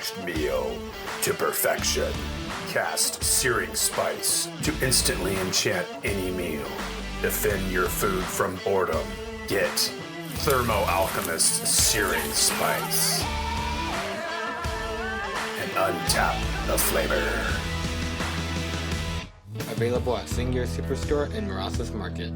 next meal to perfection. Cast Searing Spice to instantly enchant any meal. Defend your food from boredom. Get Thermo Alchemist Searing Spice. And untap the flavor. Available at Singular Superstore and Marasas Market.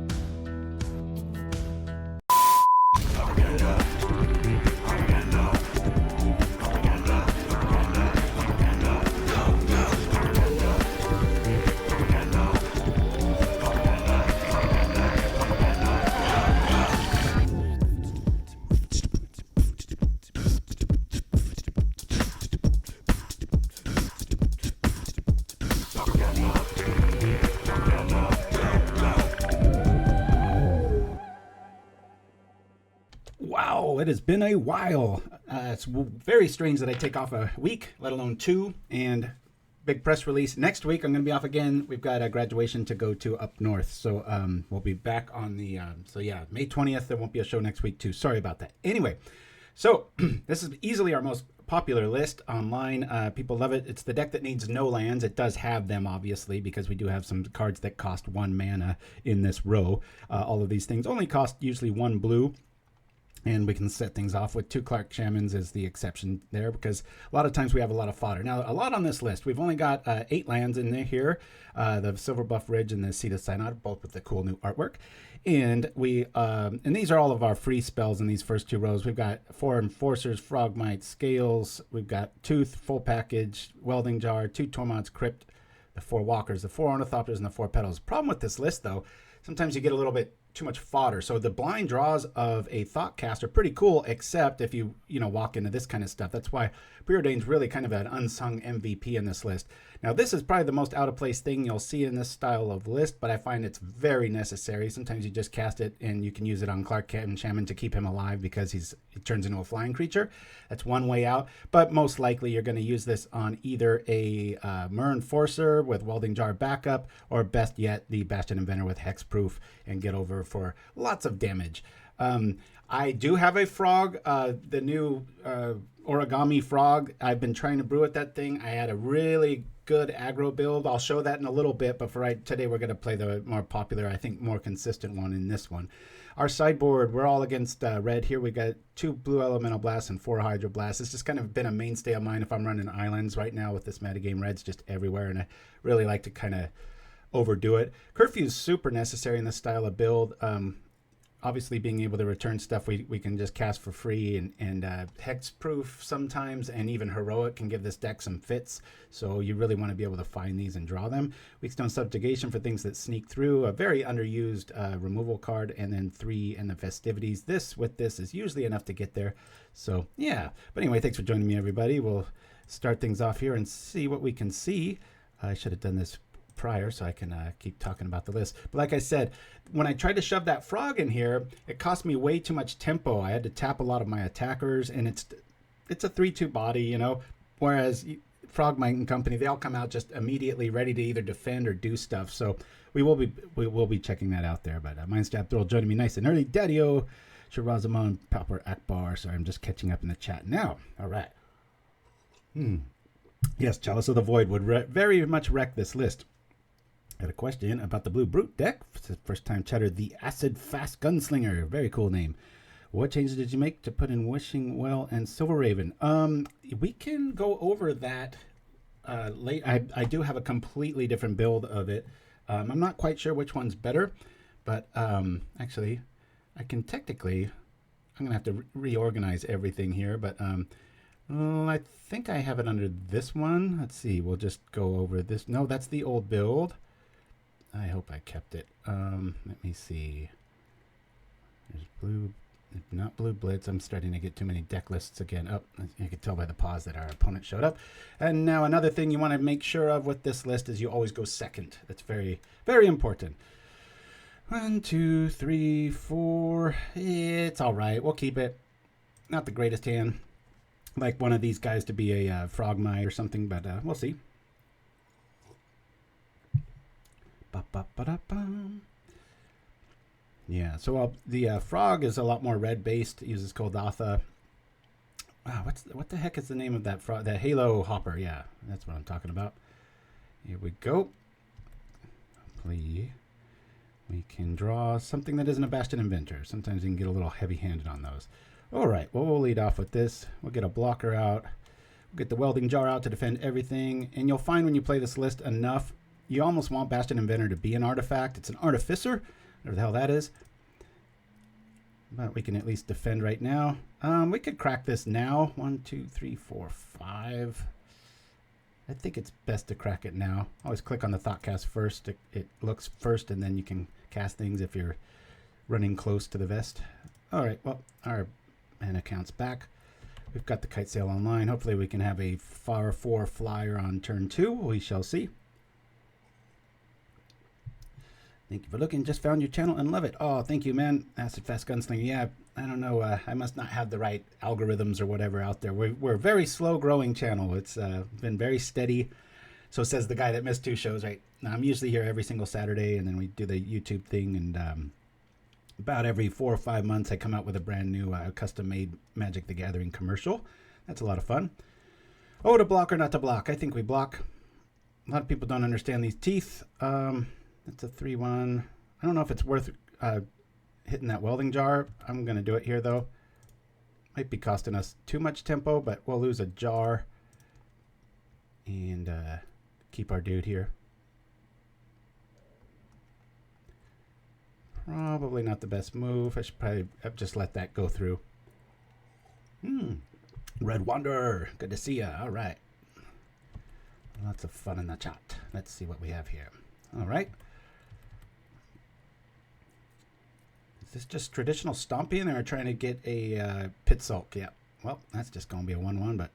It has been a while. It's very strange that I take off a week, let alone two, and big press release. Next week, I'm going to be off again. We've got a graduation to go to up north, so we'll be back on the, May 20th. There won't be a show next week, too. Sorry about that. Anyway, so this is easily our most popular list online. People love it. It's the deck that needs no lands. It does have them, obviously, because we do have some cards that cost 1 mana in this row. All of these things only cost usually 1 blue. And we can set things off with 2 Krark Shamans as the exception there, because a lot of times we have a lot of fodder. Now, a lot on this list. We've only got 8 lands in there here. The Silverbluff Bridge and the Seed of Synod, both with the cool new artwork. And we and these are all of our free spells in these first 2 rows. We've got 4 Enforcers, Frogmite, Scales. We've got Tooth, full package, Welding Jar, 2 Tormods, Crypt, the 4 Walkers, the 4 Ornithopters, and the 4 Petals. Problem with this list, though, sometimes you get a little bit too much fodder. So the blind draws of a Thoughtcast are pretty cool, except if you walk into this kind of stuff. That's why Preordain's really kind of an unsung MVP in this list. Now, this is probably the most out of place thing you'll see in this style of list, but I find it's very necessary. Sometimes you just cast it and you can use it on Krark-Clan Shaman to keep him alive because he turns into a flying creature. That's one way out, but most likely you're going to use this on either a Myr Enforcer with Welding Jar backup, or best yet, the Bastion Inventor with Hexproof and get over for lots of damage. I do have a frog, the new origami frog. I've been trying to brew with that thing. I had a really good aggro build. I'll show that in a little bit, but for today we're going to play the more popular, I think more consistent one in this one. Our sideboard, we're all against red here. We got 2 blue elemental blasts and 4 hydroblasts. It's just kind of been a mainstay of mine if I'm running islands right now with this metagame. Red's just everywhere, and I really like to kind of overdo it. Curfew is super necessary in this style of build. Obviously, being able to return stuff we can just cast for free, and hexproof sometimes, and even heroic can give this deck some fits. So you really want to be able to find these and draw them. Weakstone Subjugation for things that sneak through. A very underused removal card, and then 3 End the Festivities. This is usually enough to get there. So yeah. But anyway, thanks for joining me, everybody. We'll start things off here and see what we can see. I should have done this prior so I can keep talking about the list. But like I said, when I tried to shove that frog in here, it cost me way too much tempo. I had to tap a lot of my attackers, and it's a 3/2 body, whereas Frogmite and company, they all come out just immediately ready to either defend or do stuff. So we will be checking that out there. But Mind's Jab Thrill joining me nice and early. Daddy-O, Shirazamon, Pauper Akbar. Sorry, I'm just catching up in the chat now. All right. Yes, Chalice of the Void would very much wreck this list. Got a question about the Blue Brute deck. First time chatter, the Acid Fast Gunslinger. Very cool name. What changes did you make to put in Wishing Well and Silver Raven? We can go over that late. I do have a completely different build of it. I'm not quite sure which one's better, but actually, I can technically, I'm going to have to reorganize everything here, but I think I have it under this one. Let's see. We'll just go over this. No, that's the old build. I hope I kept it. Let me see. There's blue, not blue blitz. I'm starting to get too many deck lists again. Oh, you can tell by the pause that our opponent showed up. And now another thing you want to make sure of with this list is you always go second. That's very, very important. 1, 2, 3, 4. It's all right. We'll keep it. Not the greatest hand. Like one of these guys to be a Frogmite or something, but we'll see. Yeah, so the frog is a lot more red based. It uses Kuldotha what the heck is the name of that frog? The Halo Hopper. Yeah, that's what I'm talking about. Here we go. Hopefully we can draw something that isn't a Bastion Inventor. Sometimes you can get a little heavy-handed on those. All right, well, we'll lead off with this. We'll get a blocker out. We'll get the Welding Jar out to defend everything. And you'll find when you play this list enough, you almost want Bastion Inventor to be an artifact. It's an Artificer, whatever the hell that is. But we can at least defend right now. We could crack this now. 1, 2, 3, 4, 5. I think it's best to crack it now. Always click on the Thoughtcast first. It looks first, and then you can cast things if you're running close to the vest. All right, well, our mana count's back. We've got the Kitesail online. Hopefully we can have a 4 flyer on turn 2. We shall see. Thank you for looking. Just found your channel and love it. Oh, thank you, man. Acid Fast Gunslinger. Yeah, I don't know. I must not have the right algorithms or whatever out there. We're a very slow growing channel. It's been very steady. So says the guy that missed 2 shows, right? Now, I'm usually here every single Saturday, and then we do the YouTube thing. And about every 4 or 5 months, I come out with a brand new custom-made Magic the Gathering commercial. That's a lot of fun. Oh, to block or not to block? I think we block. A lot of people don't understand these teeth. That's a 3-1. I don't know if it's worth hitting that Welding Jar. I'm going to do it here, though. Might be costing us too much tempo, but we'll lose a jar. And keep our dude here. Probably not the best move. I should probably just let that go through. Red Wanderer. Good to see ya. All right. Lots of fun in the chat. Let's see what we have here. All right. Is this just traditional stomping, or trying to get a Pit Sulk? Yeah. Well, that's just going to be a 1-1, but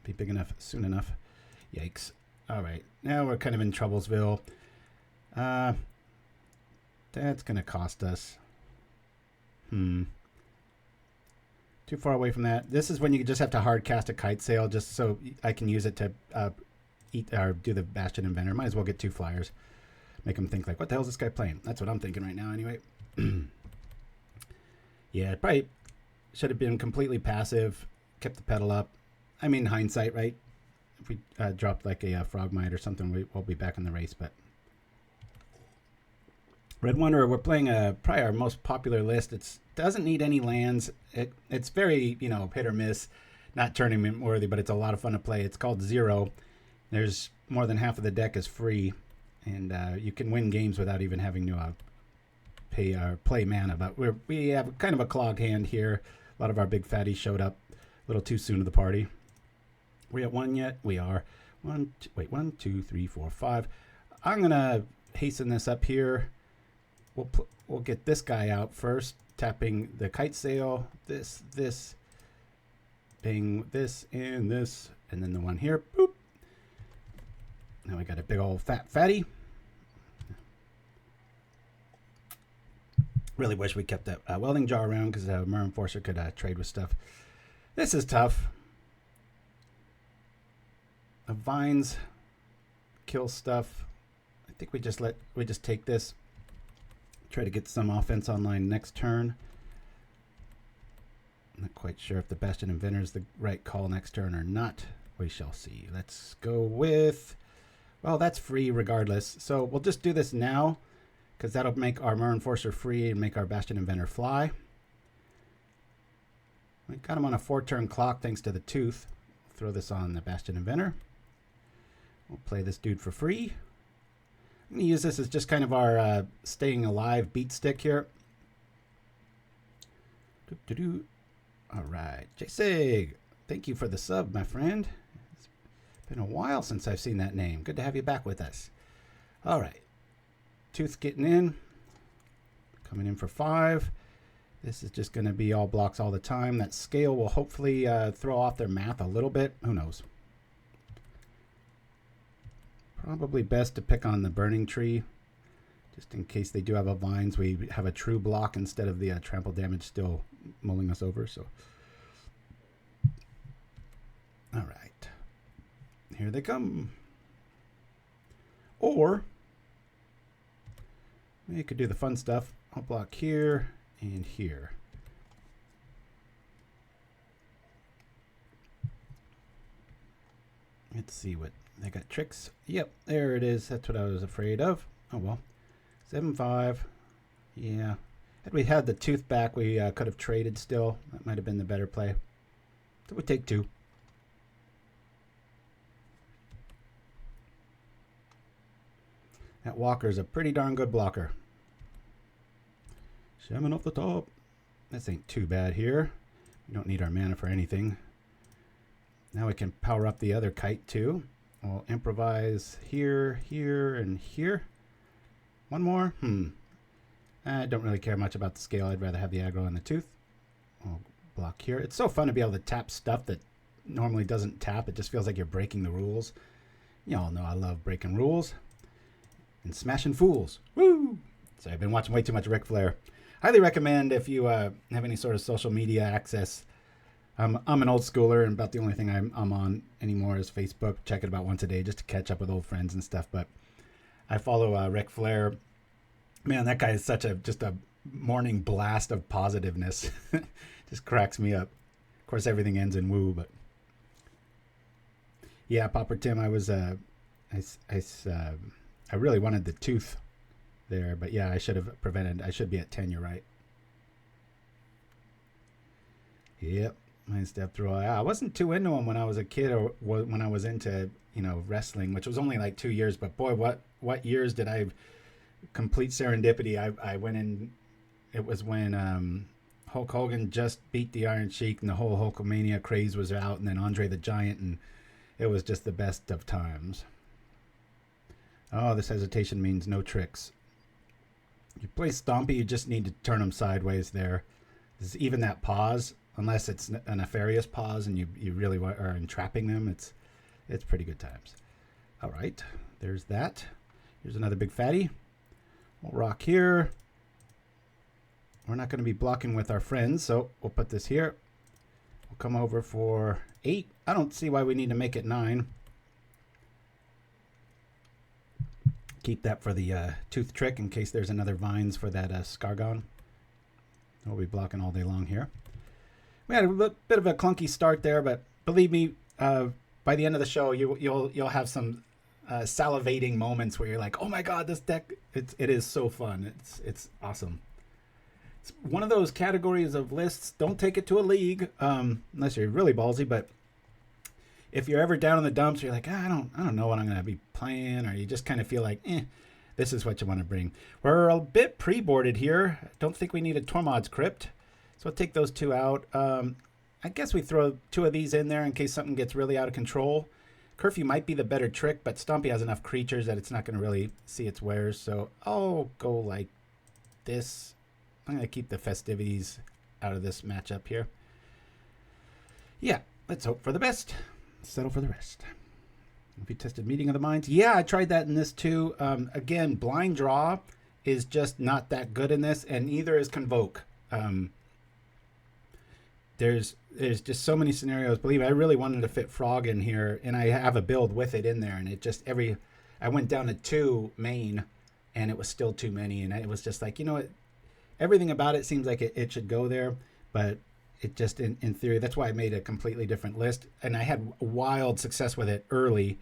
be big enough soon enough. Yikes. All right. Now we're kind of in Troublesville. That's going to cost us. Too far away from that. This is when you just have to hard cast a Kitesail just so I can use it to eat or do the Bastion Inventor. Might as well get 2 flyers. Make them think like, what the hell is this guy playing? That's what I'm thinking right now anyway. Yeah, it probably should have been completely passive. Kept the pedal up. I mean, hindsight, right? If we dropped like a Frogmite or something, we'll be back in the race. But Red Wanderer, we're playing probably our most popular list. It doesn't need any lands. It's very, hit or miss. Not tournament worthy, but it's a lot of fun to play. It's called Zero. There's more than half of the deck is free, and you can win games without even having to pay or play mana. But we have kind of a clog hand here. A lot of our big fatties showed up a little too soon to the party. We at 1 yet? We are. 1, 2, 3, 4, 5. I'm gonna hasten this up here. We'll get this guy out first, tapping the Kitesail. This, bang, this, and then the one here. Boop. Now we got a big old fatty. Really wish we kept that Welding Jar around because Myr Enforcer could trade with stuff. This is tough. The vines kill stuff. I think we just take this. Try to get some offense online next turn. I'm not quite sure if the Bastion Inventor is the right call next turn or not. We shall see. Let's go with... Well, that's free regardless. So we'll just do this now, because that'll make our Myr Enforcer free and make our Bastion Inventor fly. We got him on a 4-turn clock thanks to the Tooth. Throw this on the Bastion Inventor. We'll play this dude for free. I'm going to use this as just kind of our staying alive beat stick here. All right. J-Sig, thank you for the sub, my friend. It's been a while since I've seen that name. Good to have you back with us. All right. Tooth getting in. Coming in for 5. This is just going to be all blocks all the time. That Scale will hopefully throw off their math a little bit. Who knows? Probably best to pick on the Burning Tree, just in case they do have a Vines. We have a true block instead of the trample damage still mulling us over. So, all right, here they come. Or we could do the fun stuff. I'll block here and here. Let's see what they got. Tricks. Yep, there it is. That's what I was afraid of. Oh well. 7-5. Yeah. Had we had the tooth back, we could have traded still. That might have been the better play. So we take 2. That Walker's a pretty darn good blocker. Shaman off the top. This ain't too bad here. We don't need our mana for anything. Now we can power up the other kite too. We'll improvise here, here, and here. One more. I don't really care much about the scale. I'd rather have the aggro and the tooth. I'll block here. It's so fun to be able to tap stuff that normally doesn't tap. It just feels like you're breaking the rules. Y'all know I love breaking rules. And smashing fools. Woo! So I've been watching way too much Ric Flair. Highly recommend if you have any sort of social media access. I'm an old schooler, and about the only thing I'm on anymore is Facebook. Check it about once a day just to catch up with old friends and stuff. But I follow Ric Flair. Man, that guy is just a morning blast of positiveness. Just cracks me up. Of course, everything ends in woo, but yeah, Pauper Tim, I really wanted the tooth there, but yeah, I should have prevented. I should be at 10. You're right. Yep. My step through. I wasn't too into him when I was a kid, or when I was into wrestling, which was only like 2 years. But boy, what years did I complete serendipity? I went in. It was when Hulk Hogan just beat the Iron Sheik, and the whole Hulkamania craze was out, and then Andre the Giant, and it was just the best of times. Oh, this hesitation means no tricks. You play Stompy, you just need to turn them sideways there. Even that pause. Unless it's a nefarious pause and you really are entrapping them, it's pretty good times. All right, there's that. Here's another big fatty. We'll rock here. We're not going to be blocking with our friends, so we'll put this here. We'll come over for 8. I don't see why we need to make it 9. Keep that for the tooth trick in case there's another vines for that Scargon. We'll be blocking all day long here. We had a bit of a clunky start there, but believe me, by the end of the show, you'll have some salivating moments where you're like, "Oh my God, this deck! It is so fun! It's awesome." It's one of those categories of lists. Don't take it to a league unless you're really ballsy. But if you're ever down in the dumps, you're like, I don't know what I'm going to be playing, or you just kind of feel like, this is what you want to bring. We're a bit pre-boarded here. Don't think we need a Tormod's Crypt. So we'll take those 2 out. I guess we throw 2 of these in there in case something gets really out of control. Curfew might be the better trick, but Stompy has enough creatures that it's not going to really see its wares. So I'll go like this. I'm going to keep the festivities out of this matchup here. Yeah, let's hope for the best. Settle for the rest. Have you tested Meeting of the Minds? Yeah, I tried that in this too. Again, blind draw is just not that good in this, and neither is Convoke. There's just so many scenarios. Believe me, I really wanted to fit Frog in here, and I have a build with it in there, and it just I went down to 2 main, and it was still too many, and it was just like, everything about it seems like it should go there, but it just in theory, that's why I made a completely different list, and I had wild success with it early,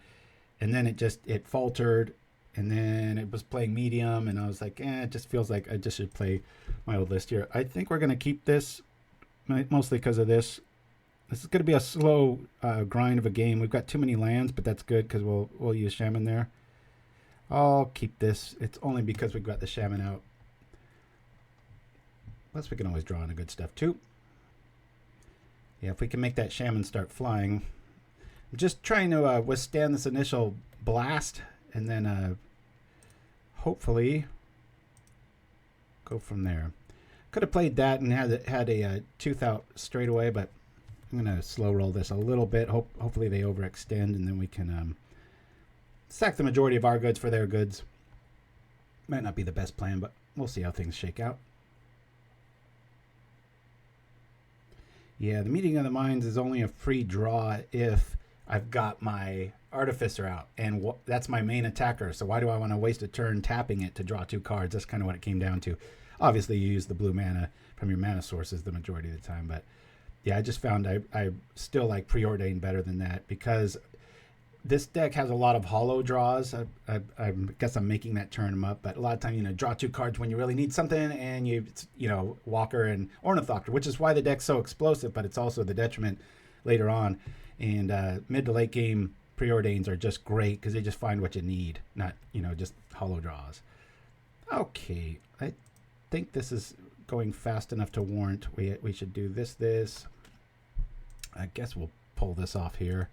and then it faltered, and then it was playing medium, and I was like, it just feels like I just should play my old list here. I think we're going to keep this, mostly because of this. This is going to be a slow grind of a game. We've got too many lands, but that's good because we'll use Shaman there. I'll keep this. It's only because we've got the Shaman out. Plus, we can always draw in the good stuff too. Yeah, if we can make that Shaman start flying. I'm just trying to withstand this initial blast, and then hopefully go from there. Could have played that and had a tooth out straight away, but I'm going to slow roll this a little bit. Hopefully they overextend, and then we can sack the majority of our goods for their goods. Might not be the best plan, but we'll see how things shake out. Yeah, the Meeting of the Minds is only a free draw if I've got my Artificer out, and that's my main attacker. So why do I want to waste a turn tapping it to draw 2 cards? That's kind of what it came down to. Obviously, you use the blue mana from your mana sources the majority of the time, but yeah, I just found I still like Preordain better than that, because this deck has a lot of hollow draws. I guess I'm making that turn up, but a lot of time, draw 2 cards when you really need something, and Walker and Ornithopter, which is why the deck's so explosive, but it's also the detriment later on. And mid to late game Preordains are just great because they just find what you need, not, just hollow draws. Okay, I think this is going fast enough to warrant we should do this. I guess we'll pull this off here.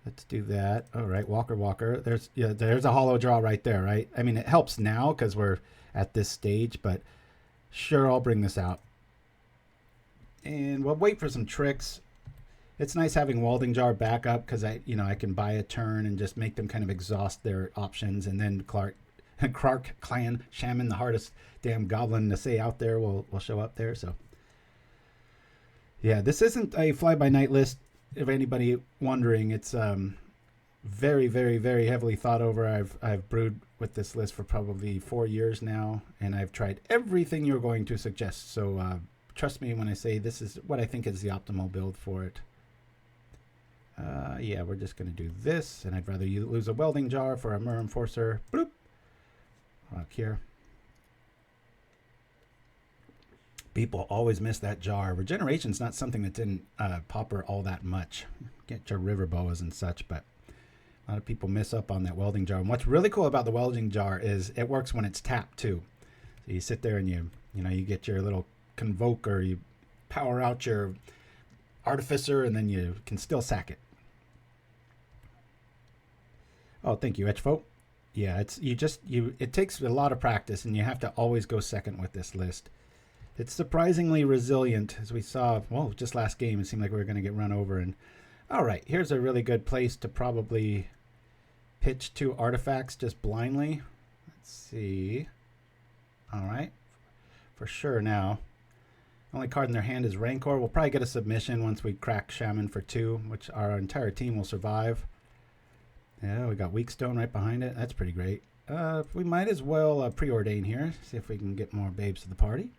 Let's do that. All right, Walker. There's a hollow draw right there, right? I mean, it helps now because we're at this stage, but sure, I'll bring this out. And we'll wait for some tricks. It's nice having Welding Jar back up because I can buy a turn and just make them kind of exhaust their options, and then Krark-Clan Shaman, the hardest damn goblin to say out there, will show up there. So yeah, this isn't a fly-by-night list. If anybody wondering, it's very, very, very heavily thought over. I've brewed with this list for probably 4 years now, and I've tried everything you're going to suggest. So trust me when I say this is what I think is the optimal build for it. Yeah, we're just going to do this, and I'd rather you lose a Welding Jar for a Myr Enforcer. Bloop. Rock here. People always miss that jar. Regeneration's not something that's in Pauper all that much. Get your river boas and such, but a lot of people miss up on that Welding Jar. And what's really cool about the Welding Jar is it works when it's tapped too. So you sit there and you get your little Convoker, you power out your Artificer, and then you can still sack it. Oh, thank you, Etchfolk. Yeah, it takes a lot of practice, and you have to always go second with this list. It's surprisingly resilient, as we saw, well, just last game, it seemed like we were going to get run over. And all right, here's a really good place to probably pitch 2 artifacts just blindly. Let's see. All right, for sure now. Only card in their hand is Rancor. We'll probably get a submission once we crack Shaman for 2, which our entire team will survive. Yeah, we got Weakstone right behind it. That's pretty great. We might as well Preordain here, see if we can get more babes to the party.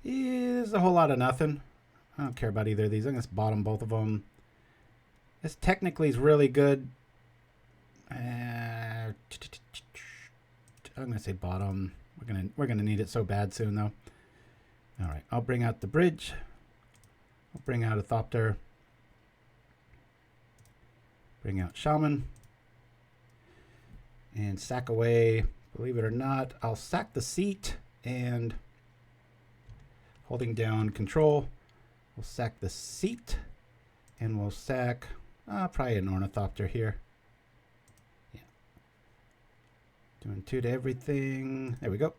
There's a whole lot of nothing. I don't care about either of these. I'm going to bottom both of them. This technically is really good. I'm going to say bottom. We're gonna need it so bad soon, though. All right, I'll bring out the bridge. I'll bring out a Ornithopter. Bring out Shaman. And sack away. Believe it or not, I'll sack the seat and holding down control. We'll sack the seat and we'll sack probably an Ornithopter here. Yeah. Doing 2 to everything. There we go.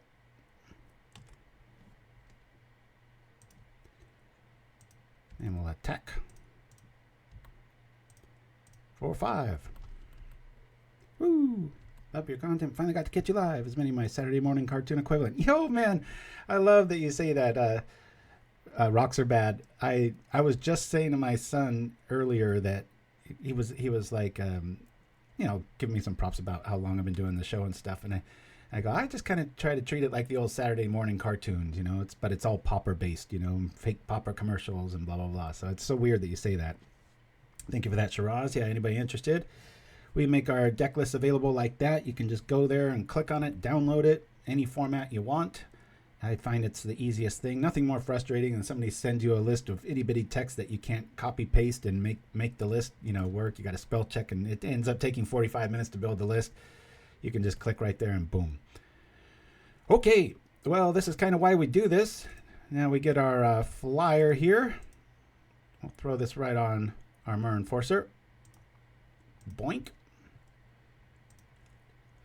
And we'll attack. 4-5. Woo! Love your content. Finally got to catch you live. As many of my Saturday morning cartoon equivalent. Yo, man, I love that you say that. Rocks are bad. I was just saying to my son earlier that he was like, giving me some props about how long I've been doing the show and stuff, and I go, I just kind of try to treat it like the old Saturday morning cartoons, but it's all Pauper based, fake Pauper commercials and blah blah blah. So it's so weird that you say that. Thank you for that, Shiraz. Yeah, anybody interested? We make our deck lists available like that. You can just go there and click on it, download it, any format you want. I find it's the easiest thing. Nothing more frustrating than somebody sends you a list of itty-bitty text that you can't copy paste and make the list work. You got to spell check, and it ends up taking 45 minutes to build the list. You can just click right there and boom. Okay, well, this is kind of why we do this. Now we get our flyer here. We'll throw this right on our Myr Enforcer. Boink.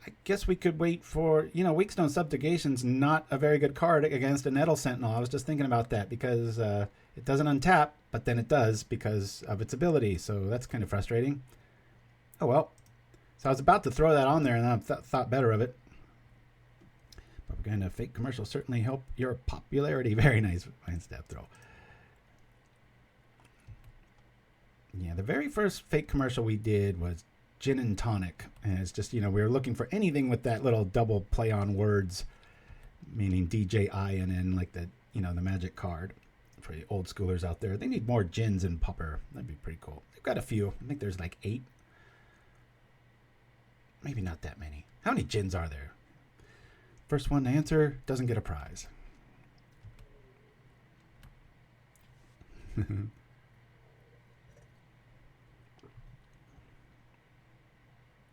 I guess we could wait for, Weakstone Subjugation's not a very good card against a Nettle Sentinel. I was just thinking about that because it doesn't untap, but then it does because of its ability. So that's kind of frustrating. Oh, well. So I was about to throw that on there and I thought better of it. Propaganda fake commercials certainly help your popularity. Very nice. Fine step throw. Yeah, the very first fake commercial we did was Gin and Tonic. And it's just, we were looking for anything with that little double play on words, meaning DJINN, like the, the magic card. For the old schoolers out there, they need more gins in Pauper. That'd be pretty cool. They've got a few. I think there's like 8. maybe not that many. How many Djinns are there? First one to answer doesn't get a prize.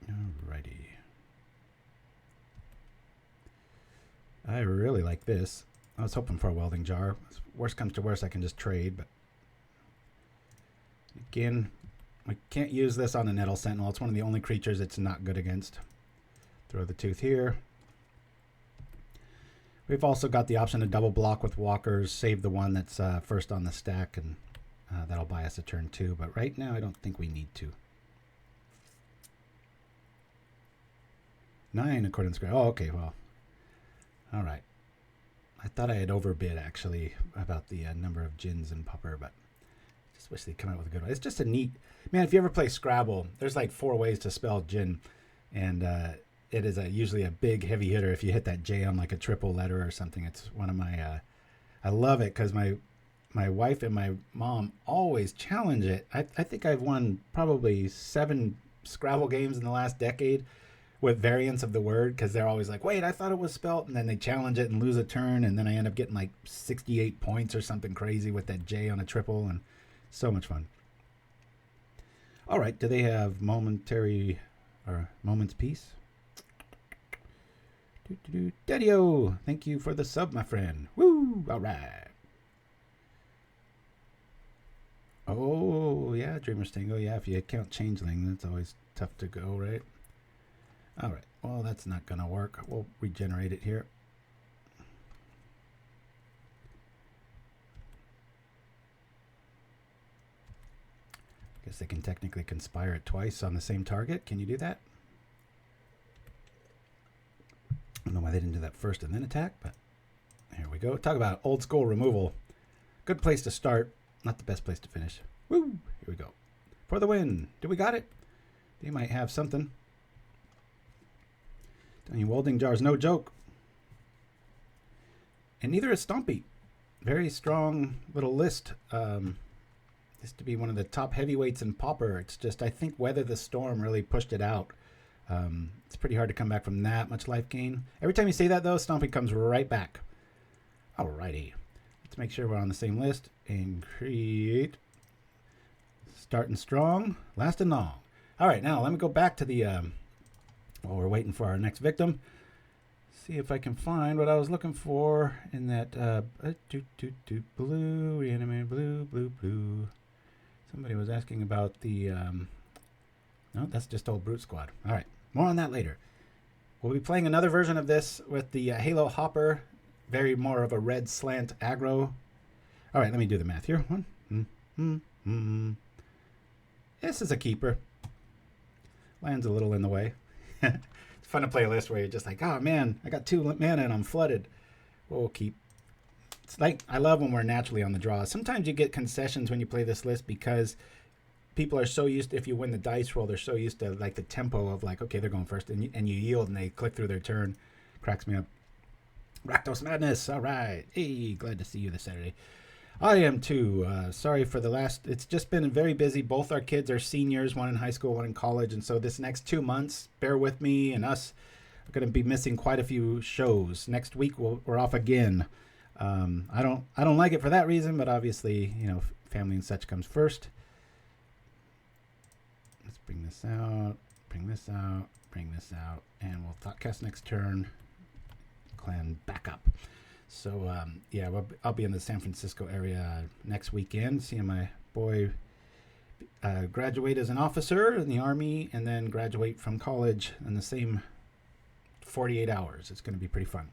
Alrighty. I really like this. I was hoping for a Welding Jar. Worst comes to worst, I can just trade, but again, I can't use this on a Nettle Sentinel. It's one of the only creatures it's not good against. Throw the Tooth here. We've also got the option to double block with walkers, save the one that's first on the stack, and that'll buy us a turn too. But right now, I don't think we need to. 9 according to Scale. Oh, okay, well. All right. I thought I had overbid, actually, about the number of Djinns in Pauper, but I just wish they'd come out with a good one. It's just a neat... Man, if you ever play Scrabble, there's like 4 ways to spell Djinn, and it is usually a big, heavy hitter if you hit that J on like a triple letter or something. It's one of my... I love it because my wife and my mom always challenge it. I think I've won probably 7 Scrabble games in the last decade with variants of the word, because they're always like, wait, I thought it was spelt, and then they challenge it and lose a turn, and then I end up getting like 68 points or something crazy with that J on a triple, and so much fun. All right, do they have momentary or moment's peace? Daddy-o, thank you for the sub, my friend. Woo, all right. Oh, yeah, Dreamer's Tango. Yeah, if you count Changeling, that's always tough to go, right? All right, well, that's not going to work. We'll regenerate it here. Guess they can technically conspire it twice on the same target. Can you do that? I don't know why they didn't do that first and then attack, but here we go. Talk about old school removal. Good place to start, not the best place to finish. Woo! Here we go. For the win. Do we got it? They might have something. I mean, Welding Jar's no joke. And neither is Stompy. Very strong little list. This to be one of the top heavyweights in Pauper. It's just, I think Weather the Storm really pushed it out. It's pretty hard to come back from that much life gain. Every time you say that, though, Stompy comes right back. Alrighty. Let's make sure we're on the same list. And create. Starting strong, lasting long. All right, now let me go back to the... while we're waiting for our next victim, see if I can find what I was looking for in that blue, reanimated blue. Somebody was asking about the, no, that's just old Brute Squad. All right, more on that later. We'll be playing another version of this with the Halo Hopper, very more of a red slant aggro. All right, let me do the math here. This is a keeper. Lands a little in the way. It's fun to play a list where you're just like, oh man, I got 2 mana and I'm flooded. We'll keep. It's like, I love when we're naturally on the draw. Sometimes you get concessions when you play this list because people are so used to, if you win the dice roll, they're so used to like the tempo of like, okay, they're going first, and you yield and they click through their turn. Cracks me up. Rakdos Madness. All right. Hey, glad to see you this Saturday. I am too. Sorry for the last... It's just been very busy. Both our kids are seniors, one in high school, one in college. And so this next 2 months, bear with me and us. We're going to be missing quite a few shows. Next week, we're off again. I don't like it for that reason, but obviously, you know, family and such comes first. Let's bring this out, bring this out, bring this out. And we'll Thoughtcast next turn. Clan back up. So, yeah, I'll be in the San Francisco area next weekend, seeing my boy graduate as an officer in the Army and then graduate from college in the same 48 hours. It's going to be pretty fun.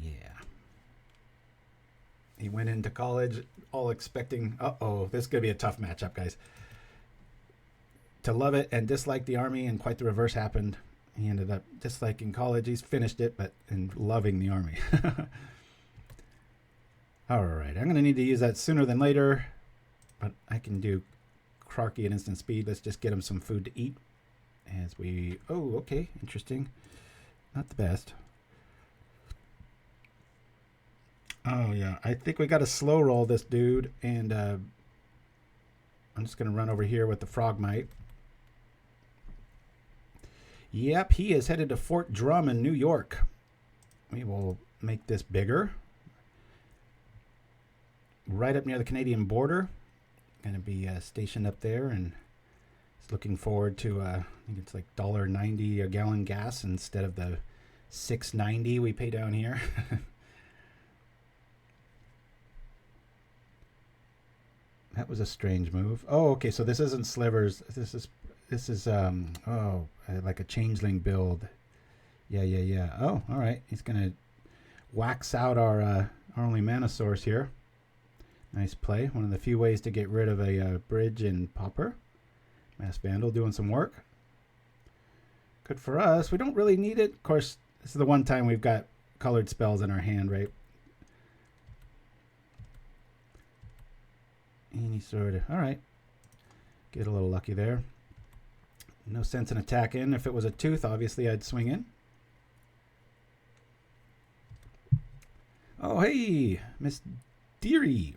Yeah. He went into college all expecting, this is going to be a tough matchup, guys. To love it and dislike the Army, and quite the reverse happened. He ended up disliking college. He's finished it, but and loving the Army. All right, I'm going to need to use that sooner than later, but I can do Krark at instant speed. Let's just get him some food to eat as we... Oh, okay, interesting. Not the best. Oh, yeah, I think we got to slow roll this dude, and I'm just going to run over here with the Frogmite. Yep, he is headed to Fort Drum in New York. We will make this bigger. Right up near the Canadian border. Going to be stationed up there, and it's looking forward to, I think it's like $1.90 a gallon gas instead of the $6.90 we pay down here. That was a strange move. Oh, okay, so this isn't slivers. This is like a changeling build. Yeah. Oh, all right. He's gonna wax out our only mana source here. Nice play. One of the few ways to get rid of a bridge in Pauper. Mass Vandal doing some work. Good for us. We don't really need it. Of course, this is the one time we've got colored spells in our hand, right? Any sort of... All right. Get a little lucky there. No sense in attacking. If it was a tooth, obviously I'd swing in. Oh, hey, Miss Deary.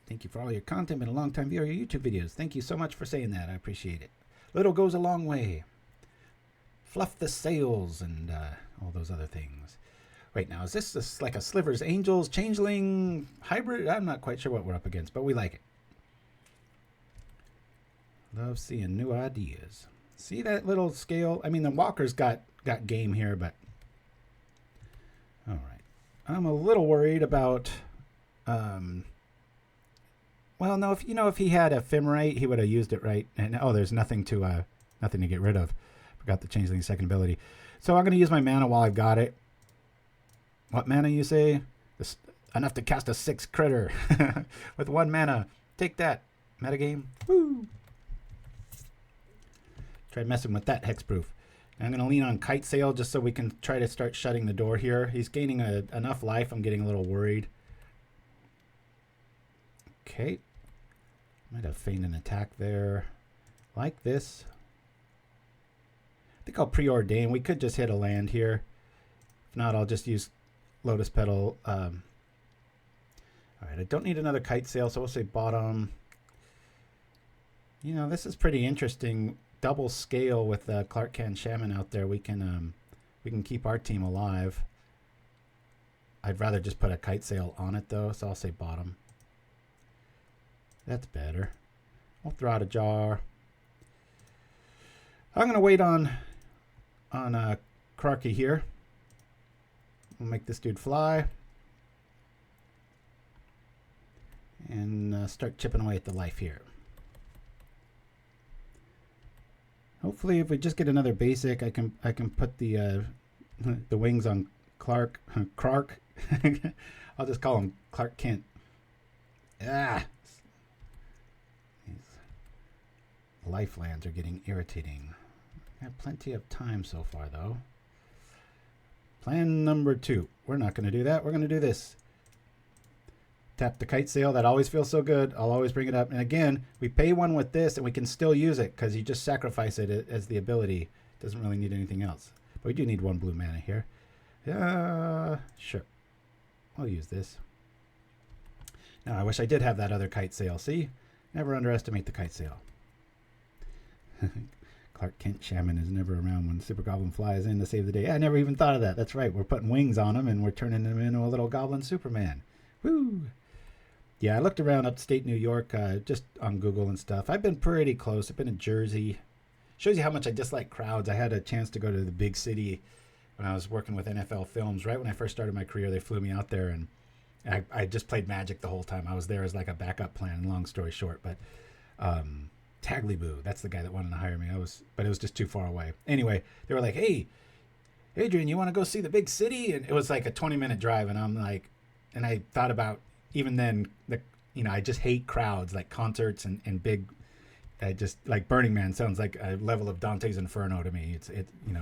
Thank you for all your content. Been a long time viewer of your YouTube videos. Thank you so much for saying that. I appreciate it. Little goes a long way. Fluff the sails and all those other things. Wait, now, is this like a Slivers Angels Changeling hybrid? I'm not quite sure what we're up against, but we like it. Love seeing new ideas. See that little scale? I mean, the Walker's got game here, but... All right. I'm a little worried about... Well, no, if he had Ephemerate, he would have used it right. And oh, there's nothing to get rid of. Forgot the Changeling second ability. So I'm going to use my mana while I've got it. What mana you say? Enough to cast a 6 critter with 1 mana. Take that, metagame. Woo! Try messing with that hexproof. I'm going to lean on Kitesail just so we can try to start shutting the door here. He's gaining enough life. I'm getting a little worried. Okay. Might have feigned an attack there. Like this. I think I'll preordain. We could just hit a land here. If not, I'll just use Lotus Petal. All right, I don't need another Kitesail, so we'll say bottom. You know, this is pretty interesting. Double scale with Krark-Clan Shaman out there. We can keep our team alive. I'd rather just put a Kitesail on it though, so I'll say bottom. That's better. We'll throw out a jar. I'm gonna wait on Krarky here. We'll make this dude fly and start chipping away at the life here. Hopefully, if we just get another basic, I can put the wings on Krark. I'll just call him Clark Kent. Ah, these lifelands are getting irritating. I have plenty of time so far, though. Plan number 2. We're not going to do that. We're going to do this. Tap the Kitesail. That always feels so good. I'll always bring it up. And again, we pay 1 with this, and we can still use it because you just sacrifice it as the ability. It doesn't really need anything else. But we do need 1 blue mana here. Sure. I'll use this. Now, I wish I did have that other Kitesail. See? Never underestimate the Kitesail. Krark-Clan Shaman is never around when Super Goblin flies in to save the day. I never even thought of that. That's right. We're putting wings on him, and we're turning him into a little Goblin Superman. Woo! Yeah, I looked around upstate New York just on Google and stuff. I've been pretty close. I've been in Jersey. Shows you how much I dislike crowds. I had a chance to go to the big city when I was working with NFL Films. Right when I first started my career, they flew me out there, and I just played Magic the whole time. I was there as like a backup plan, long story short. But Taglyboo, that's the guy that wanted to hire me. But it was just too far away. Anyway, they were like, hey, Adrian, you want to go see the big city? And it was like a 20-minute drive, and I'm like, and I thought about, even then, I just hate crowds, like concerts and big, I just, like Burning Man sounds like a level of Dante's Inferno to me. It's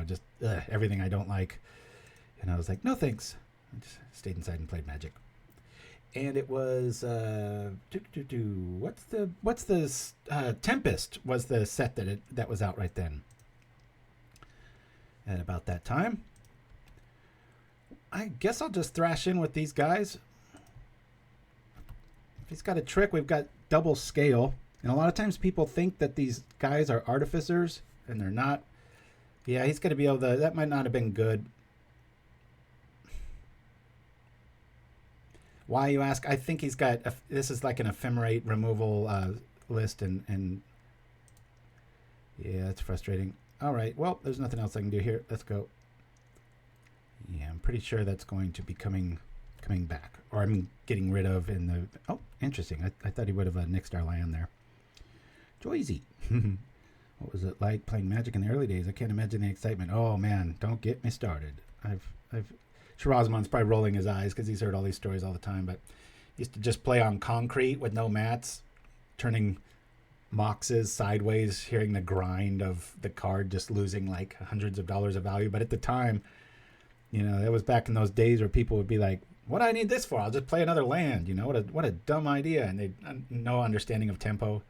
just everything I don't like. And I was like, no thanks. I just stayed inside and played Magic. And it was, what's the Tempest was the set that was out right then. At about that time. I guess I'll just thrash in with these guys. If he's got a trick, we've got double scale. And a lot of times people think that these guys are artificers, and they're not. Yeah, he's going to be able to... That might not have been good. Why, you ask? I think he's got... This is like an ephemerate removal list, and... Yeah, it's frustrating. All right, well, there's nothing else I can do here. Let's go. Yeah, I'm pretty sure that's going to be coming back. Or I'm getting rid of in the... Oh, interesting. I thought he would have nixed our land there. Joyzy. What was it like playing Magic in the early days? I can't imagine the excitement. Oh, man, don't get me started. Shirazmon's probably rolling his eyes because he's heard all these stories all the time, but he used to just play on concrete with no mats, turning moxes sideways, hearing the grind of the card just losing like hundreds of dollars of value. But at the time, you know, that was back in those days where people would be like, what do I need this for? I'll just play another land. You know, what a dumb idea. And they no understanding of tempo.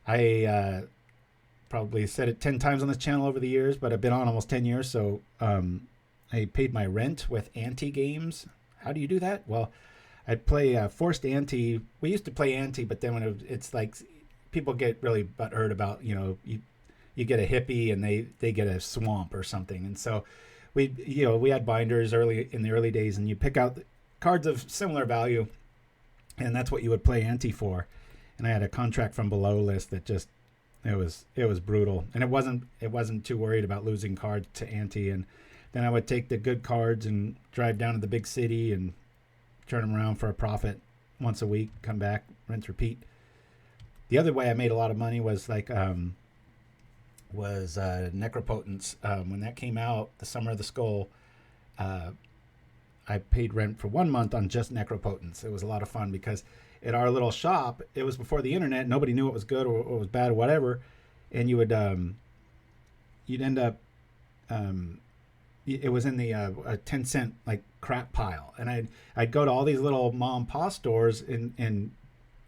I probably said it 10 times on this channel over the years, but I've been on almost 10 years. So I paid my rent with ante games. How do you do that? Well, I'd play forced ante. We used to play ante, but then when it's like people get really butthurt about, you know, you get a hippie and they get a swamp or something. And so we had binders early in the early days, and you pick out cards of similar value, and that's what you would play ante for. And I had a contract from below list that just it was brutal, and it wasn't too worried about losing cards to ante. And then I would take the good cards and drive down to the big city and turn them around for a profit once a week, come back, rinse, repeat. The other way I made a lot of money was like Necropotence. When that came out, the Summer of the Skull, I paid rent for 1 month on just Necropotence. It was a lot of fun because at our little shop, it was before the internet. Nobody knew it was good or it was bad or whatever. And you would, you'd end up, it was in the a 10 cent like crap pile. And I'd go to all these little mom and pop stores in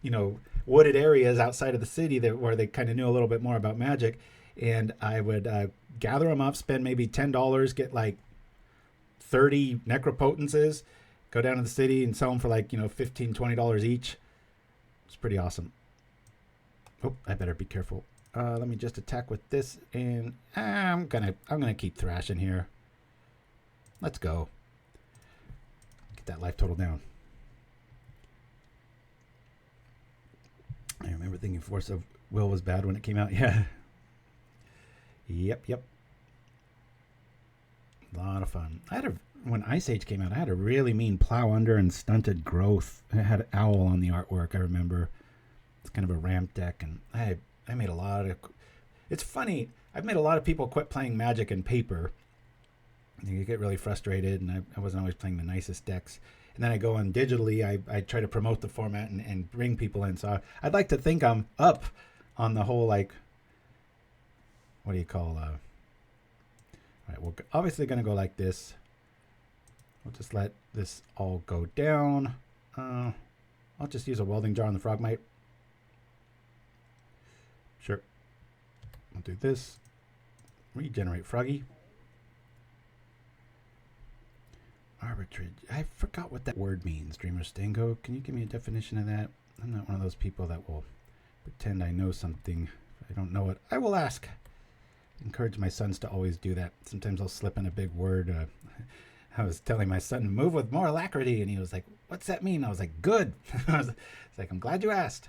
you know, wooded areas outside of the city where they kind of knew a little bit more about Magic. And I would gather them up, spend maybe $10, get like 30 Necropotences, go down to the city and sell them for like, you know, $15, $20 each. It's pretty awesome. Oh, I better be careful. Let me just attack with this, and I'm gonna keep thrashing here. Let's go. Get that life total down. I remember thinking Force of Will was bad when it came out. Yeah. Yep. A lot of fun. When Ice Age came out, I had a really mean Plow Under and Stunted Growth. I had Owl on the artwork, I remember. It's kind of a ramp deck, and I made a lot of... It's funny, I've made a lot of people quit playing Magic and paper. You get really frustrated, and I wasn't always playing the nicest decks. And then I go on digitally, I try to promote the format and bring people in. So I'd like to think I'm up on the whole, like, what do you call... All right, we're obviously going to go like this. We'll just let this all go down. I'll just use a Welding Jar on the Frogmite. Sure. I'll do this. Regenerate Froggy. Arbitrage. I forgot what that word means. Dreamer Stango. Can you give me a definition of that? I'm not one of those people that will pretend I know something. If I don't know it, I will ask. Encourage my sons to always do that. Sometimes I'll slip in a big word. I was telling my son to move with more alacrity, and he was like, what's that mean? I was like, good. It's like, I'm glad you asked.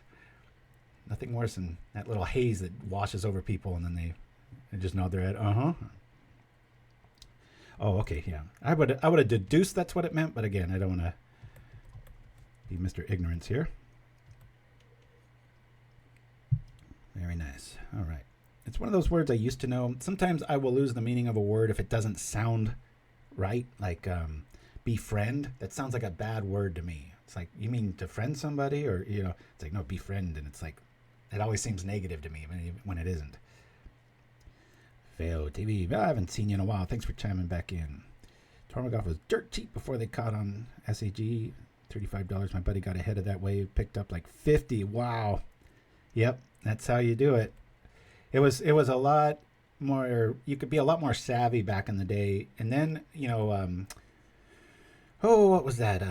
Nothing worse than that little haze that washes over people, and then they just nod their head. Oh, okay, yeah. I would have deduced that's what it meant, but again, I don't want to be Mr. Ignorance here. Very nice. All right. It's one of those words I used to know. Sometimes I will lose the meaning of a word if it doesn't sound right. Like befriend. That sounds like a bad word to me. It's like, you mean to friend somebody? Or, you know, it's like, no, befriend. And it's like, it always seems negative to me when it isn't. Fail TV. I haven't seen you in a while. Thanks for chiming back in. Tormod was dirt cheap before they caught on SAG. $35. My buddy got ahead of that wave. Picked up like 50. Wow. Yep. That's how you do it. It was a lot more, you could be a lot more savvy back in the day. And then, you know, what was that?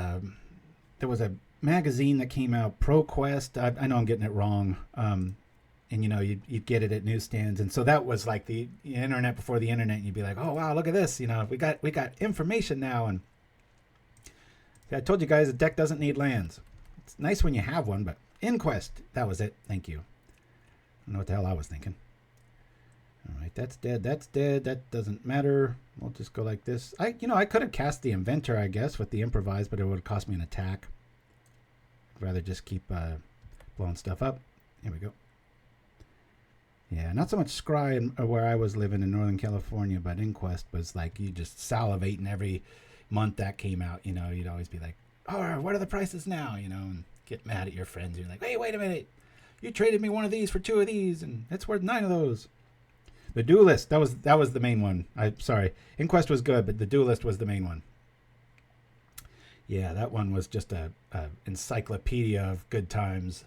There was a magazine that came out, ProQuest. I know I'm getting it wrong. and you know you'd get it at newsstands, and so that was like the internet before the internet. And you'd be like, oh wow, look at this, you know, we got information now. And I told you guys the deck doesn't need lands. It's nice when you have one, but Inquest, that was it. Thank you. I don't know what the hell I was thinking. All right, that's dead. That's dead. That doesn't matter. We'll just go like this. I could have cast the Inventor, I guess, with the Improvise, but it would have cost me an attack. I'd rather just keep blowing stuff up. Here we go. Yeah, not so much Scry where I was living in Northern California, but Inquest was like you just salivating every month that came out. You know, you'd always be like, oh, what are the prices now? You know, and get mad at your friends. You're like, hey, wait a minute. You traded me one of these for 2 of these, and it's worth 9 of those. The Duelist, that was the main one. I'm sorry. Inquest was good, but the Duelist was the main one. Yeah, that one was just a encyclopedia of good times.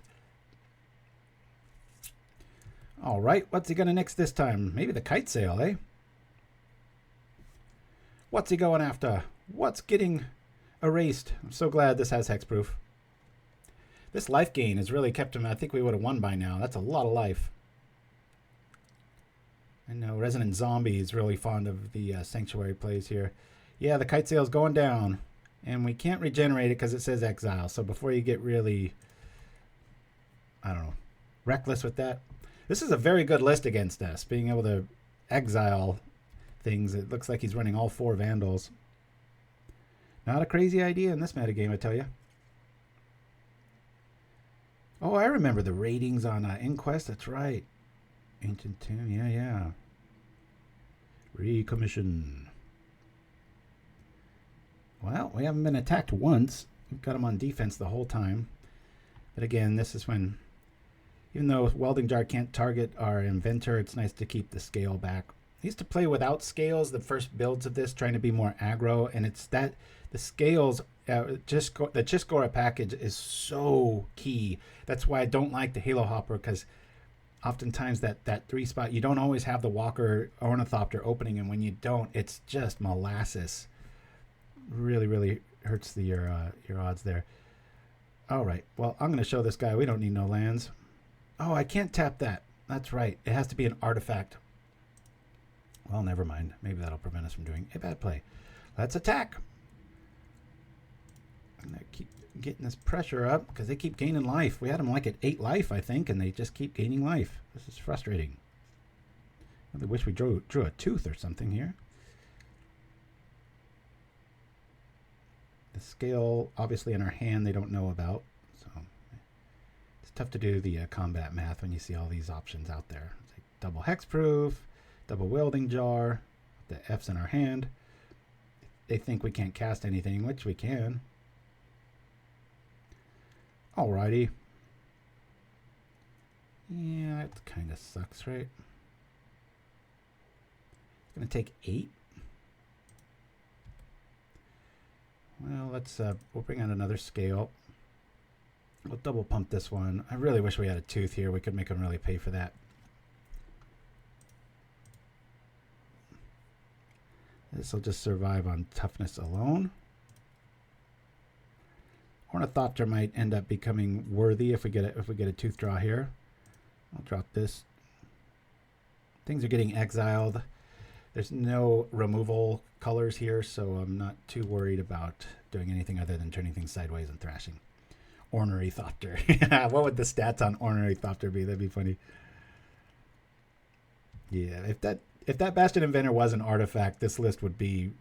All right, what's he going to next this time? Maybe the Kitesail, eh? What's he going after? What's getting erased? I'm so glad this has hexproof. This life gain has really kept him. I think we would have won by now. That's a lot of life. I know Resident Zombie is really fond of the Sanctuary plays here. Yeah, the Kitesail's going down. And we can't regenerate it because it says exile. So before you get really, I don't know, reckless with that. This is a very good list against us. Being able to exile things. It looks like he's running all 4 Vandals. Not a crazy idea in this metagame, I tell you. Oh, I remember the ratings on Inquest. That's right. Ancient Tomb. Yeah. Recommission. Well, we haven't been attacked once. We've got him on defense the whole time. But again, this is when, even though Welding Jar can't target our Inventor, it's nice to keep the scale back. I used to play without scales, the first builds of this, trying to be more aggro, and it's that the scales, the Chiss-Goria package is so key. That's why I don't like the Halo Hopper, because oftentimes that 3 spot, you don't always have the Walker Ornithopter opening, and when you don't, it's just molasses. Really hurts your odds there. All right, well, I'm going to show this guy we don't need no lands. Oh, I can't tap that. That's right. It has to be an artifact. Well, never mind. Maybe that'll prevent us from doing a bad play. Let's attack. I'm going to keep getting this pressure up because they keep gaining life. We had them like at 8 life, I think, and they just keep gaining life. This is frustrating. I really wish we drew a tooth or something here. The scale, obviously, in our hand, they don't know about. So it's tough to do the combat math when you see all these options out there. It's like double hexproof, double welding jar, the F's in our hand. They think we can't cast anything, which we can. Alrighty. Yeah, it kind of sucks, right? It's going to take 8. Well, let's we'll bring out another scale. We'll double pump this one. I really wish we had a tooth here. We could make them really pay for that. This will just survive on toughness alone. Ornithopter might end up becoming worthy if we get a tooth draw here. I'll drop this. Things are getting exiled. There's no removal colors here, so I'm not too worried about doing anything other than turning things sideways and thrashing. Ornithopter. What would the stats on Ornithopter be? That'd be funny. Yeah, if that Bastion Inventor was an artifact, this list would be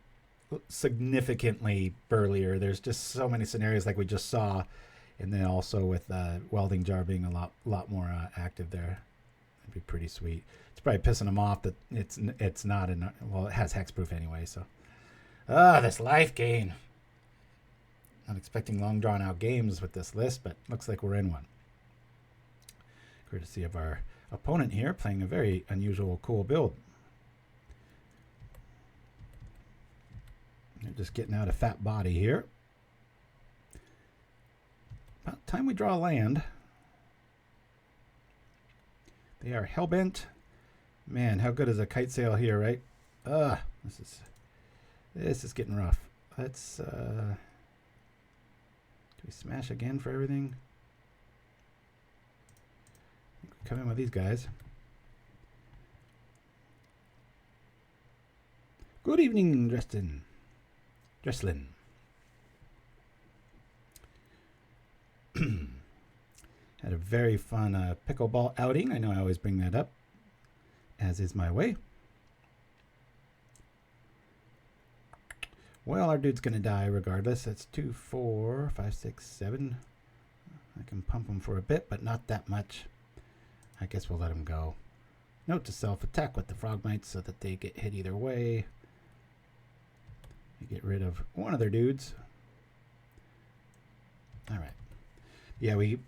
significantly burlier. There's just so many scenarios like we just saw, and then also with Welding Jar being a lot more active there. That'd be pretty sweet. It's probably pissing them off that it's not well, it has hexproof anyway. So, this life gain. Not expecting long drawn out games with this list, but looks like we're in one. Courtesy of our opponent here, playing a very unusual, cool build. They're just getting out a fat body here. About time we draw land. They are hellbent. Man, how good is a Kitesail here, right? This is getting rough. Let's do we smash again for everything? Come in with these guys. Good evening, Dresslin. Had a very fun pickleball outing. I know I always bring that up, as is my way. Well, our dude's going to die regardless. That's 2, 4, 5, 6, 7. I can pump him for a bit, but not that much. I guess we'll let him go. Note to self, attack with the Frogmites so that they get hit either way. You get rid of one of their dudes. All right. Yeah, we're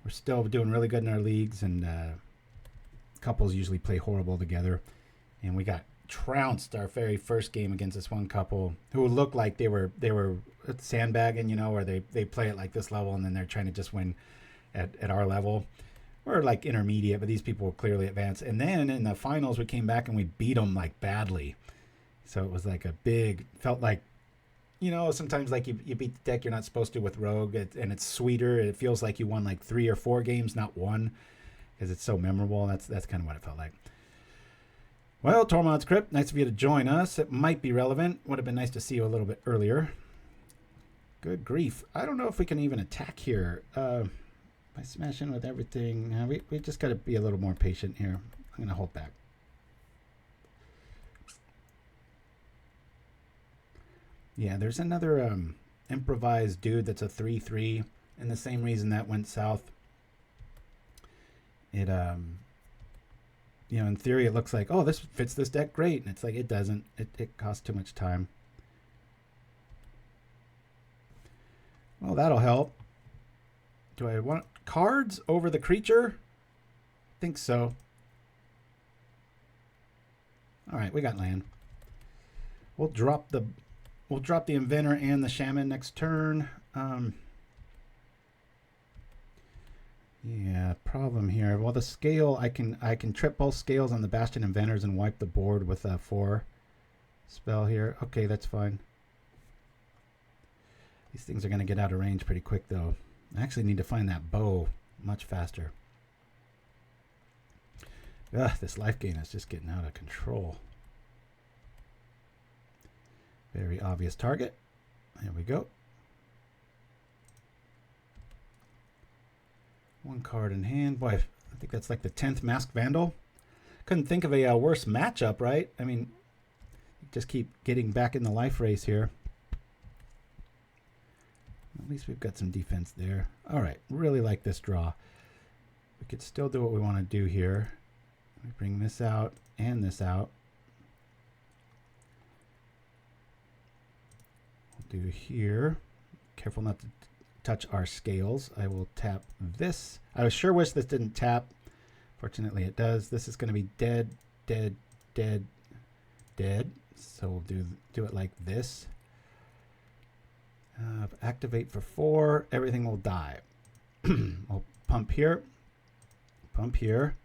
still doing really good in our leagues, and couples usually play horrible together. And we got trounced our very first game against this one couple who looked like they were sandbagging, you know, where they play at like this level and then they're trying to just win at our level. We're like intermediate, but these people were clearly advanced. And then in the finals, we came back and we beat them like badly. So it was like felt like, you know, sometimes like you beat the deck you're not supposed to with Rogue, and it's sweeter. It feels like you won like 3 or 4 games, not one, because it's so memorable. That's kind of what it felt like. Well, Tormod's Crypt, nice of you to join us. It might be relevant. Would have been nice to see you a little bit earlier. Good grief. I don't know if we can even attack here. By smashing with everything, we just got to be a little more patient here. I'm going to hold back. Yeah, there's another improvised dude that's a 3/3, and the same reason that went south. It you know, in theory, it looks like, oh, this fits this deck great. And it's like, it doesn't. It costs too much time. Well, that'll help. Do I want cards over the creature? I think so. All right, we got land. We'll drop the Inventor and the Shaman next turn. Yeah, problem here. Well, the scale, I can trip both scales on the Bastion Inventors and wipe the board with a 4 spell here. Okay, that's fine. These things are going to get out of range pretty quick, though. I actually need to find that bow much faster. Ugh, this life gain is just getting out of control. Very obvious target. There we go. 1 card in hand. Boy, I think that's like the 10th Masked Vandal. Couldn't think of a worse matchup, right? I mean, just keep getting back in the life race here. At least we've got some defense there. All right, really like this draw. We could still do what we want to do here. We bring this out and this out. We'll do here. Careful not to touch our scales. I will tap this. I sure wish this didn't tap. Fortunately, it does. This is going to be dead, dead, dead, dead. So we'll do it like this. Activate for 4. Everything will die. We'll pump here. Pump here.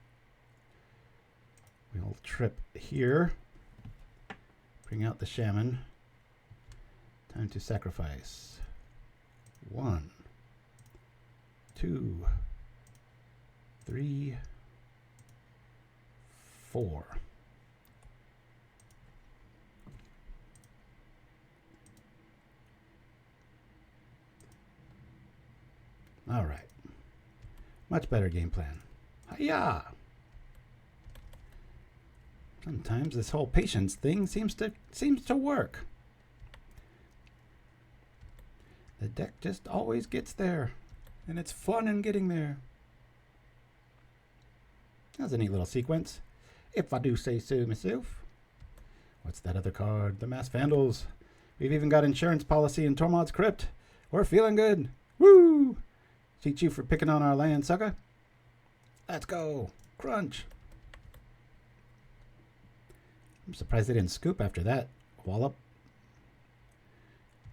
We'll trip here. Bring out the Shaman. Time to sacrifice. 1, 2, 3, 4. All right. Much better game plan. Hiya! Sometimes this whole patience thing seems to work. The deck just always gets there, and it's fun in getting there. That's a neat little sequence, if I do say so myself. What's that other card? The Masked Vandals. We've even got insurance policy in Tormod's Crypt. We're feeling good. Woo! Cheat you for picking on our land, sucker. Let's go. Crunch. I'm surprised they didn't scoop after that. Wallop.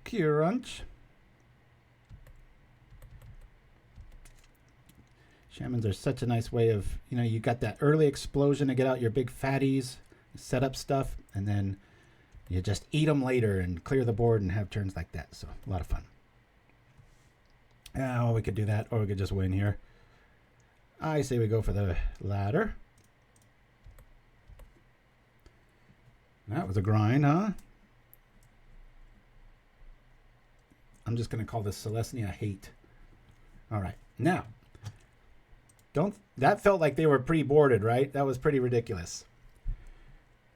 Crunch. Shamans are such a nice way of, you know, you got that early explosion to get out your big fatties, set up stuff, and then you just eat them later and clear the board and have turns like that. So a lot of fun. Well, we could do that, or we could just win here. I say we go for the latter. That was a grind, huh? I'm just going to call this Celestia hate. All right. Now, that felt like they were pre-boarded, right? That was pretty ridiculous.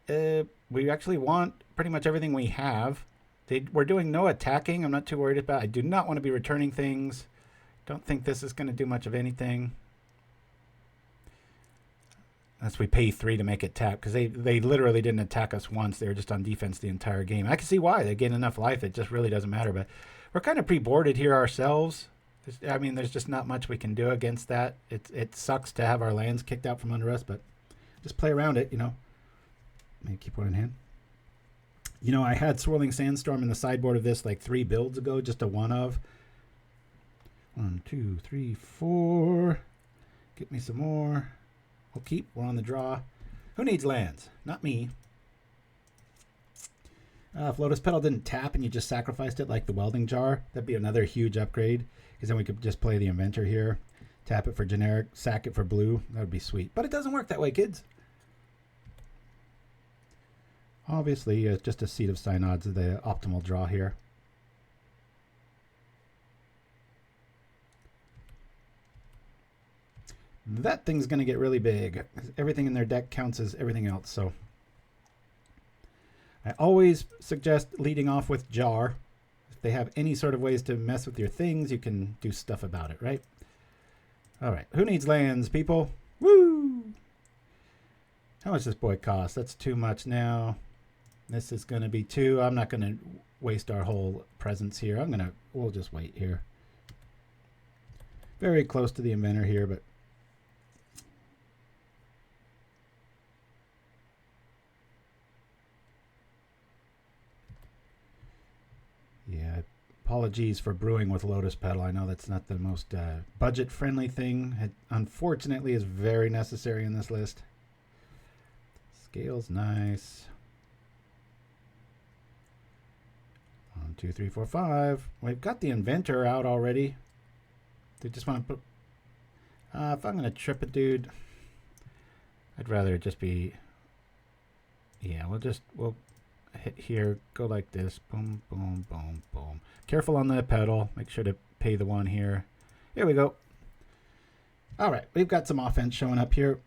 We actually want pretty much everything we have. We're doing no attacking. I'm not too worried about it. I do not want to be returning things. Don't think this is going to do much of anything. Unless we pay 3 to make it tap. Because they literally didn't attack us once. They were just on defense the entire game. I can see why. They gain enough life. It just really doesn't matter. But we're kind of pre-boarded here ourselves. There's just not much we can do against that. It sucks to have our lands kicked out from under us. But just play around it, you know. Maybe keep one in hand. You know, I had Swirling Sandstorm in the sideboard of this like 3 builds ago. Just a one of. 1, 2, 3, 4. Get me some more. We'll keep. We're on the draw. Who needs lands? Not me. If Lotus Petal didn't tap and you just sacrificed it like the Welding Jar, that'd be another huge upgrade. Because then we could just play the Inventor here. Tap it for generic. Sack it for blue. That would be sweet. But it doesn't work that way, kids. Obviously, just a Seed of Synod's the optimal draw here. That thing's going to get really big. Everything in their deck counts as everything else. So I always suggest leading off with Jar. If they have any sort of ways to mess with your things, you can do stuff about it, right? All right. Who needs lands, people? Woo! How much does this boy cost? That's too much now. This is going to be 2. I'm not going to waste our whole presence here. We'll just wait here. Very close to the Inventor here, but yeah, apologies for brewing with Lotus Petal. I know that's not the most budget-friendly thing. It unfortunately is very necessary in this list. Scale's nice. 1, 2, 3, 4, 5. We've got the Inventor out already. They just want to put... if I'm going to trip a dude, I'd rather it just be... Yeah, we'll hit here, go like this. Boom, boom, boom, boom. Careful on the pedal. Make sure to pay the 1 here. Here we go. All right, we've got some offense showing up here.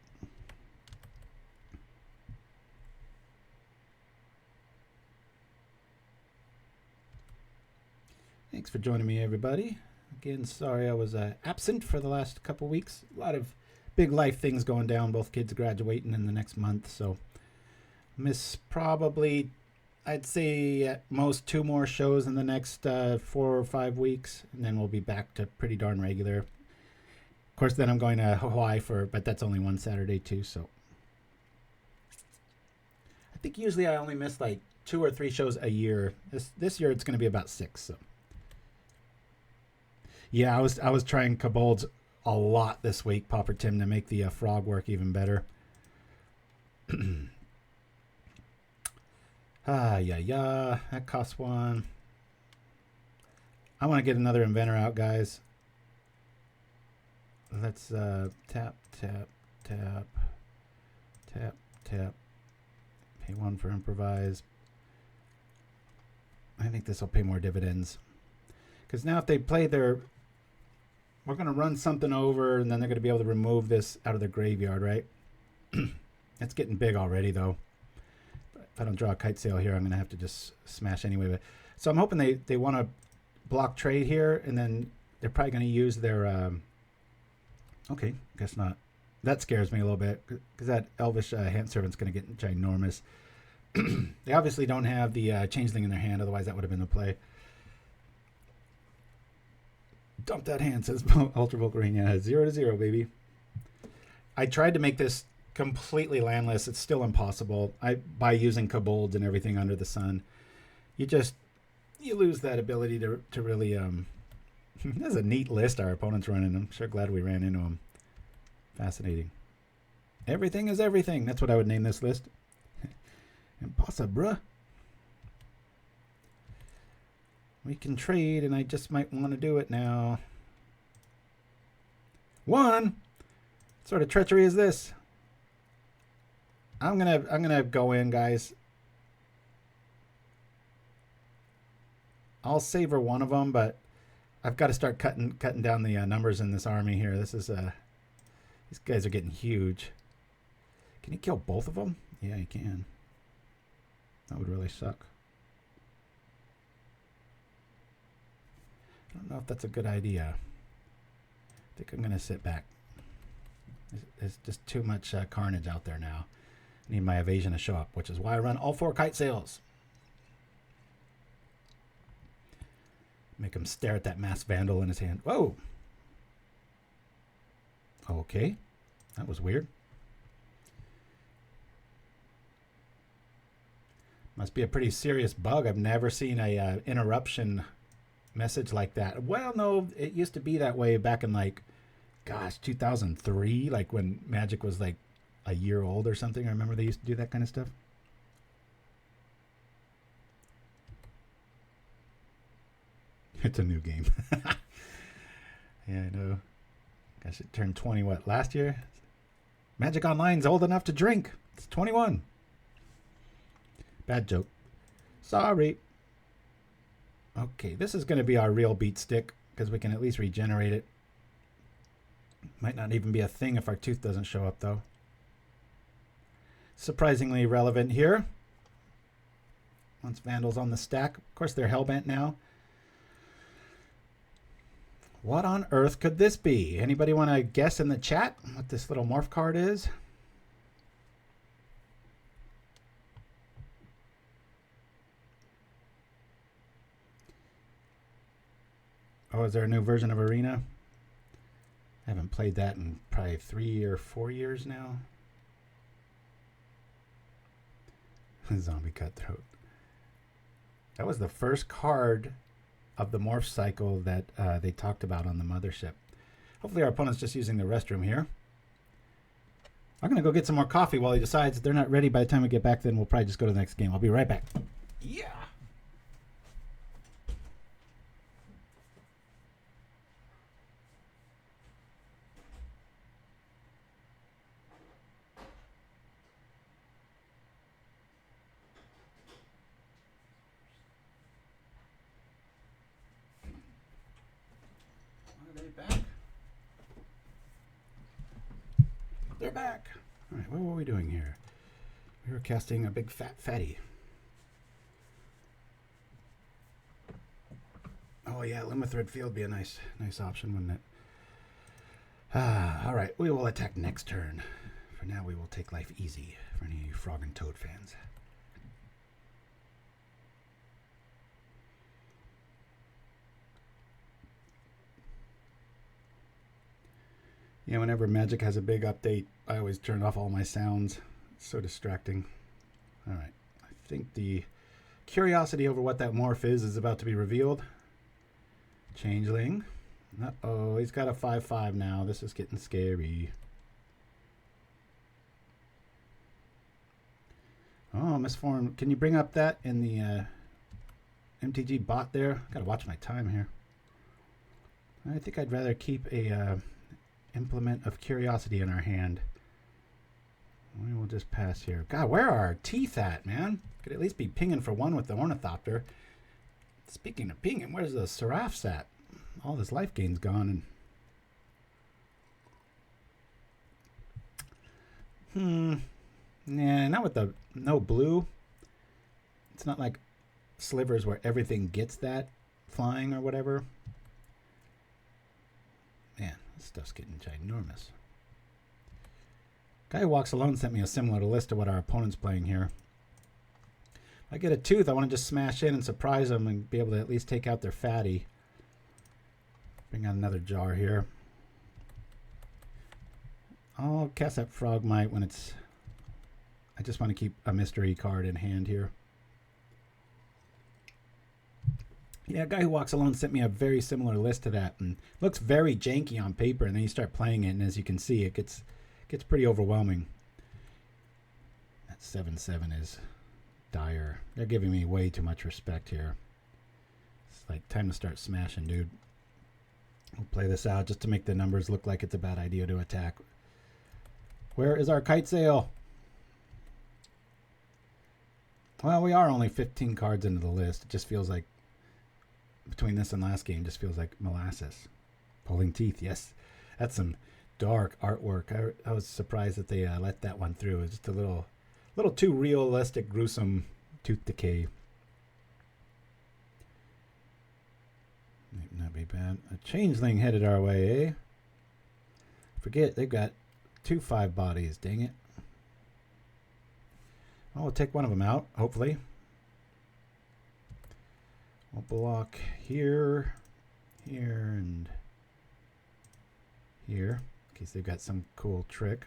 Thanks for joining me, everybody. Again, sorry I was absent for the last couple weeks. A lot of big life things going down. Both kids graduating in the next month, so miss probably, I'd say at most 2 more shows in the next 4 or 5 weeks, and then we'll be back to pretty darn regular. Of course, then I'm going to Hawaii but that's only one Saturday too, so. I think usually I only miss like 2 or 3 shows a year. This year it's going to be about 6, so. Yeah, I was trying Kobolds a lot this week, Pauper Tim, to make the frog work even better. Yeah, that costs 1. I want to get another Inventor out, guys. Let's tap, tap, tap, tap, tap. Pay 1 for Improvise. I think this will pay more dividends. Because now if they play their... We're going to run something over, and then they're going to be able to remove this out of their graveyard, right? It's getting big already, though. If I don't draw a Kitesail here, I'm going to have to just smash anyway. But so I'm hoping they want to block trade here, and then they're probably going to use their... okay, guess not. That scares me a little bit, because that Elvish Hand Servant's going to get ginormous. They obviously don't have the Changeling in their hand, otherwise that would have been the play. Dump that hand, says Ultra Volcarine. Yeah, 0-0, baby. I tried to make this completely landless. It's still impossible. By using kobolds and everything under the sun. You lose that ability to really... That's a neat list our opponent's running. I'm sure glad we ran into them. Fascinating. Everything is everything. That's what I would name this list. Impossible. We can trade, and I just might want to do it now. 1! What sort of treachery is this? I'm gonna go in, guys. I'll savor one of them, but I've got to start cutting down the numbers in this army here. This is these guys are getting huge. Can he kill both of them? Yeah, he can. That would really suck. I don't know if that's a good idea. I think I'm going to sit back. There's just too much carnage out there now. I need my evasion to show up, which is why I run all 4 kite sails. Make him stare at that mass vandal in his hand. Whoa! Okay. That was weird. Must be a pretty serious bug. I've never seen a interruption message like that. Well, no, it used to be that way back in, like, gosh, 2003, like when Magic was like a year old or something. I remember they used to do that kind of stuff. It's a new game. Yeah, I know. Gosh, it turned 20, what, last year? Magic Online's old enough to drink. It's 21. Bad joke. Sorry. Okay, this is going to be our real beat stick because we can at least regenerate it. Might not even be a thing if our tooth doesn't show up, though. Surprisingly relevant here. Once Vandal's on the stack. Of course, they're hellbent now. What on earth could this be? Anybody want to guess in the chat what this little morph card is? Oh, is there a new version of Arena? I haven't played that in probably 3 or 4 years now. Zombie Cutthroat. That was the first card of the morph cycle that they talked about on the mothership. Hopefully our opponent's just using the restroom here. I'm going to go get some more coffee while he decides they're not ready by the time we get back. Then we'll probably just go to the next game. I'll be right back. Yeah. They're back. All right, what were we doing here? We were casting a big fat fatty. Oh yeah, Limithrid Field would be a nice option, wouldn't it? All right, we will attack next turn. For now, we will take life easy for any of you Frog and Toad fans. Yeah, whenever Magic has a big update, I always turn off all my sounds. It's so distracting. All right. I think the curiosity over what that morph is about to be revealed. Changeling. Uh-oh, he's got a 5/5 now. This is getting scary. Oh, misformed. Can you bring up that in the MTG bot there? Gotta watch my time here. I think I'd rather keep a... implement of curiosity in our hand. We will just pass here. God, where are our teeth at, man? Could at least be pinging for one with the Ornithopter. Speaking of pinging, where's the Seraphs at? All this life gain's gone. Nah, not with the no blue. It's not like slivers where everything gets that flying or whatever. Man, this stuff's getting ginormous. Guy who walks alone sent me a similar list to what our opponent's playing here. If I get a tooth, I want to just smash in and surprise them and be able to at least take out their fatty. Bring out another jar here. I'll cast that Frogmite when it's... I just want to keep a mystery card in hand here. Yeah, a guy who walks alone sent me a very similar list to that, and looks very janky on paper, and then you start playing it, and as you can see, it gets pretty overwhelming. That 7/7 is dire. They're giving me way too much respect here. It's like time to start smashing, dude. We'll play this out just to make the numbers look like it's a bad idea to attack. Where is our Kitesail? Well, we are only 15 cards into the list. It just feels like, between this and last game, just feels like molasses. Pulling Teeth, yes. That's some dark artwork. I was surprised that they let that one through. It was just a little too realistic, gruesome tooth decay. Might not be bad. A changeling headed our way, eh? Forget, they've got 2 5 bodies, dang it. Well, we'll take one of them out, hopefully. We'll block here, here, and here, in case they've got some cool trick.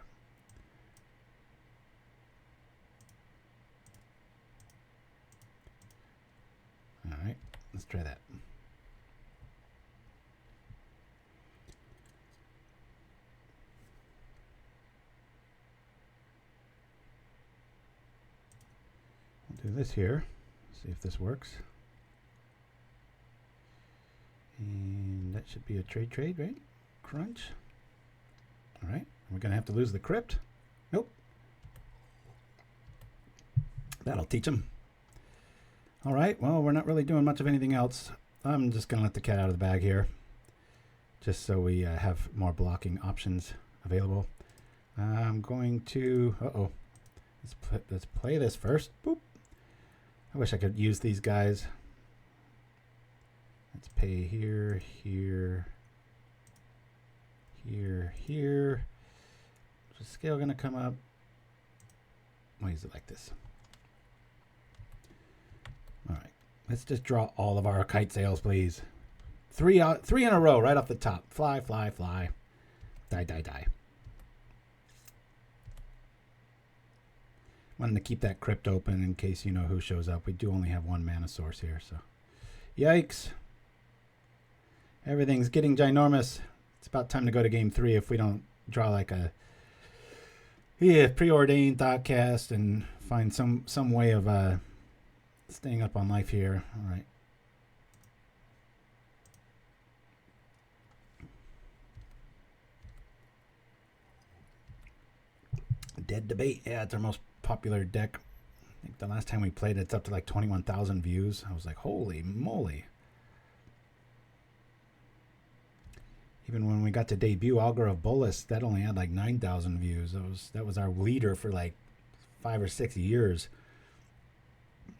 All right, let's try that. We'll do this here, see if this works. And that should be a trade, right? Crunch. All right, we're gonna have to lose the Crypt. Nope. That'll teach them. All right, well, we're not really doing much of anything else. I'm just gonna let the cat out of the bag here, just so we have more blocking options available. I'm going to, let's play this first. Boop. I wish I could use these guys. Let's pay here, here, here, here. Is the scale gonna come up? Why is it like this? All right, let's just draw all of our kite sails, please. Three in a row, right off the top. Fly, fly, fly. Die, die, die. Wanted to keep that Crypt open in case you know who shows up. We do only have 1 mana source here, so. Yikes. Everything's getting ginormous. It's about time to go to game 3 if we don't draw like a preordained Thoughtcast and find some way of staying up on life here. All right. Dead Debate. Yeah, it's our most popular deck. I think the last time we played it's up to like 21,000 views. I was like, holy moly. Even when we got to debut Augur of Bolus, that only had like 9,000 views. That was our leader for like 5 or 6 years.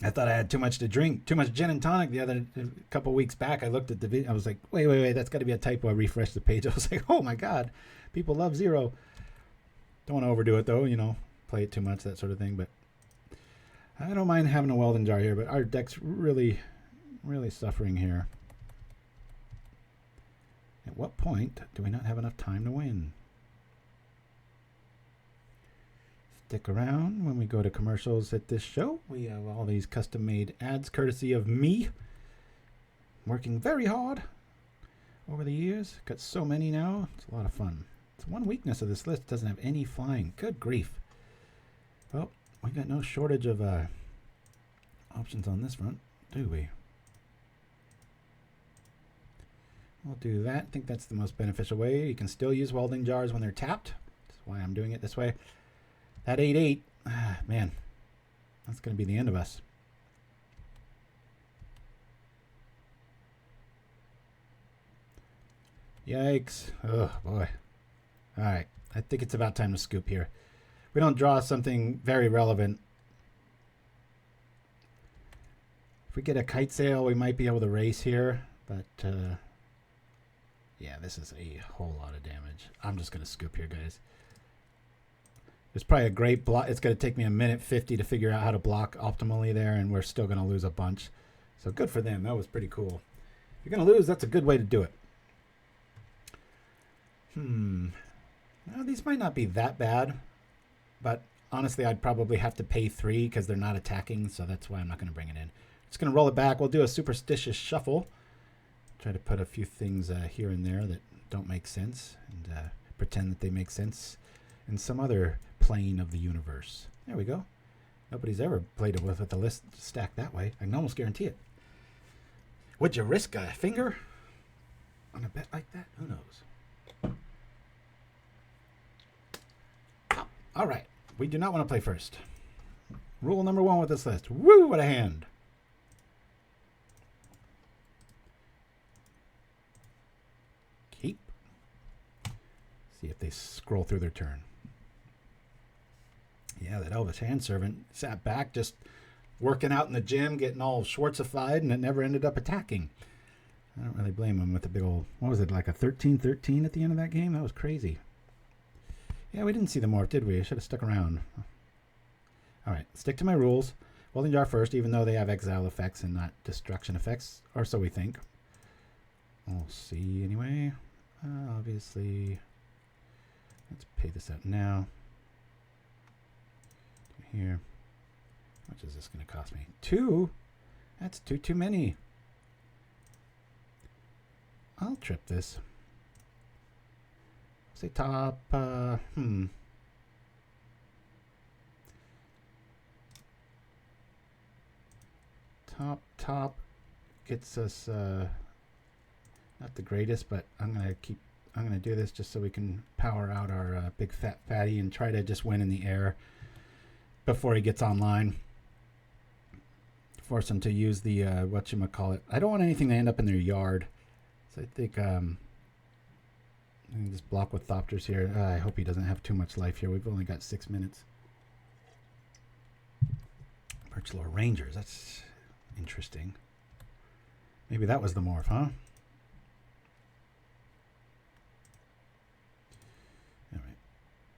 I thought I had too much to drink, too much gin and tonic. A couple weeks back, I looked at the video. I was like, wait, that's got to be a typo. I refreshed the page. I was like, oh my God, people love Zero. Don't want to overdo it though, you know, play it too much, that sort of thing. But I don't mind having a Welding Jar here, but our deck's really, really suffering here. At what point do we not have enough time to win? Stick around when we go to commercials at this show. We have all these custom-made ads courtesy of me. Working very hard over the years. Got so many now. It's a lot of fun. It's one weakness of this list. Doesn't have any flying. Good grief. Well, we got no shortage of options on this front, do we? We'll do that. I think that's the most beneficial way. You can still use Welding Jars when they're tapped. That's why I'm doing it this way. That 8/8, man, that's going to be the end of us. Yikes. Oh, boy. All right. I think it's about time to scoop here. We don't draw something very relevant. If we get a Kitesail, we might be able to race here, but yeah, this is a whole lot of damage. I'm just going to scoop here, guys. It's probably a great block. It's going to take me a minute 50 to figure out how to block optimally there, and we're still going to lose a bunch. So good for them. That was pretty cool. If you're going to lose, that's a good way to do it. Now, these might not be that bad, but honestly, I'd probably have to pay 3 because they're not attacking, so that's why I'm not going to bring it in. Just going to roll it back. We'll do a superstitious shuffle. Try to put a few things here and there that don't make sense and pretend that they make sense in some other plane of the universe. There we go. Nobody's ever played it with a list stacked that way. I can almost guarantee it. Would you risk a finger on a bet like that? Who knows? All right. We do not want to play first. Rule number 1 with this list. Woo, what a hand. Keep. See if they scroll through their turn. Yeah, that Elvish Hand Servant sat back just working out in the gym, getting all Schwartzified, and it never ended up attacking. I don't really blame him with the big old, what was it, like a 13-13 at the end of that game? That was crazy. Yeah, we didn't see the morph, did we? I should have stuck around. All right, stick to my rules. Welding Jar first, even though they have exile effects and not destruction effects, or so we think. We'll see anyway. Obviously, let's pay this out now. Here. How much is this going to cost me? 2? That's too many. I'll trip this. Say top, Top gets us, not the greatest, but I'm going to do this just so we can power out our big fat fatty and try to just win in the air before he gets online. Force him to use the, whatchamacallit. I don't want anything to end up in their yard. So I think, I can just block with Thopters here. I hope he doesn't have too much life here. We've only got 6 minutes. Birchlore Rangers. That's interesting. Maybe that was the morph, huh? All right.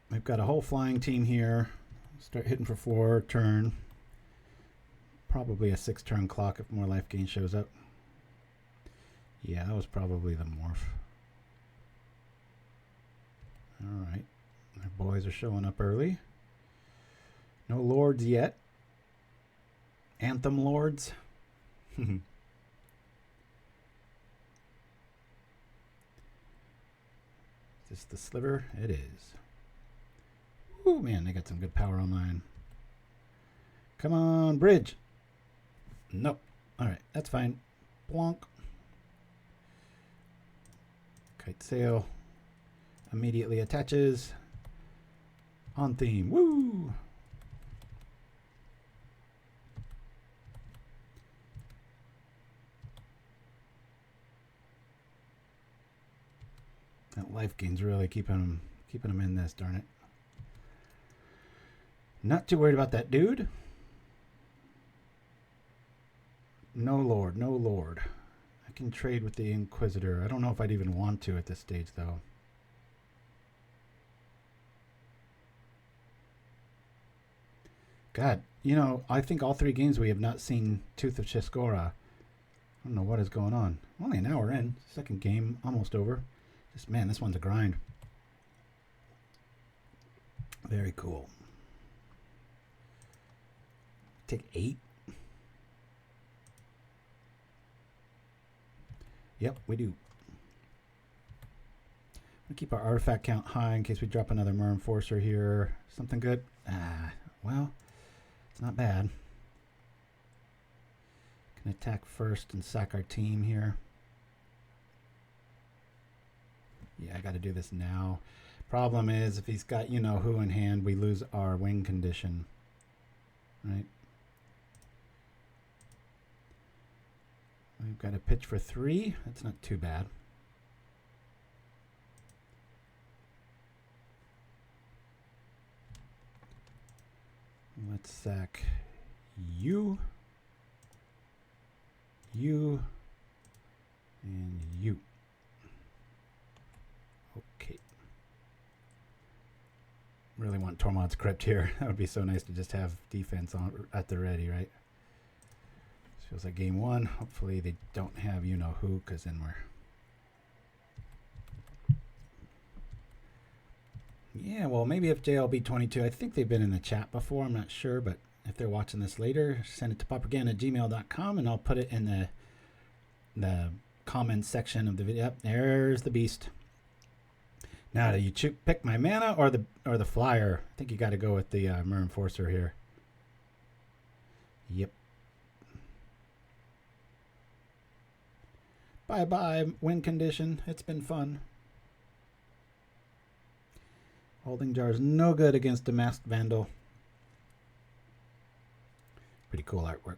We've got a whole flying team here. Start hitting for 4 turn. Probably a 6-turn clock if more life gain shows up. Yeah, that was probably the morph. All right. Our boys are showing up early. No lords yet. Anthem lords. Is this the sliver? It is. Ooh, man, they got some good power online. Come on, bridge. Nope. All right, that's fine. Blonk. Kitesail immediately attaches. On theme. Woo! That life gain's really keeping him in this, darn it. Not too worried about that dude. No lord, no lord. I can trade with the Inquisitor. I don't know if I'd even want to at this stage, though. God, you know, I think all 3 games we have not seen Tooth of Chiss-Goria. I don't know what is going on. Only an hour in. 2nd game, almost over. Just, man, this one's a grind. Very cool. Take 8. Yep, we do. We'll keep our artifact count high in case we drop another Myr Enforcer here. Something good? Well, it's not bad. Can attack first and sack our team here. Yeah, I got to do this now. Problem is, if he's got you-know-who in hand, we lose our wing condition. Right? We've got a pitch for 3. That's not too bad. Let's sack you, you, and you. Okay. Really want Tormod's Crypt here. That would be so nice to just have defense on at the ready, right? Feels like game 1. Hopefully they don't have you-know-who, because then we're... Yeah, well, maybe if JLB22, I think they've been in the chat before. I'm not sure, but if they're watching this later, send it to pauperganda@gmail.com, and I'll put it in the comments section of the video. Yep, there's the beast. Now, do you pick my mana or the flyer? I think you got to go with the Myr Enforcer here. Yep. Bye-bye, win condition. It's been fun. Welding Jar is no good against a Masked Vandal. Pretty cool artwork.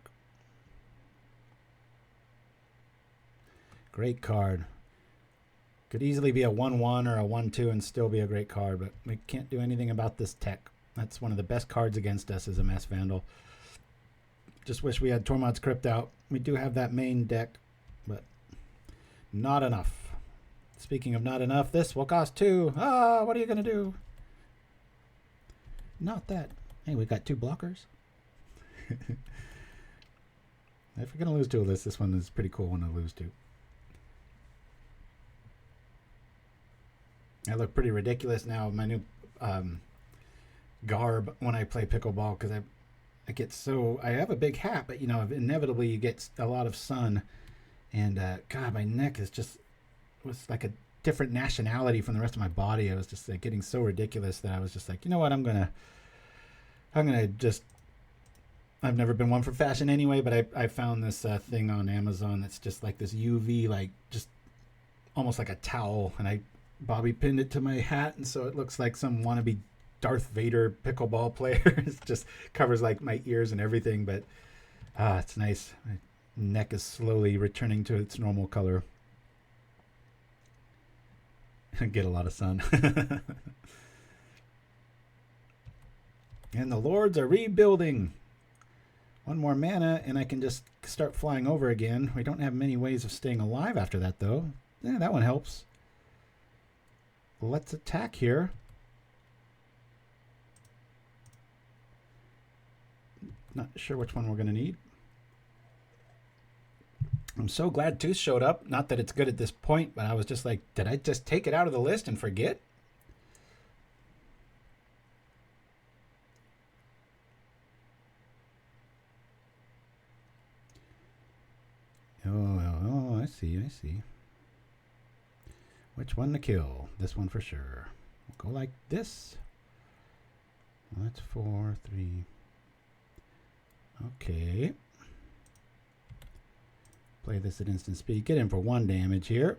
Great card. Could easily be a 1-1 or a 1-2 and still be a great card, but we can't do anything about this tech. That's one of the best cards against us as a Masked Vandal. Just wish we had Tormod's Crypt out. We do have that main deck, but not enough. Speaking of not enough, this will cost 2. Ah, what are you going to do? Not that. Hey, we got 2 blockers. If we're going to lose to a list, this one is a pretty cool one to lose to. I look pretty ridiculous now with my new garb when I play pickleball, because I get so, I have a big hat, but you know, inevitably you get a lot of sun, and God, my neck is just, was like a different nationality from the rest of my body. I was just like getting so ridiculous that I was just like, you know what, I'm gonna just, I've never been one for fashion anyway, but I found this thing on Amazon that's just like this UV, like just almost like a towel, and I bobby pinned it to my hat, and so it looks like some wannabe Darth Vader pickleball player. It just covers like my ears and everything, but it's nice. My neck is slowly returning to its normal color. I get a lot of sun. And the lords are rebuilding. 1 more mana and I can just start flying over again. We don't have many ways of staying alive after that though. Yeah, that one helps. Let's attack here. Not sure which one we're going to need. I'm so glad Tooth showed up. Not that it's good at this point, but I was just like, did I just take it out of the list and forget? Oh, I see. Which one to kill? This one for sure. We'll go like this. That's 4, 3. Okay. Play this at instant speed. Get in for 1 damage here.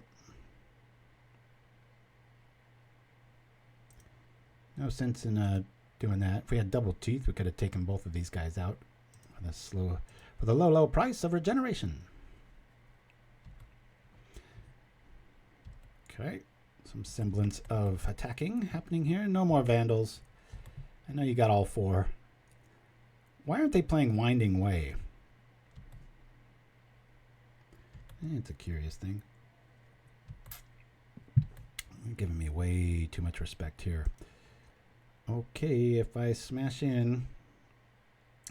No sense in doing that. If we had double teeth, we could have taken both of these guys out for the low price of regeneration. Okay, some semblance of attacking happening here. No more vandals. I know you got all 4. Why aren't they playing Winding Way? It's a curious thing. You're giving me way too much respect here. Okay, if I smash in,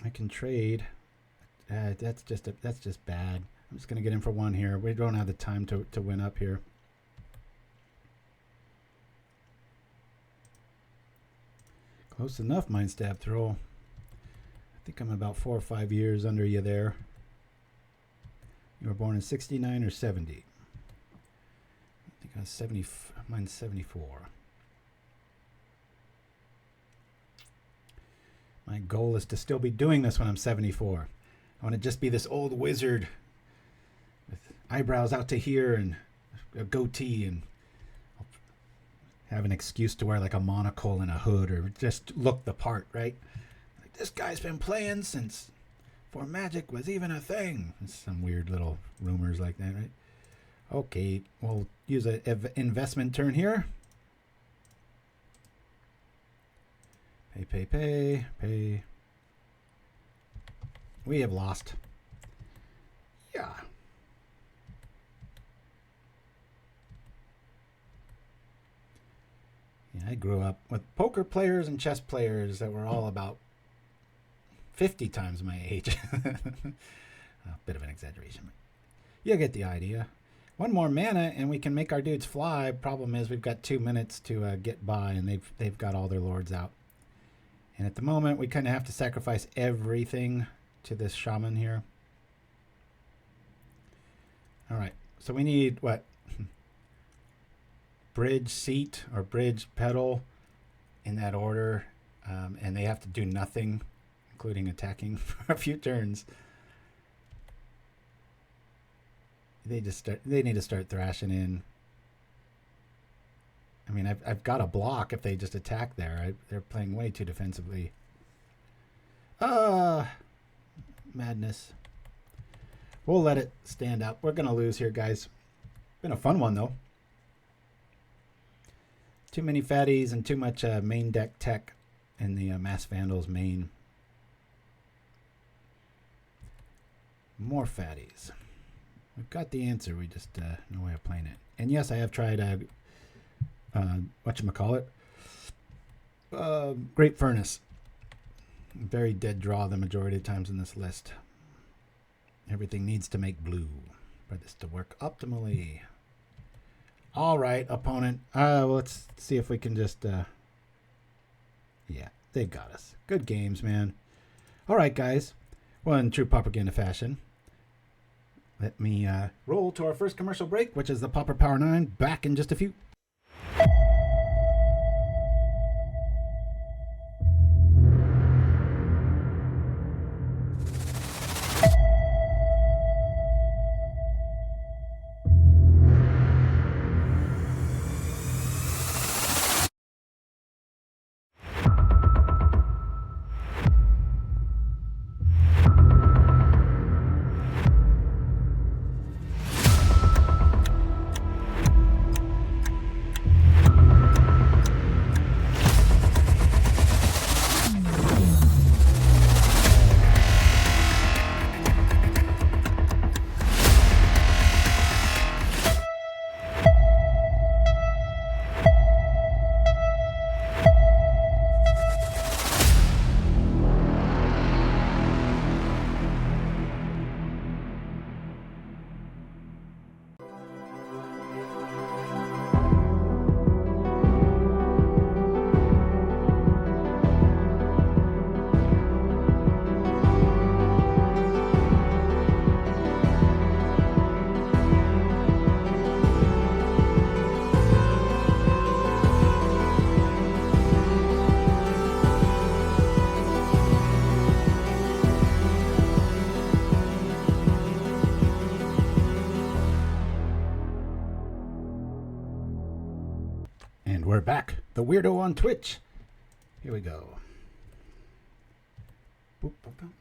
I can trade. That's just bad. I'm just gonna get in for 1 here. We don't have the time to win up here. Close enough, Mind Stab Throw. I think I'm about 4 or 5 years under you there. You were born in 69 or 70. I think I was 70. Mine's 74. My goal is to still be doing this when I'm 74. I want to just be this old wizard with eyebrows out to here and a goatee, and have an excuse to wear like a monocle and a hood, or just look the part, right? Like, this guy's been playing since before Magic was even a thing. Some weird little rumors like that, right? Okay, we'll use an investment turn here. Pay. We have lost. Yeah. I grew up with poker players and chess players that were all about 50 times my age. A bit of an exaggeration. You get the idea. 1 more mana and we can make our dudes fly. Problem is we've got 2 minutes to get by, and they've got all their lords out. And at the moment we kind of have to sacrifice everything to this shaman here. All right, so we need what? Bridge Seat or Bridge Petal in that order, and they have to do nothing, including attacking, for a few turns. They need to start thrashing in. I mean, I've got a block if they just attack there. They're playing way too defensively. Madness. We'll let it stand up. We're going to lose here, guys. Been a fun one, though. Too many fatties and too much main deck tech in the Mass Vandals main. More fatties. We've got the answer. We just no way of playing it. And yes, I have tried whatchamacallit? Great Furnace. Very dead draw the majority of times in this list. Everything needs to make blue for this to work optimally. All right, opponent. Let's see if we can just... yeah, they got us. Good games, man. All right, guys. Well, in true Pauperganda fashion, let me roll to our first commercial break, which is the Pauper Power 9. Back in just a few. We're back. The Weirdo on Twitch. Here we go. Boop, boop, boop.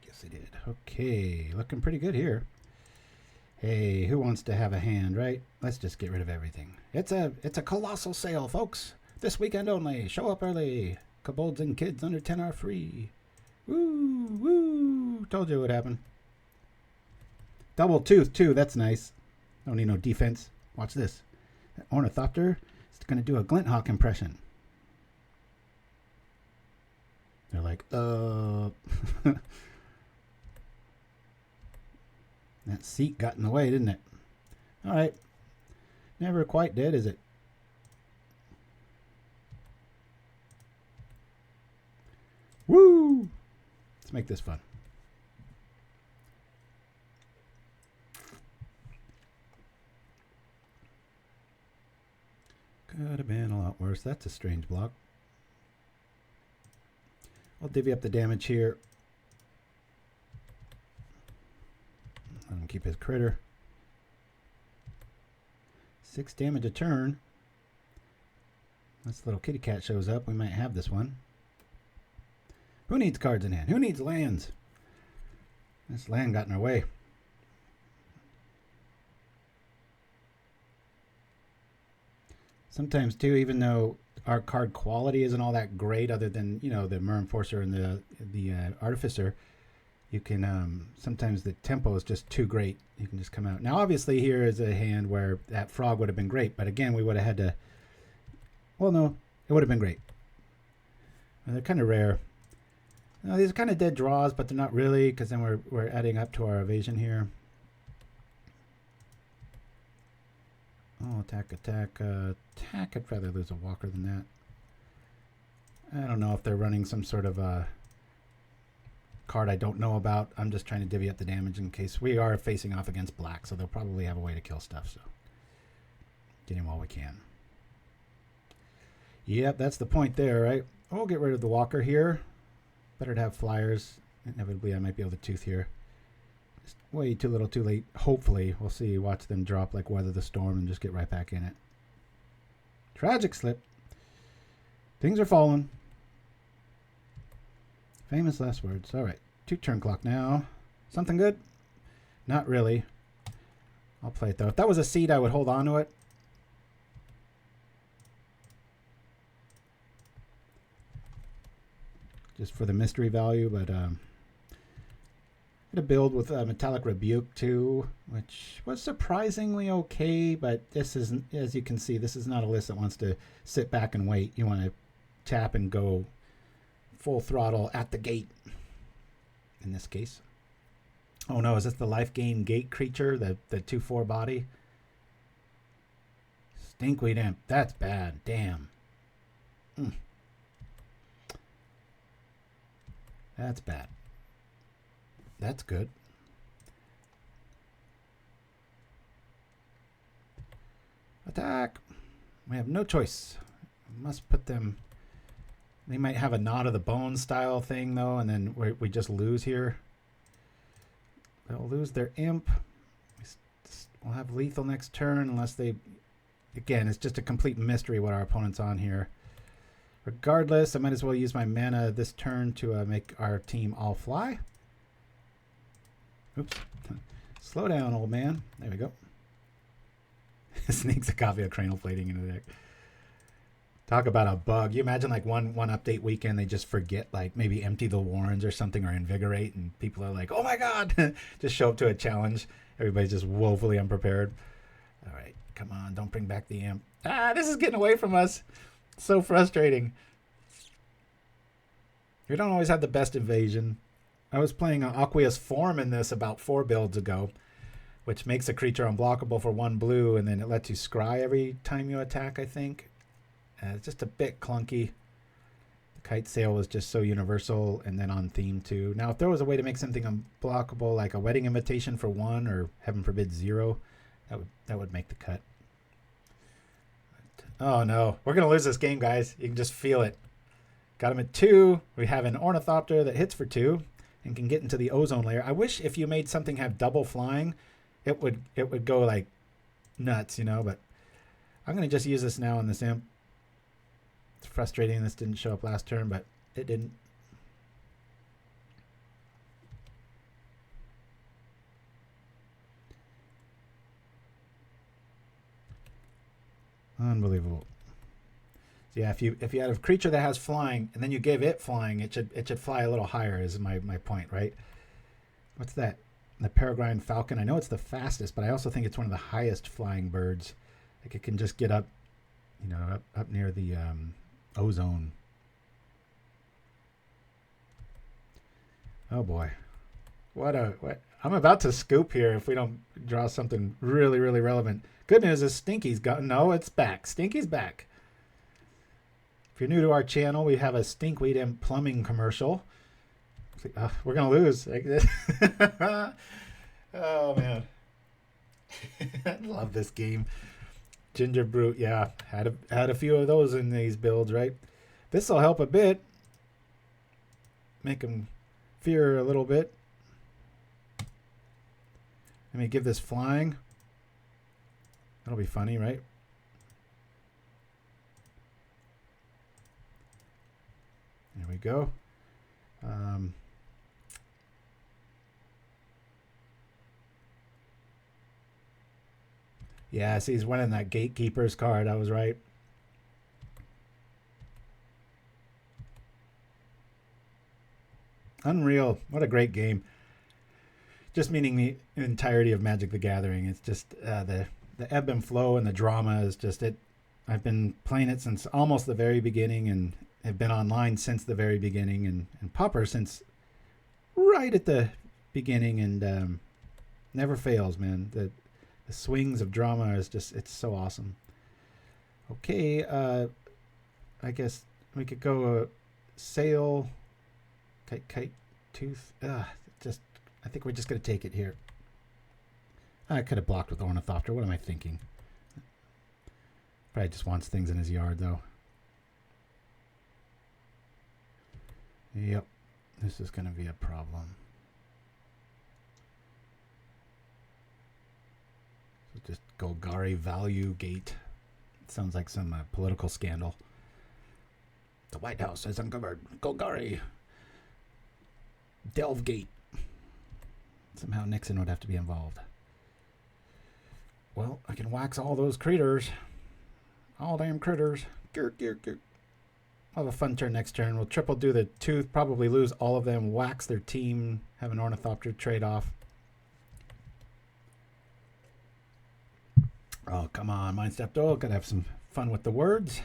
Yes, I did. Okay, looking pretty good here. Hey, who wants to have a hand, right? Let's just get rid of everything. It's a colossal sale, folks. This weekend only. Show up early. Kobolds and kids under 10 are free. Woo, woo. Told you what happened. Double tooth, too. That's nice. Don't need no defense. Watch this. Ornithopter is going to do a Glinthawk impression. They're like, That seat got in the way, didn't it? All right. Never quite dead, is it? Woo! Let's make this fun. Could have been a lot worse. That's a strange block. I'll divvy up the damage here. Let him keep his critter. 6 damage a turn. This little kitty cat shows up. We might have this one. Who needs cards in hand? Who needs lands? This land got in our way. Sometimes too, even though our card quality isn't all that great, other than, you know, the Myr Enforcer and the Artificer, you can sometimes the tempo is just too great. You can just come out. Now, obviously, here is a hand where that frog would have been great, but again, we would have had to. Well, no, it would have been great. They're kind of rare. These are kind of dead draws, but they're not really, because then we're adding up to our evasion here. Oh, attack. Attack. I'd rather lose a walker than that. I don't know if they're running some sort of a card I don't know about. I'm just trying to divvy up the damage in case we are facing off against black, so they'll probably have a way to kill stuff, so get him while we can. Yep, that's the point there, right? We'll get rid of the walker here. Better to have flyers. Inevitably, I might be able to tooth here. Just way too little, too late. Hopefully, we'll see. Watch them drop like Weather the Storm and just get right back in it. Tragic slip. Things are falling. Famous last words. All right. 2 turn clock now. Something good? Not really. I'll play it though. If that was a seed, I would hold on to it. Just for the mystery value, but I'm gonna build with Metallic Rebuke too, which was surprisingly okay, but this isn't, as you can see, this is not a list that wants to sit back and wait. You want to tap and go full throttle at the gate in this case. Oh no, is this the life gain gate creature, the 2/4 body? Stinkweed Imp, that's bad, damn. That's bad. That's good. Attack. We have no choice. We must put them... They might have a Knot of the Bone style thing, though, and then we just lose here. They'll lose their Imp. We'll have lethal next turn unless they... Again, it's just a complete mystery what our opponent's on here. Regardless, I might as well use my mana this turn to make our team all fly. Oops. Slow down, old man. There we go. Sneaks a copy of Cranial Plating into the deck. Talk about a bug. You imagine like one update weekend, they just forget like maybe empty the Warrens or something or invigorate, and people are like, oh my god, just show up to a challenge. Everybody's just woefully unprepared. All right, come on, don't bring back the Imp. Ah, this is getting away from us. So frustrating. We don't always have the best invasion. I was playing Aqueous Form in this about 4 builds ago, which makes a creature unblockable for 1 blue, and then it lets you scry every time you attack, I think. It's just a bit clunky. The Kitesail was just so universal and then on theme too. Now, if there was a way to make something unblockable, like a Wedding Invitation for 1 or heaven forbid 0, that would make the cut. Oh no, we're gonna lose this game, guys. You can just feel it. Got him at 2. We have an Ornithopter that hits for 2 and can get into the ozone layer. I wish if you made something have double flying, it would go like nuts, you know, but I'm gonna just use this now on this Imp. It's frustrating this didn't show up last turn, but it didn't. Unbelievable. So yeah, if you had a creature that has flying and then you give it flying, it should fly a little higher is my point, right? What's that? The Peregrine Falcon. I know it's the fastest, but I also think it's one of the highest flying birds. Like it can just get up, you know, up near the ozone. Oh boy. What I'm about to scoop here if we don't draw something really, really relevant. Good news is Stinky's got... No, it's back. Stinky's back. If you're new to our channel, we have a Stinkweed and Plumbing commercial. We're going to lose. Oh, man. I love this game. Ginger Brute, yeah. Had a few of those in these builds, right? This will help a bit. Make them fear a little bit. Let me give this flying. That'll be funny, right? There we go. Yeah, see, he's winning that Gatekeeper's card. I was right. Unreal. What a great game. Just meaning the entirety of Magic the Gathering. It's just the ebb and flow and the drama is just it. I've been playing it since almost the very beginning and have been online since the very beginning and Pauper since right at the beginning and never fails, man. The swings of drama is just, it's so awesome. Okay, I guess we could go Sail, Kite, Tooth. I think we're just going to take it here. I could have blocked with Ornithopter. What am I thinking? Probably just wants things in his yard, though. Yep. This is going to be a problem. So just Golgari Value Gate. Sounds like some political scandal. The White House has uncovered Golgari Delvegate. Somehow Nixon would have to be involved. Well, I can wax all those critters. All damn critters. I'll have a fun turn next turn. We'll triple do the Tooth, probably lose all of them, wax their team, have an Ornithopter trade off. Oh, come on, Mind Step Dole. Gotta have some fun with the words.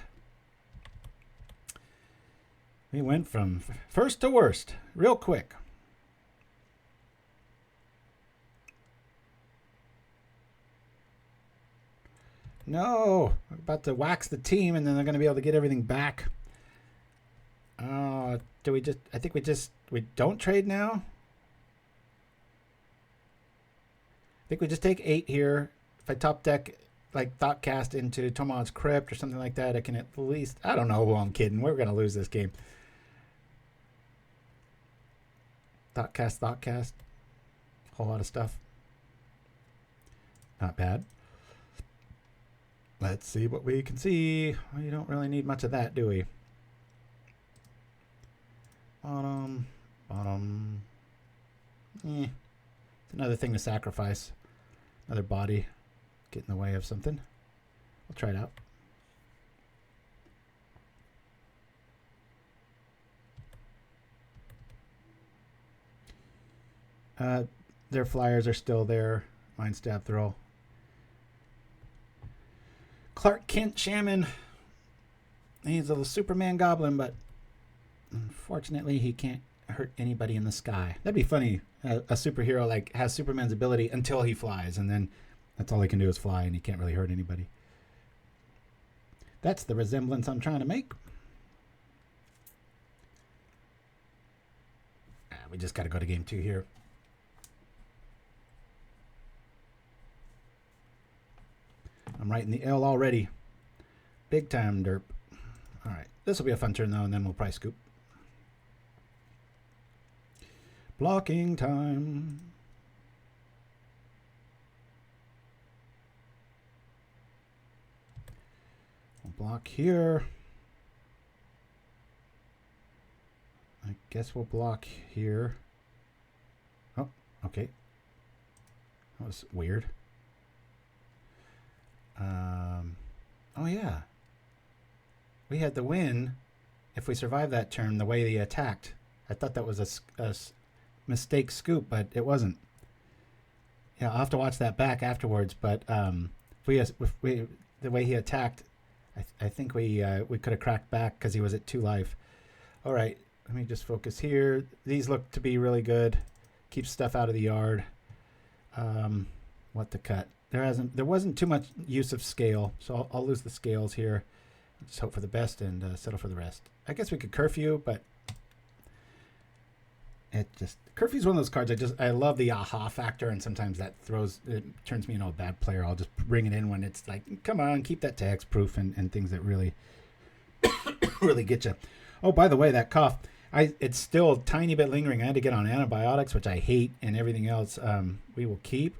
We went from first to worst real quick. No, we're about to wax the team, and then they're going to be able to get everything back. Do we just? I think we don't trade now. I think we just take 8 here. If I top deck like Thoughtcast into Tormod's Crypt or something like that, I can at least. I don't know who I'm kidding. We're going to lose this game. Thoughtcast. Whole lot of stuff. Not bad. Let's see what we can see. Well, you don't really need much of that, do we? Bottom. It's another thing to sacrifice. Another body. Get in the way of something. We'll try it out. Their flyers are still there. Mind Stab Throw. Krark-Clan Shaman. He's a Superman goblin, but unfortunately he can't hurt anybody in the sky. That'd be funny. A superhero like has Superman's ability until he flies, and then that's all he can do is fly, and he can't really hurt anybody. That's the resemblance I'm trying to make. We just got to go to game 2 here. I'm writing the L already. Big time derp. All right. This will be a fun turn, though, and then we'll probably scoop. Blocking time. We'll block here. I guess we'll block here. Oh, okay. That was weird. Oh yeah, we had the win if we survived that turn the way he attacked. I thought that was a mistake scoop, but it wasn't. Yeah, I'll have to watch that back afterwards. But if we the way he attacked, I think we could have cracked back because he was at 2 life. All right, let me just focus here. These look to be really good. Keep stuff out of the yard. What to cut? There wasn't too much use of scale, so I'll lose the scales here. Just hope for the best and settle for the rest. I guess we could Curfew, but Curfew's one of those cards I love the aha factor, and sometimes it turns me into a bad player. I'll just bring it in when it's like, come on, keep that to hexproof and things that really really get you. Oh, by the way, that cough, it's still a tiny bit lingering. I had to get on antibiotics, which I hate, and everything else we will keep.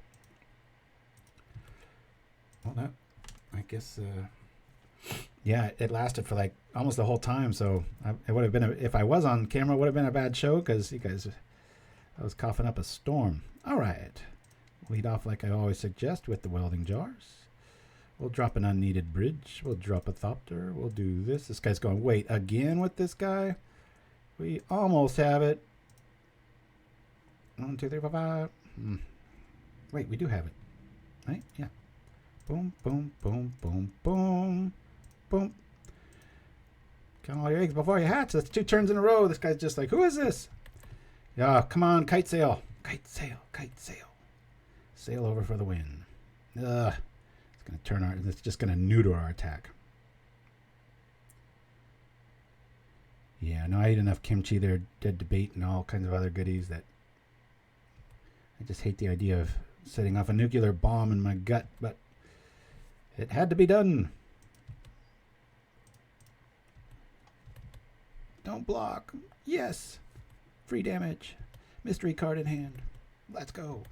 Well, I guess, yeah, it lasted for like almost the whole time. So it would have been, if I was on camera, it would have been a bad show because you guys, I was coughing up a storm. All right. Lead off like I always suggest with the Welding Jars. We'll drop an unneeded bridge. We'll drop a Thopter. We'll do this. This guy's going, wait, again with this guy? We almost have it. 1, 2, 3, 4, 5. Wait, we do have it. Right? Yeah. Boom, boom, boom, boom, boom, boom. Count all your eggs before you hatch. That's 2 turns in a row. This guy's just like, who is this? Yeah, come on, Kitesail. Kitesail, Kitesail. Sail over for the win. Ugh. It's going to turn it's just going to neuter our attack. Yeah, no, I ate enough kimchi there, dead debate, and all kinds of other goodies that I just hate the idea of setting off a nuclear bomb in my gut, but it had to be done. Don't block. Yes. Free damage. Mystery card in hand. Let's go.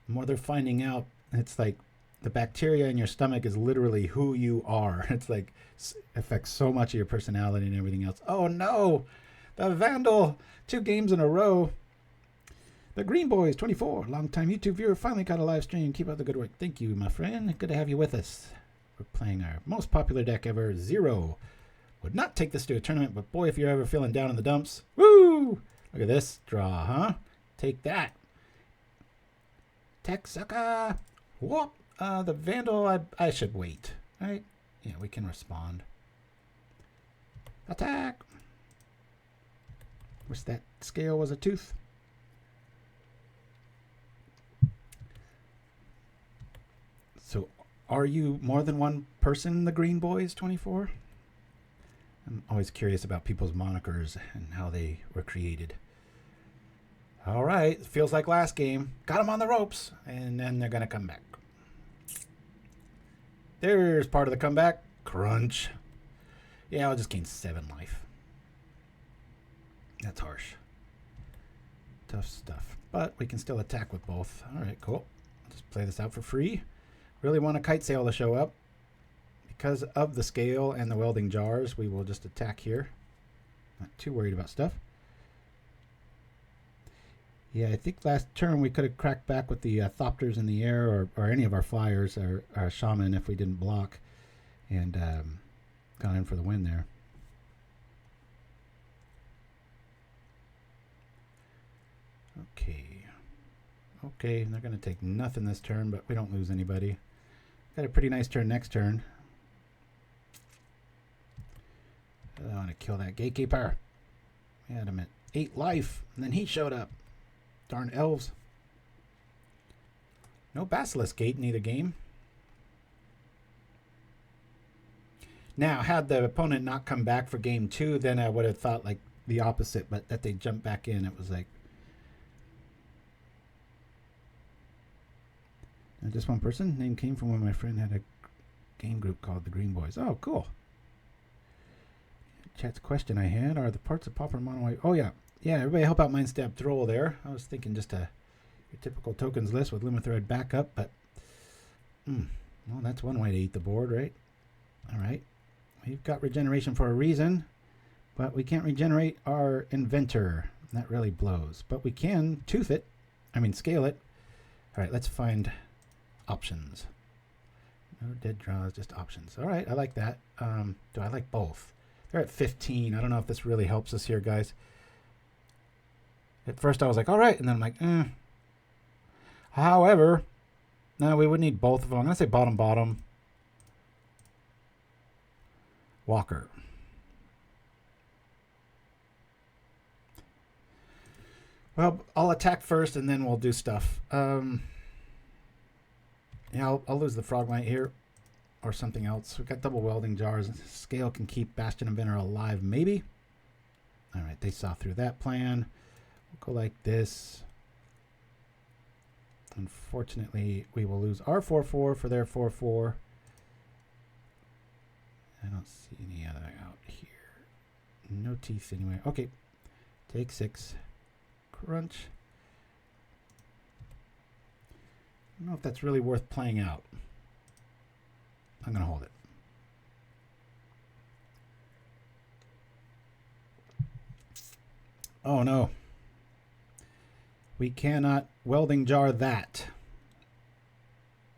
The more they're finding out, it's like the bacteria in your stomach is literally who you are. It's like affects so much of your personality and everything else. Oh no, the Vandal, 2 games in a row. The Green Boys 24, long-time YouTube viewer, finally got a live stream. Keep up the good work. Thank you, my friend. Good to have you with us. We're playing our most popular deck ever, Zero. Would not take this to a tournament, but boy, if you're ever feeling down in the dumps, woo! Look at this draw, huh? Take that. Tech sucker. Whoop. The Vandal, I should wait, right? Yeah, we can respond. Attack. Wish that scale was a tooth. So, are you more than one person, the Green Boys 24? I'm always curious about people's monikers and how they were created. All right, feels like last game. Got them on the ropes, and then they're going to come back. There's part of the comeback. Crunch. Yeah, I'll just gain 7 life. That's harsh. Tough stuff. But we can still attack with both. All right, cool. Just play this out for free. Really want a Kitesail to show up. Because of the scale and the welding jars, we will just attack here. Not too worried about stuff. Yeah, I think last turn we could have cracked back with the Thopters in the air or any of our flyers or our Shaman if we didn't block. And gone in for the win there. Okay, they're going to take nothing this turn, but we don't lose anybody. Got a pretty nice turn next turn. I want to kill that gatekeeper. We had him at 8 life, and then he showed up. Darn elves. No Basilisk Gate in either game. Now, had the opponent not come back for game 2, then I would have thought like the opposite, but that they jumped back in, it was like... Just one person. Name came from when my friend had a game group called the Green Boys. Oh, cool. Chat's question I had are the parts of Pauper mono white. Oh, yeah. Yeah, everybody help out Mindstab Troll there. I was thinking just your typical tokens list with Limithread backup, but... well, that's one way to eat the board, right? All right. We've got regeneration for a reason, but we can't regenerate our Inventor. That really blows. But we can tooth it. I mean, scale it. All right, let's find... options. No dead draws, just options. All right, I like that. Do I like both? They're at 15. I don't know if this really helps us here, guys. At first I was like, all right, and then I'm like, However, no, we would need both of them. I'm going to say bottom. Walker. Well, I'll attack first, and then we'll do stuff. Yeah, I'll lose the Frogmite here or something else. We've got double welding jars. Scale can keep Bastion Inventor alive, maybe. All right, they saw through that plan. We'll go like this. Unfortunately, we will lose our 4/4 for their 4/4. I don't see any other out here. No teeth anywhere. Okay, take 6. Crunch. I don't know if that's really worth playing out. I'm going to hold it. Oh no. We cannot welding jar that.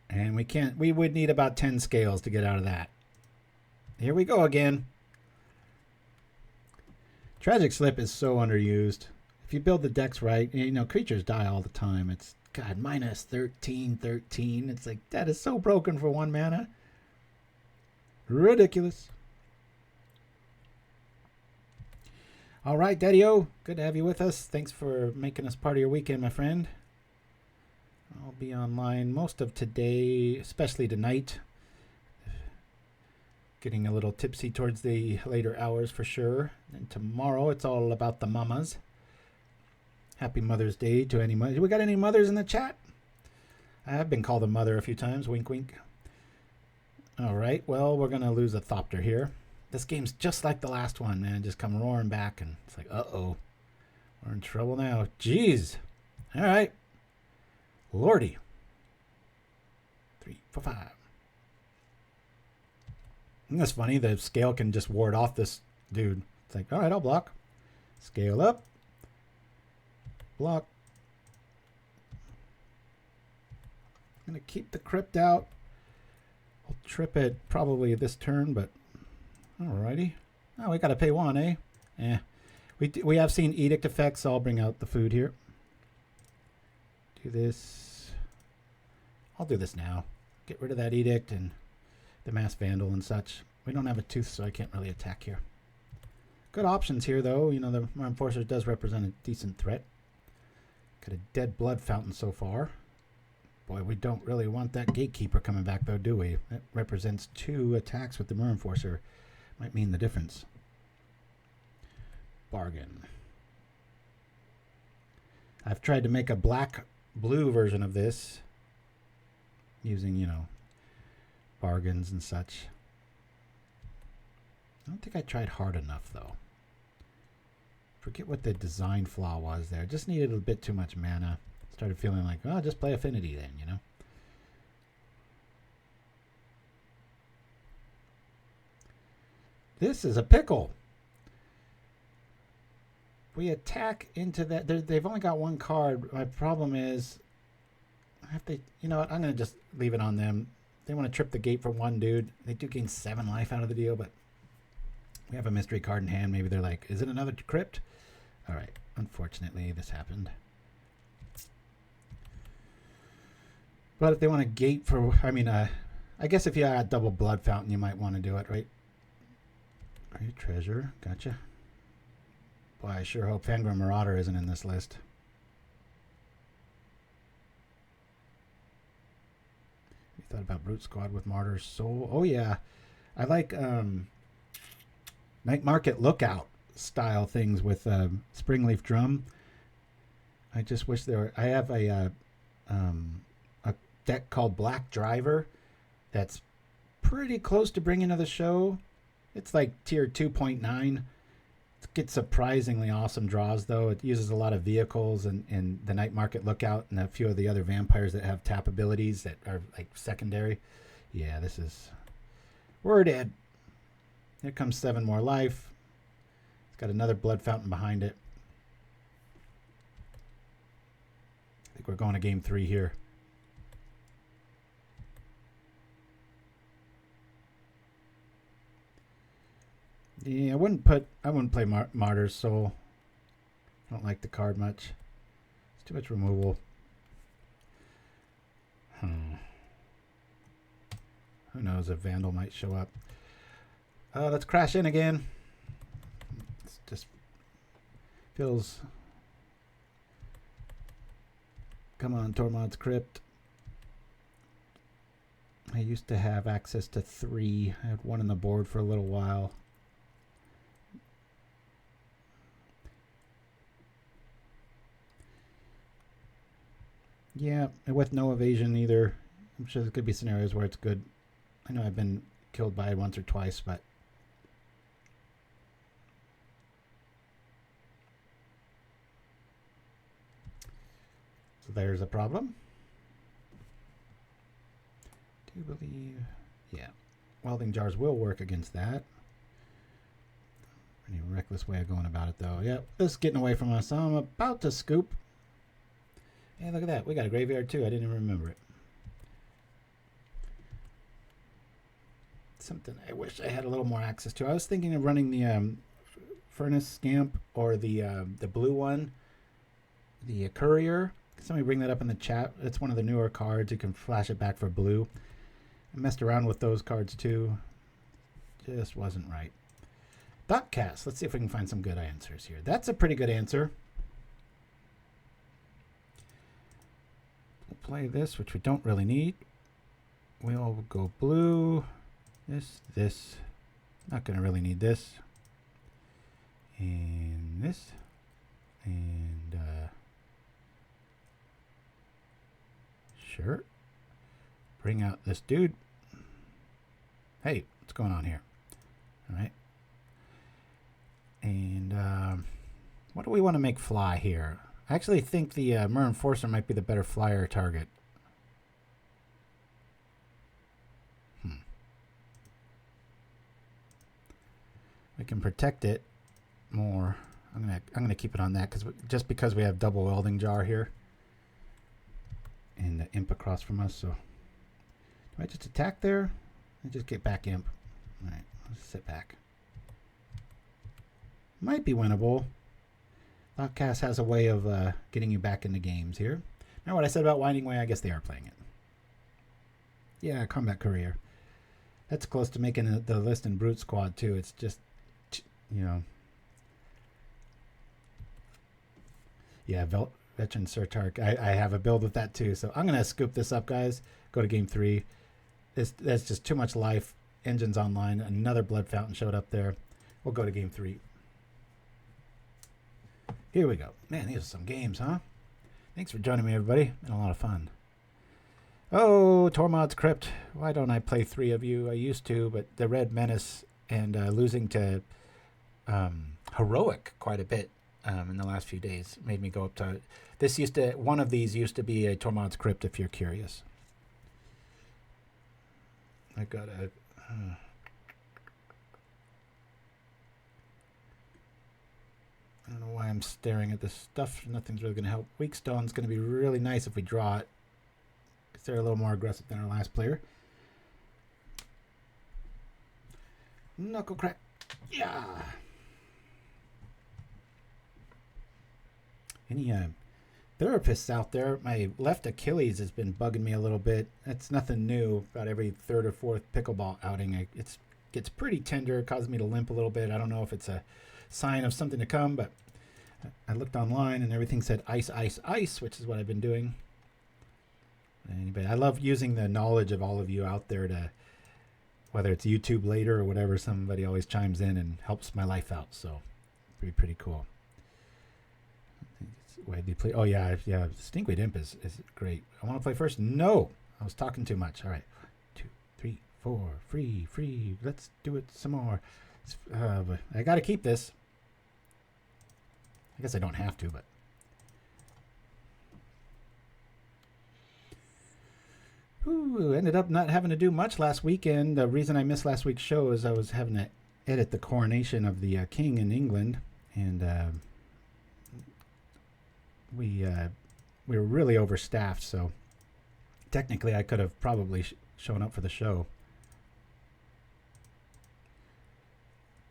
And we would need about 10 scales to get out of that. Here we go again. Tragic Slip is so underused. If you build the decks right, you know, creatures die all the time. It's God, minus 13. It's like, that is so broken for 1 mana. Ridiculous. All right, Daddy-O, good to have you with us. Thanks for making us part of your weekend, my friend. I'll be online most of today, especially tonight. Getting a little tipsy towards the later hours for sure. And tomorrow, it's all about the mamas. Happy Mother's Day to any mothers. We got any mothers in the chat? I have been called a mother a few times. Wink, wink. All right. Well, we're going to lose a Thopter here. This game's just like the last one, man. Just come roaring back, and it's like, uh-oh. We're in trouble now. Jeez. All right. Lordy. 3, 4, 5. Isn't this funny? The scale can just ward off this dude. It's like, all right, I'll block. Scale up. Block. I'm going to keep the Crypt out. I'll trip it probably this turn, but alrighty. Oh, we got to pay 1, eh? Eh. We have seen edict effects, so I'll bring out the food here. Do this. I'll do this now. Get rid of that edict and the mass vandal and such. We don't have a tooth, so I can't really attack here. Good options here, though. You know, the Myr Enforcer does represent a decent threat. Got a dead blood fountain so far. Boy, we don't really want that gatekeeper coming back, though, do we? That represents 2 attacks with the Myr Enforcer. Might mean the difference. Bargain. I've tried to make a black-blue version of this using, you know, bargains and such. I don't think I tried hard enough, though. Forget what the design flaw was there. Just needed a bit too much mana. Started feeling like, oh, just play Affinity then, you know? This is a pickle. We attack into that. They've only got 1 card. My problem is, I have to, you know what? I'm going to just leave it on them. They want to trip the gate for 1 dude. They do gain 7 life out of the deal, but we have a mystery card in hand. Maybe they're like, is it another Crypt? All right. Unfortunately, this happened. But if they want to gate for, I mean, I guess if you had double blood fountain, you might want to do it, right? Great treasure. Gotcha. Boy, I sure hope Fangor Marauder isn't in this list. You thought about Brute Squad with Martyr's Soul? Oh, yeah. I like Night Market Lookout style things with Springleaf Drum. I just wish there were... I have a deck called Black Driver that's pretty close to bringing to the show. It's like tier 2.9. It gets surprisingly awesome draws, though. It uses a lot of vehicles and the Night Market Lookout and a few of the other vampires that have tap abilities that are like secondary. Yeah, this is... We're dead. Here comes 7 more life. It's got another blood fountain behind it. I think we're going to game 3 here. Yeah, I wouldn't play Martyr's Soul. I don't like the card much. It's too much removal. Who knows if Vandal might show up. Let's crash in again. It just feels... Come on, Tormod's Crypt. I used to have access to 3. I had 1 on the board for a little while. Yeah, and with no evasion either. I'm sure there could be scenarios where it's good. I know I've been killed by it once or twice, but... So there's a problem. Do you believe... Yeah. Welding Jars will work against that. Pretty reckless way of going about it, though. Yep, this is getting away from us. I'm about to scoop. Hey, look at that. We got a graveyard, too. I didn't even remember it. Something I wish I had a little more access to. I was thinking of running the Furnace Scamp or the blue one, the Courier. Can somebody bring that up in the chat? It's one of the newer cards. You can flash it back for blue. I messed around with those cards, too. Just wasn't right. Thoughtcast. Let's see if we can find some good answers here. That's a pretty good answer. We'll play this, which we don't really need. We'll go blue. This. Not going to really need this. And this. And, sure. Bring out this dude. Hey, what's going on here? All right. And, what do we want to make fly here? I actually think the Myr Enforcer might be the better flyer target. We can protect it more. I'm gonna keep it on that just because we have double Welding Jar here and the imp across from us. So do I just attack there? I just get back imp. All right, let's sit back. Might be winnable. Thoughtcast has a way of getting you back into games here. Now what I said about Winding Way, I guess they are playing it. Yeah, Combat Courier. That's close to making the list in Brute Squad too. It's just, you know. Yeah, Veteran Surtark. I have a build with that too. So I'm going to scoop this up, guys. Go to game 3. That's just too much life. Engines online. Another Blood Fountain showed up there. We'll go to game 3. Here we go. Man, these are some games, huh? Thanks for joining me, everybody. Been a lot of fun. Oh, Tormod's Crypt. Why don't I play 3 of you? I used to, but the Red Menace and losing to Heroic quite a bit in the last few days made me go up to... One of these used to be a Tormod's Crypt, if you're curious. I got a... I don't know why I'm staring at this stuff. Nothing's really going to help. Weakstone's going to be really nice if we draw it, because they're a little more aggressive than our last player. Knuckle crack. Yeah. Any therapists out there? My left Achilles has been bugging me a little bit. That's nothing new. About every 3rd or 4th pickleball outing, it gets pretty tender. It causes me to limp a little bit. I don't know if it's a sign of something to come, but I looked online and everything said ice, ice, ice, which is what I've been doing. Anybody, I love using the knowledge of all of you out there to, whether it's YouTube later or whatever, somebody always chimes in and helps my life out. So pretty cool. Why do you play? Oh yeah, Stinkweed Imp is great. I want to play first. No, I was talking too much. All right, 2, 3, 4, free. Let's do it some more. I got to keep this. I guess I don't have to, but ended up not having to do much last weekend. The reason I missed last week's show is I was having to edit the coronation of the king in England, and we were really overstaffed. So technically, I could have probably shown up for the show.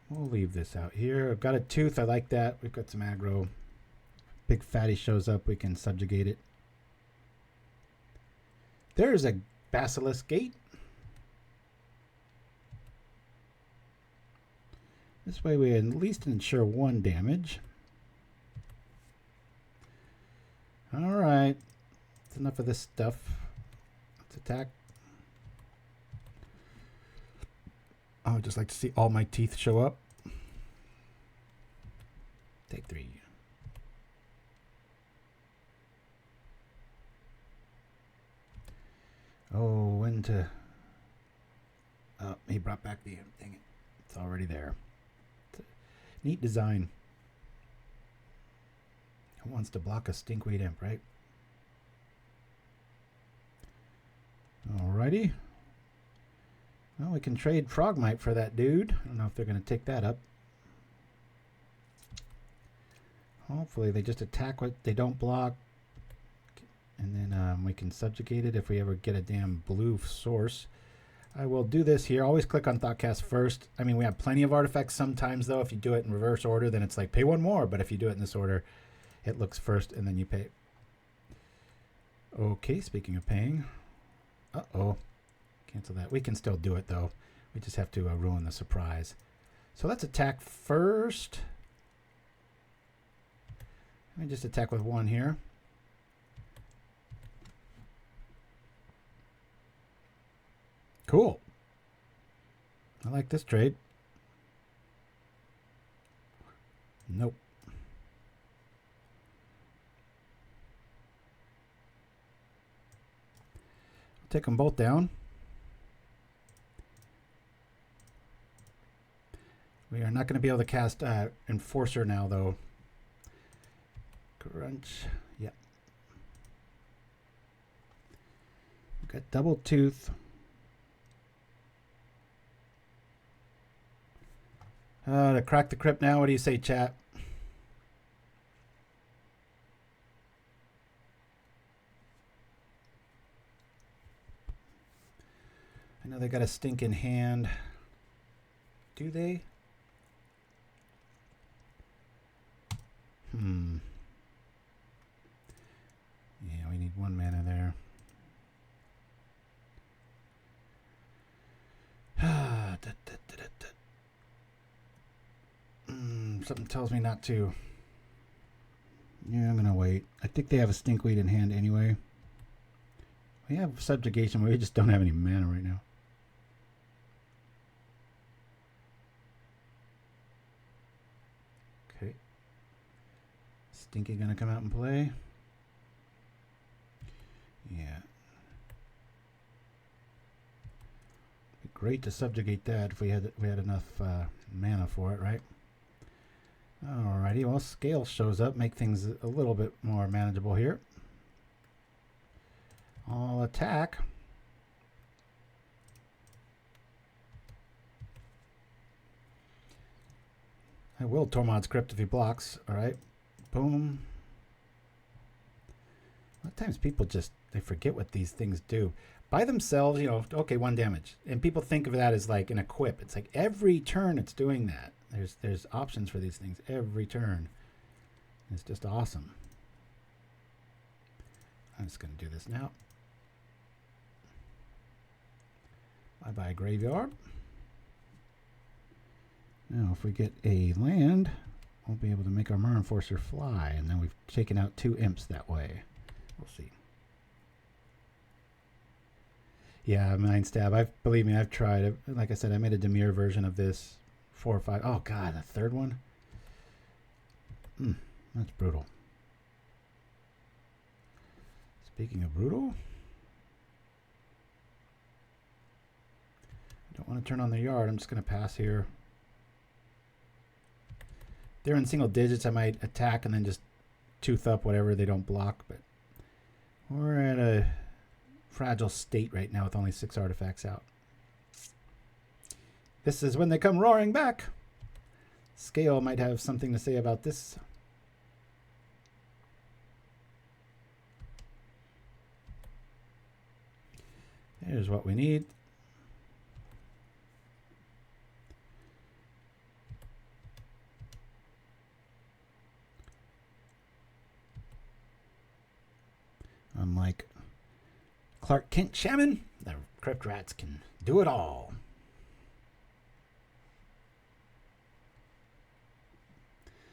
We'll leave this out here. I've got a Tooth. I like that. We've got some aggro. Big fatty shows up. We can subjugate it. There's a Basilisk Gate. This way we at least ensure 1 damage. All right. That's enough of this stuff. Let's attack. I would just like to see all my teeth show up. Take 3. Oh, when to... Oh, he brought back the... Dang it. It's already there. It's a neat design. Who wants to block a Stinkweed Imp, right? Alrighty. Well, we can trade Frogmite for that dude. I don't know if they're going to take that up. Hopefully they just attack what they don't block. And then we can subjugate it if we ever get a damn blue source. I will do this here. Always click on Thoughtcast first. I mean, we have plenty of artifacts sometimes, though. If you do it in reverse order, then it's like pay 1 more. But if you do it in this order, it looks first and then you pay. Okay, speaking of paying. Uh-oh. Cancel that. We can still do it, though. We just have to ruin the surprise. So let's attack first. Let me just attack with 1 here. Cool. I like this trade. Nope. Take them both down. We are not going to be able to cast Enforcer now, though. Crunch. Yep. We've got double Tooth. To crack the crypt now, what do you say, chat? I know they got a stinking hand. Do they? Yeah, we need 1 mana there. Something tells me not to. Yeah, I'm gonna wait. I think they have a stinkweed in hand anyway. We have subjugation, but we just don't have any mana right now. Okay. Stinky gonna come out and play. Yeah. Be great to subjugate that if we had enough mana for it, right? Alrighty, well, Scale shows up, make things a little bit more manageable here. I'll attack. I will Tormod's Crypt if he blocks. Alright, boom. A lot of times people just, they forget what these things do. By themselves, you know, okay, 1 damage. And people think of that as like an equip. It's like every turn it's doing that. There's options for these things every turn. It's just awesome. I'm just going to do this now. Bye-bye, graveyard. Now, if we get a land, we'll be able to make our Myr Enforcer fly, and then we've taken out 2 imps that way. We'll see. Yeah, Mind Stab. Believe me, I've tried. Like I said, I made a Demir version of this. 4 or 5. Oh god, a 3rd one. That's brutal. Speaking of brutal, I don't want to turn on the yard. I'm just going to pass here. They're in single digits. I might attack and then just tooth up whatever they don't block. But we're at a fragile state right now with only 6 artifacts out. This is when they come roaring back. Scale might have something to say about this. Here's what we need. Unlike Krark-Clan Shaman, the Crypt Rats can do it all.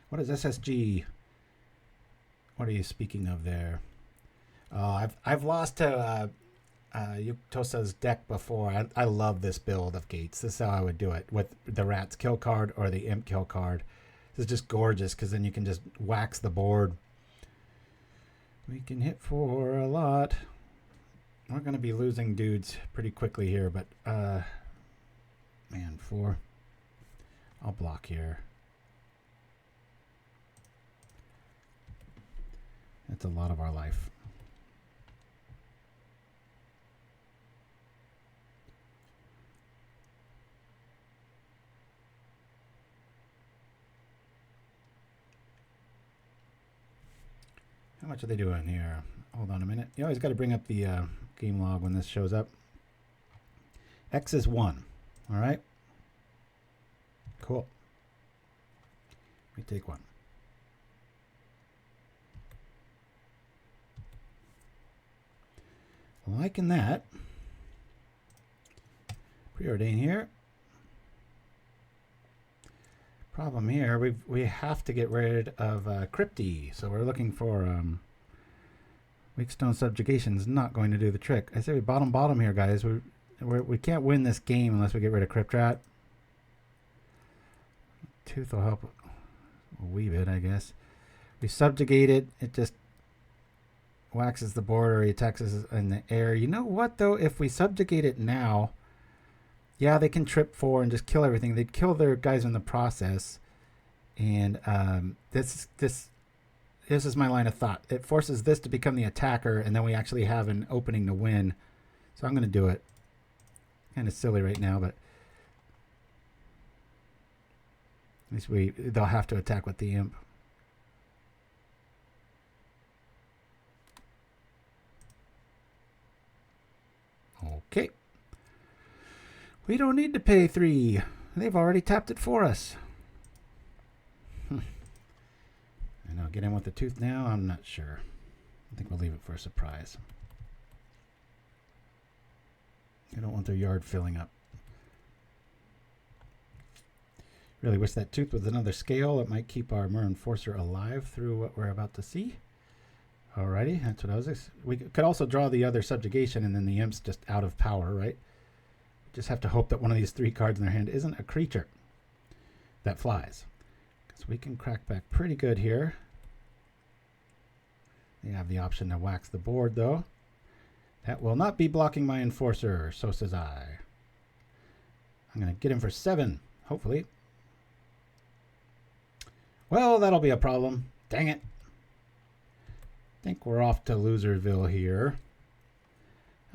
What is SSG? What are you speaking of there? I've lost to Yutosa's deck before. I love this build of Gates. This is how I would do it with the Rats kill card or the Imp kill card. This is just gorgeous because then you can just wax the board. We can hit for a lot. We're going to be losing dudes pretty quickly here, but man, 4. I'll block here. That's a lot of our life. How much are they doing here? Hold on a minute. You always got to bring up the game log when this shows up. X is 1. All right. Cool. We take 1. Liking that. Preordain here. Problem here, we have to get rid of Crypty, so we're looking for Weakstone Subjugation is not going to do the trick. I say we bottom here, guys. We can't win this game unless we get rid of Crypt Rat. Tooth will help a wee bit, I guess. We subjugate it. It just waxes the board or he attacks us in the air. You know what, though? If we subjugate it now, yeah, they can trip 4 and just kill everything. They'd kill their guys in the process. And this is my line of thought. It forces this to become the attacker, and then we actually have an opening to win. So I'm going to do it. Kind of silly right now, but At least they'll have to attack with the imp. Okay. We don't need to pay 3. They've already tapped it for us. And I'll get in with the tooth now. I'm not sure. I think we'll leave it for a surprise. I don't want their yard filling up. Really wish that tooth was another scale. It might keep our Myr Enforcer alive through what we're about to see. Alrighty, that's what I was. We could also draw the other subjugation, and then the imp's just out of power, right? Just have to hope that one of these 3 cards in their hand isn't a creature that flies, because we can crack back pretty good here. They have the option to wax the board, though. That will not be blocking my Enforcer, so says I. I'm going to get him for 7, hopefully. Well, that'll be a problem. Dang it. I think we're off to Loserville here.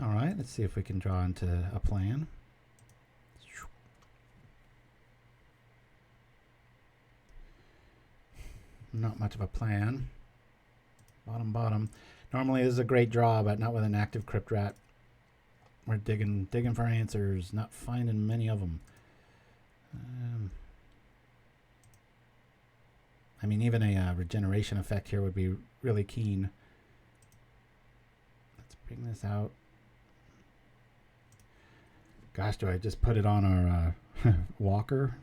All right, let's see if we can draw into a plan. Not much of a plan. Bottom, bottom. Normally this is a great draw, but not with an active Crypt Rat. We're digging for answers, not finding many of them. I mean, even a regeneration effect here would be really keen. Let's bring this out. Gosh, do I just put it on our Walker?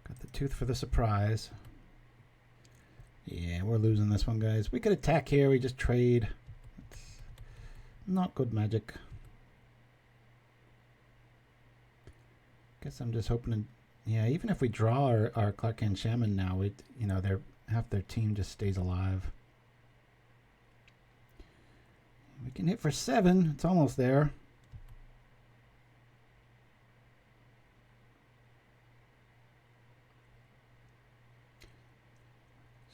Got the tooth for the surprise. Yeah, we're losing this one, guys. We could attack here. We just trade. It's not good magic. Guess I'm just hoping to, yeah, even if we draw our Krark-Clan Shaman now, half their team just stays alive. We can hit for 7. It's almost there.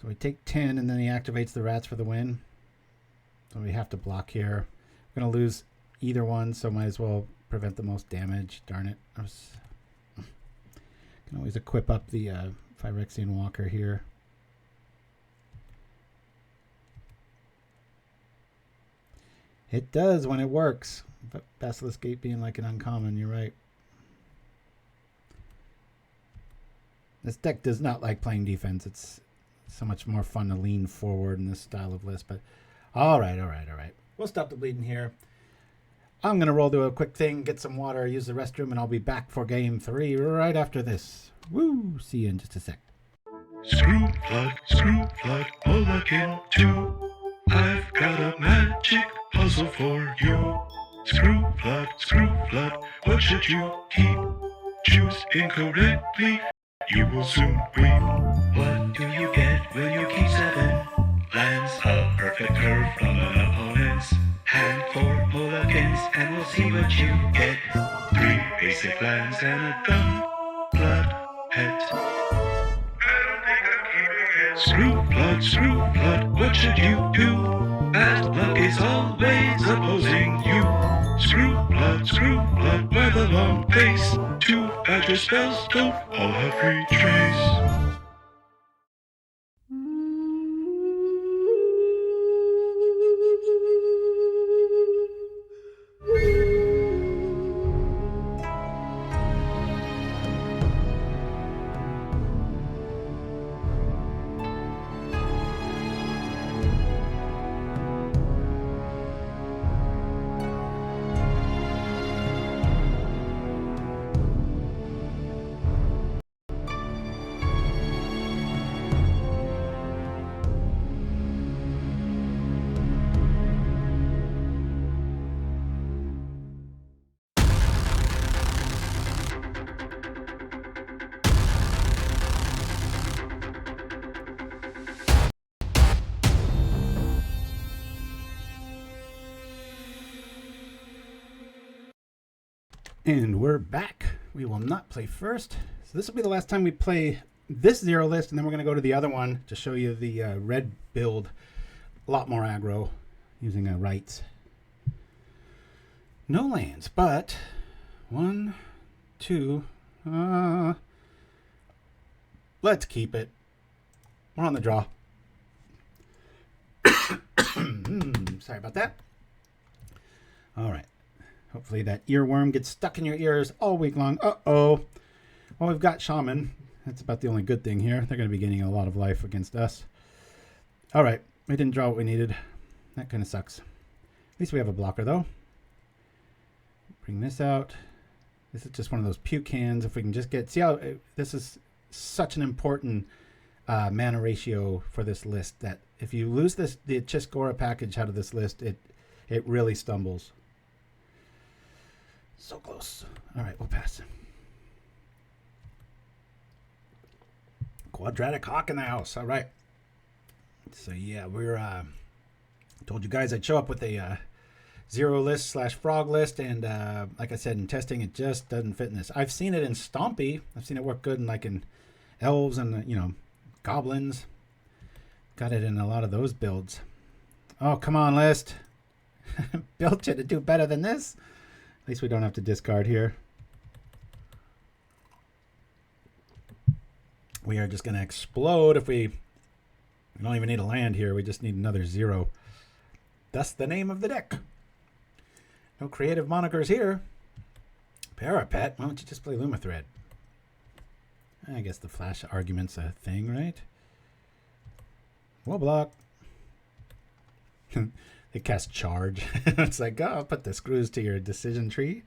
So we take 10, and then he activates the rats for the win. So we have to block here. We're going to lose either one, so might as well prevent the most damage. Darn it. Can always equip up the Phyrexian Walker here. It does when it works. But Basilisk Gate being like an uncommon, you're right. This deck does not like playing defense. It's so much more fun to lean forward in this style of list. But all right. We'll stop the bleeding here. I'm going to roll to a quick thing, get some water, use the restroom, and I'll be back for game 3 right after this. Woo! See you in just a sec. Screw flood, mulligan 2. I've got a magic puzzle for you. Screw flood, what should you keep? Choose incorrectly, you will soon weep. What do you get when you keep 7 lands? A perfect curve from an opponent's hand. 4 mulligans, and we'll see what you get. 3 basic lands and a dumb blood head. Screw flood, what should you do? Bad luck is always opposing you. Screw flood, by the long face. 2 badger spells don't all have free trace. And we're back. We will not play first. So this will be the last time we play this zero list, and then we're going to go to the other one to show you the red build. A lot more aggro using rights. No lands, but 1, 2. Let's keep it. We're on the draw. Sorry about that. All right. Hopefully that earworm gets stuck in your ears all week long. Uh-oh. Well, we've got Shaman. That's about the only good thing here. They're going to be gaining a lot of life against us. All right. We didn't draw what we needed. That kind of sucks. At least we have a blocker, though. Bring this out. This is just one of those puke hands. If we can just get... See how this is such an important mana ratio for this list that if you lose the Chiss-Goria package out of this list, it really stumbles. So close. All right, we'll pass. Quadratic Hawk in the house. All right. So, yeah, we're... told you guys I'd show up with a zero list / frog list, and like I said, in testing, it just doesn't fit in this. I've seen it in Stompy. I've seen it work good in elves and, goblins. Got it in a lot of those builds. Oh, come on, list. Built you to do better than this. At least we don't have to discard here. We are just going to explode if we don't even need a land here. We just need another 0. That's the name of the deck. No creative monikers here. Parapet, why don't you just play Lumathread? I guess the flash argument's a thing, right? Wall block. They cast Charge. It's like, oh, I'll put the screws to your decision tree.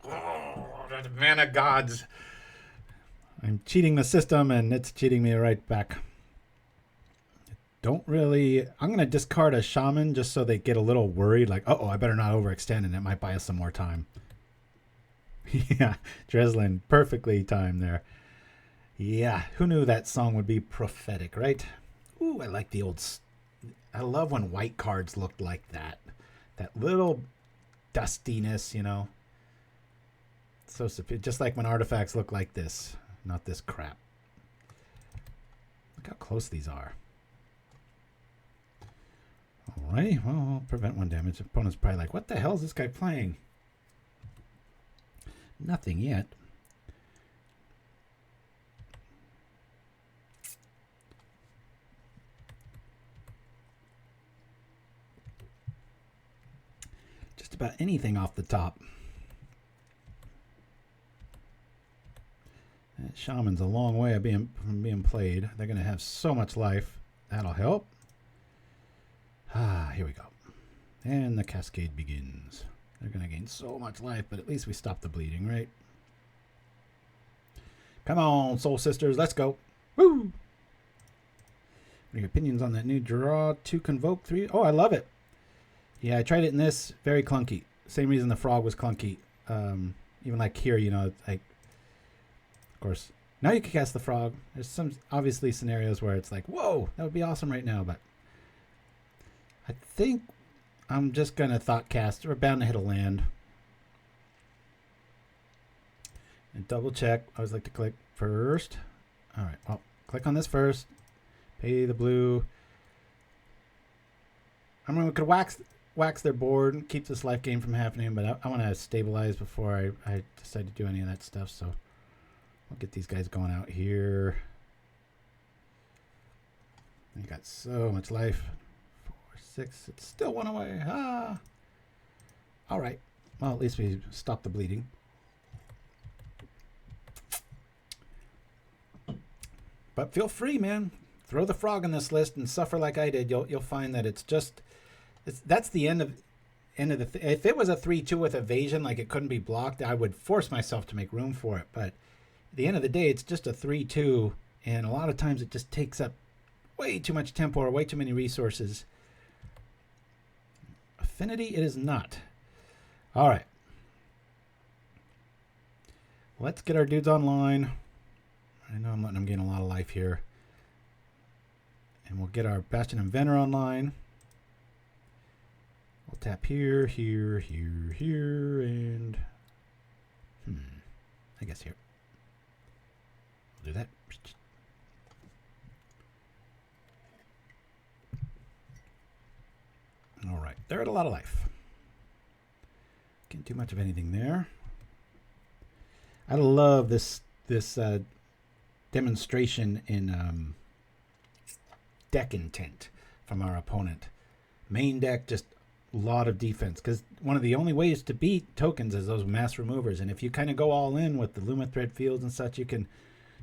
Oh, the mana gods. I'm cheating the system, and it's cheating me right back. Don't really... I'm going to discard a Shaman just so they get a little worried. Like, uh-oh, I better not overextend, and it might buy us some more time. Yeah, Dreslin, perfectly timed there. Yeah, who knew that song would be prophetic, right? Ooh, I like the old... I love when white cards looked like that. That little dustiness, So just like when artifacts look like this. Not this crap. Look how close these are. Alrighty, well, I'll prevent 1 damage. The opponent's probably like, what the hell is this guy playing? Nothing yet. Just about anything off the top. That Shaman's a long way from being played. They're going to have so much life. That'll help. Here we go. And the cascade begins. They're going to gain so much life, but at least we stop the bleeding, right? Come on, Soul Sisters, let's go. Woo! What are your opinions on that new draw 2 Convoke 3? Oh, I love it. Yeah, I tried it in this. Very clunky. Same reason the frog was clunky. Even like here, like... Of course, now you can cast the frog. There's some obviously scenarios where it's like, whoa, that would be awesome right now, but... I think I'm just going to Thoughtcast. We're bound to hit a land. And double check. I always like to click first. All right. Well, click on this first. Pay the blue. I mean, we could wax their board and keep this life gain from happening, but I want to stabilize before I decide to do any of that stuff. So I'll get these guys going out here. You got so much life. 6. It's still 1 away. All right. Well, at least we stopped the bleeding. But feel free, man. Throw the frog in this list and suffer like I did. You'll find that that's the end of the. If it was a 3/2 with evasion, like it couldn't be blocked, I would force myself to make room for it. But at the end of the day, it's just a 3/2, and a lot of times it just takes up way too much tempo or way too many resources. Affinity, it is not. All right. Let's get our dudes online. I know I'm letting them gain a lot of life here. And we'll get our Bastion Inventor online. We'll tap here, here, here, here, and... I guess here. Do that. All right, they're at a lot of life. Can't do much of anything there. I love this demonstration in deck intent from our opponent. Main deck, just a lot of defense, because one of the only ways to beat tokens is those mass removers, and if you kind of go all in with the Luminthread fields and such, you can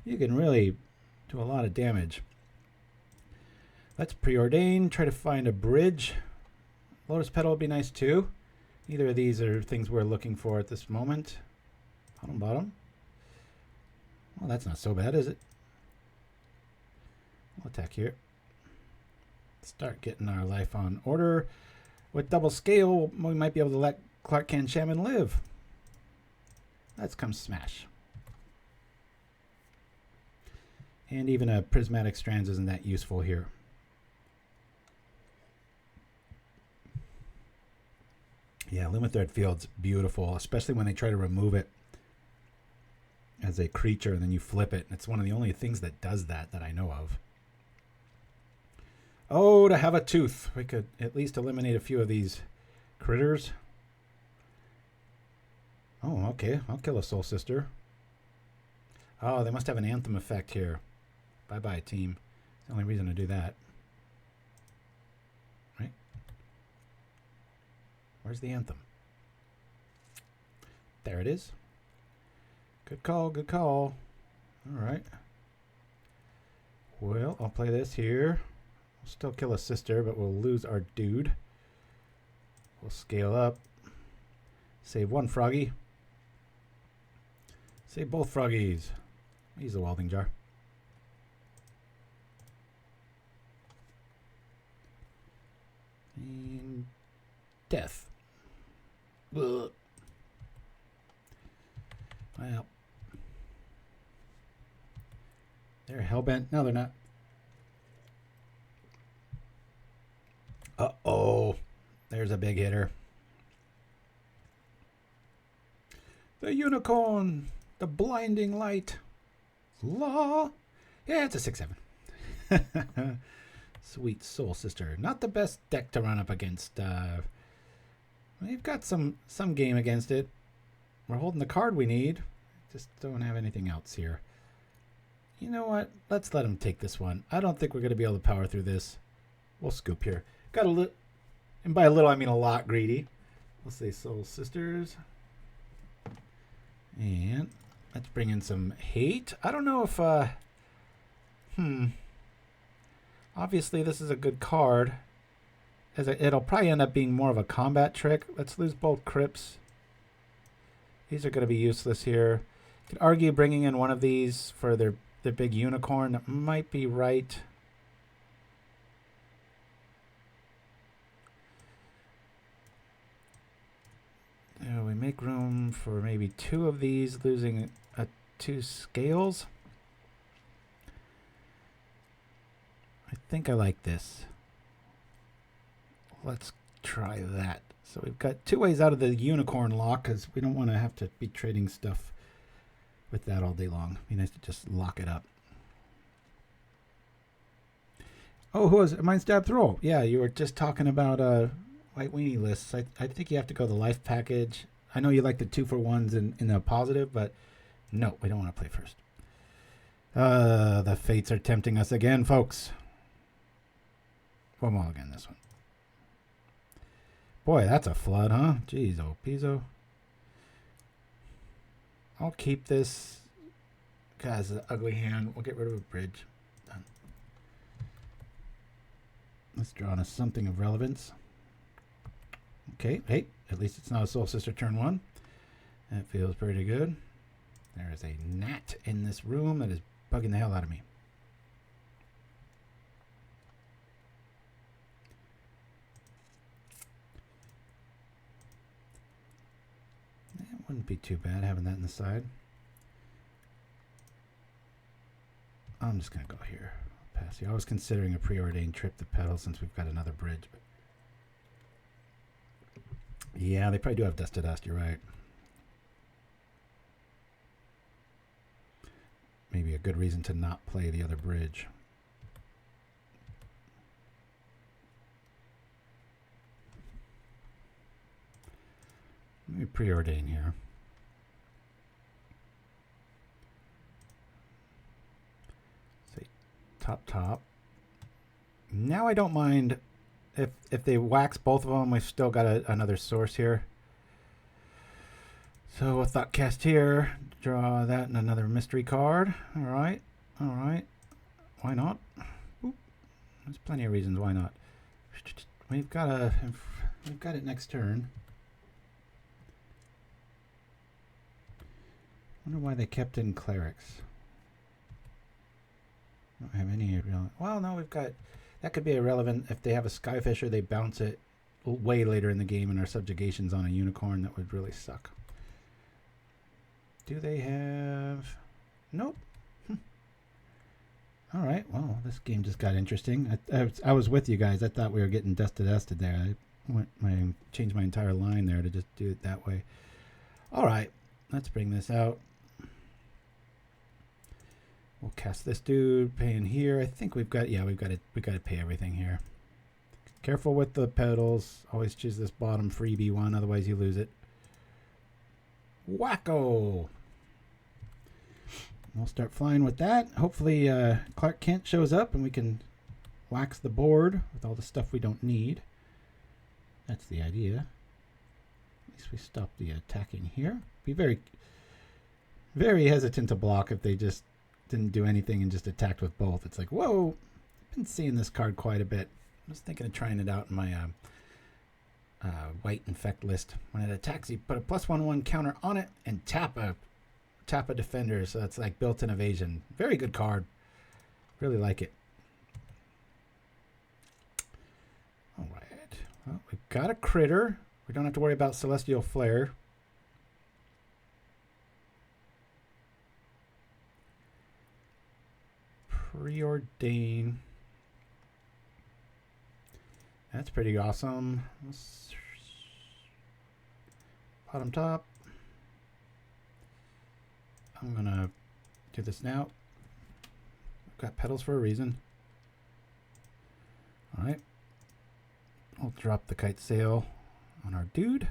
really do a lot of damage. Let's Preordain, try to find a bridge. Lotus Petal would be nice too. Either of these are things we're looking for at this moment. Bottom. Well, that's not so bad, is it? We'll attack here. Start getting our life on order. With double scale, we might be able to let Krark-Clan Shaman live. Let's come smash. And even a Prismatic Strands isn't that useful here. Yeah, Luminthread Field's beautiful, especially when they try to remove it as a creature and then you flip it. It's one of the only things that does that I know of. Oh, to have a tooth. We could at least eliminate a few of these critters. Oh, okay. I'll kill a Soul Sister. Oh, they must have an Anthem effect here. Bye-bye, team. It's the only reason to do that. Right? Where's the Anthem? There it is. Good call, good call. All right. Well, I'll play this here. We'll still kill a sister, but we'll lose our dude. We'll scale up. Save one froggy. Save both froggies. Use the Welding Jar. And death. Ugh. Well, they're hellbent. No, they're not. Uh-oh. There's a big hitter. The unicorn. The blinding light. Law. Yeah, it's a 6/7. Sweet Soul Sister. Not the best deck to run up against. We've got some game against it. We're holding the card we need. Just don't have anything else here. You know what? Let's let him take this one. I don't think we're going to be able to power through this. We'll scoop here. Got a little, and by a little I mean a lot greedy. We'll say Soul Sisters. And let's bring in some hate. I don't know if, obviously this is a good card. It'll probably end up being more of a combat trick. Let's lose both Crypts. These are going to be useless here. You could argue bringing in one of these for their big unicorn. That might be right. We make room for maybe two of these, losing 2 scales. I think I like this. Let's try that. So we've got 2 ways out of the unicorn lock because we don't want to have to be trading stuff with that all day long. Be nice to just lock it up. Oh, who was it? Mind Stab Throw. Yeah, you were just talking about White Weenie lists. I think you have to go the life package. I know you like the 2-for-1s in the positive, but no, we don't want to play first. The fates are tempting us again, folks. One more again, this one. Boy, that's a flood, huh? Jeez, oh, Pizzo. I'll keep this. Guys, an ugly hand. We'll get rid of a bridge. Done. Let's draw on something of relevance. Okay, hey, at least it's not a Soul Sister turn 1. That feels pretty good. There is a gnat in this room that is bugging the hell out of me. It wouldn't be too bad having that in the side. I'm just going to go here. I'll pass you. I was considering a Preordain Trip the Petal since we've got another bridge, but yeah, they probably do have Dust to Dust, you're right. maybe a good reason to not play the other bridge. Let me preordain here. Say top. Now I don't mind if they wax both of them. We've still got another source here. So a Thoughtcast here. Draw that and another mystery card. All right. Why not? Oop. There's plenty of reasons why not. We've got it next turn. Wonder why they kept in clerics. Don't have any real. Well, no, we've got. That could be irrelevant if they have a Skyfisher. They bounce it way later in the game, and our subjugation's on a unicorn. That would really suck. Do they have? Nope. All right. Well, this game just got interesting. I was with you guys. I thought we were getting dusted there. I changed my entire line there to just do it that way. All right. Let's bring this out. We'll cast this dude, pay in here. I think we've got to pay everything here. Careful with the petals. Always choose this bottom freebie one, otherwise you lose it. Wacko! We'll start flying with that. Hopefully Clark Kent shows up and we can wax the board with all the stuff we don't need. That's the idea. At least we stop the attacking here. Be very, very hesitant to block if they just didn't do anything and just attacked with both. It's like, whoa, I've been seeing this card quite a bit. I was thinking of trying it out in my white infect list. When it attacks, you put a +1/1 counter on it and tap a defender, so it's like built-in evasion. Very good card. Really like it. All right. Well, we've got a critter. We don't have to worry about Celestial Flare. Preordain. That's pretty awesome. Bottom top. I'm gonna do this now. I've got petals for a reason. All right. I'll drop the Kitesail on our dude.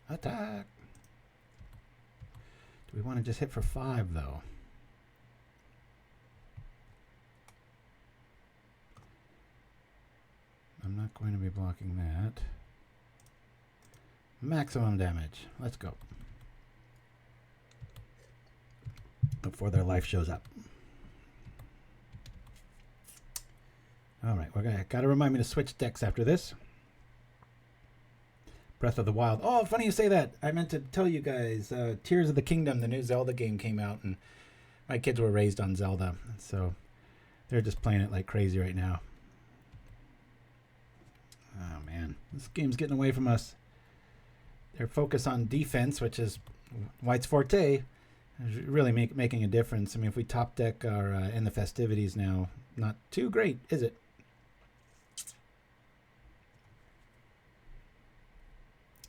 Attack. Do we want to just hit for 5 though? I'm not going to be blocking that. Maximum damage. Let's go. Before their life shows up. All right, gotta remind me to switch decks after this. Breath of the Wild. Oh, funny you say that. I meant to tell you guys, Tears of the Kingdom, the new Zelda game came out, and my kids were raised on Zelda, so they're just playing it like crazy right now. Oh man, this game's getting away from us. Their focus on defense, which is White's forte, is really making a difference. I mean, if we top deck our End the Festivities now, not too great, is it?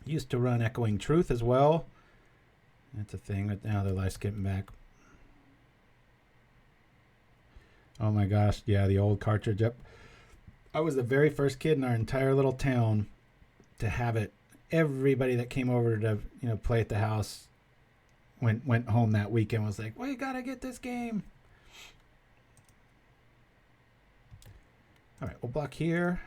Used to run Echoing Truth as well. That's a thing, but now their life's getting back. Oh my gosh, yeah, the old cartridge. Yep. I was the very first kid in our entire little town to have it. Everybody that came over to play at the house went home that weekend, was like, we gotta get this game. All right, we'll block here.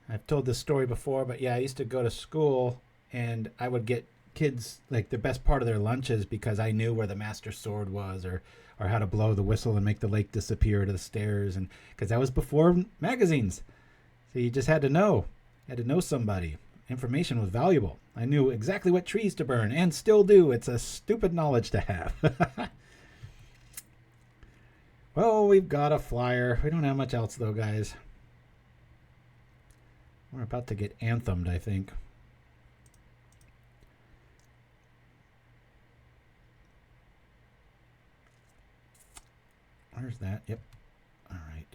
I've told this story before, but yeah, I used to go to school and I would get kids like the best part of their lunches because I knew where the master sword was, or how to blow the whistle and make the lake disappear to the stairs, and because that was before magazines, so you just had to know somebody. Information was valuable. I knew exactly what trees to burn, and still do. It's a stupid knowledge to have. Well, we've got a flyer. We don't have much else though, guys. We're about to get anthemed, I think. Where's that? Yep. All right.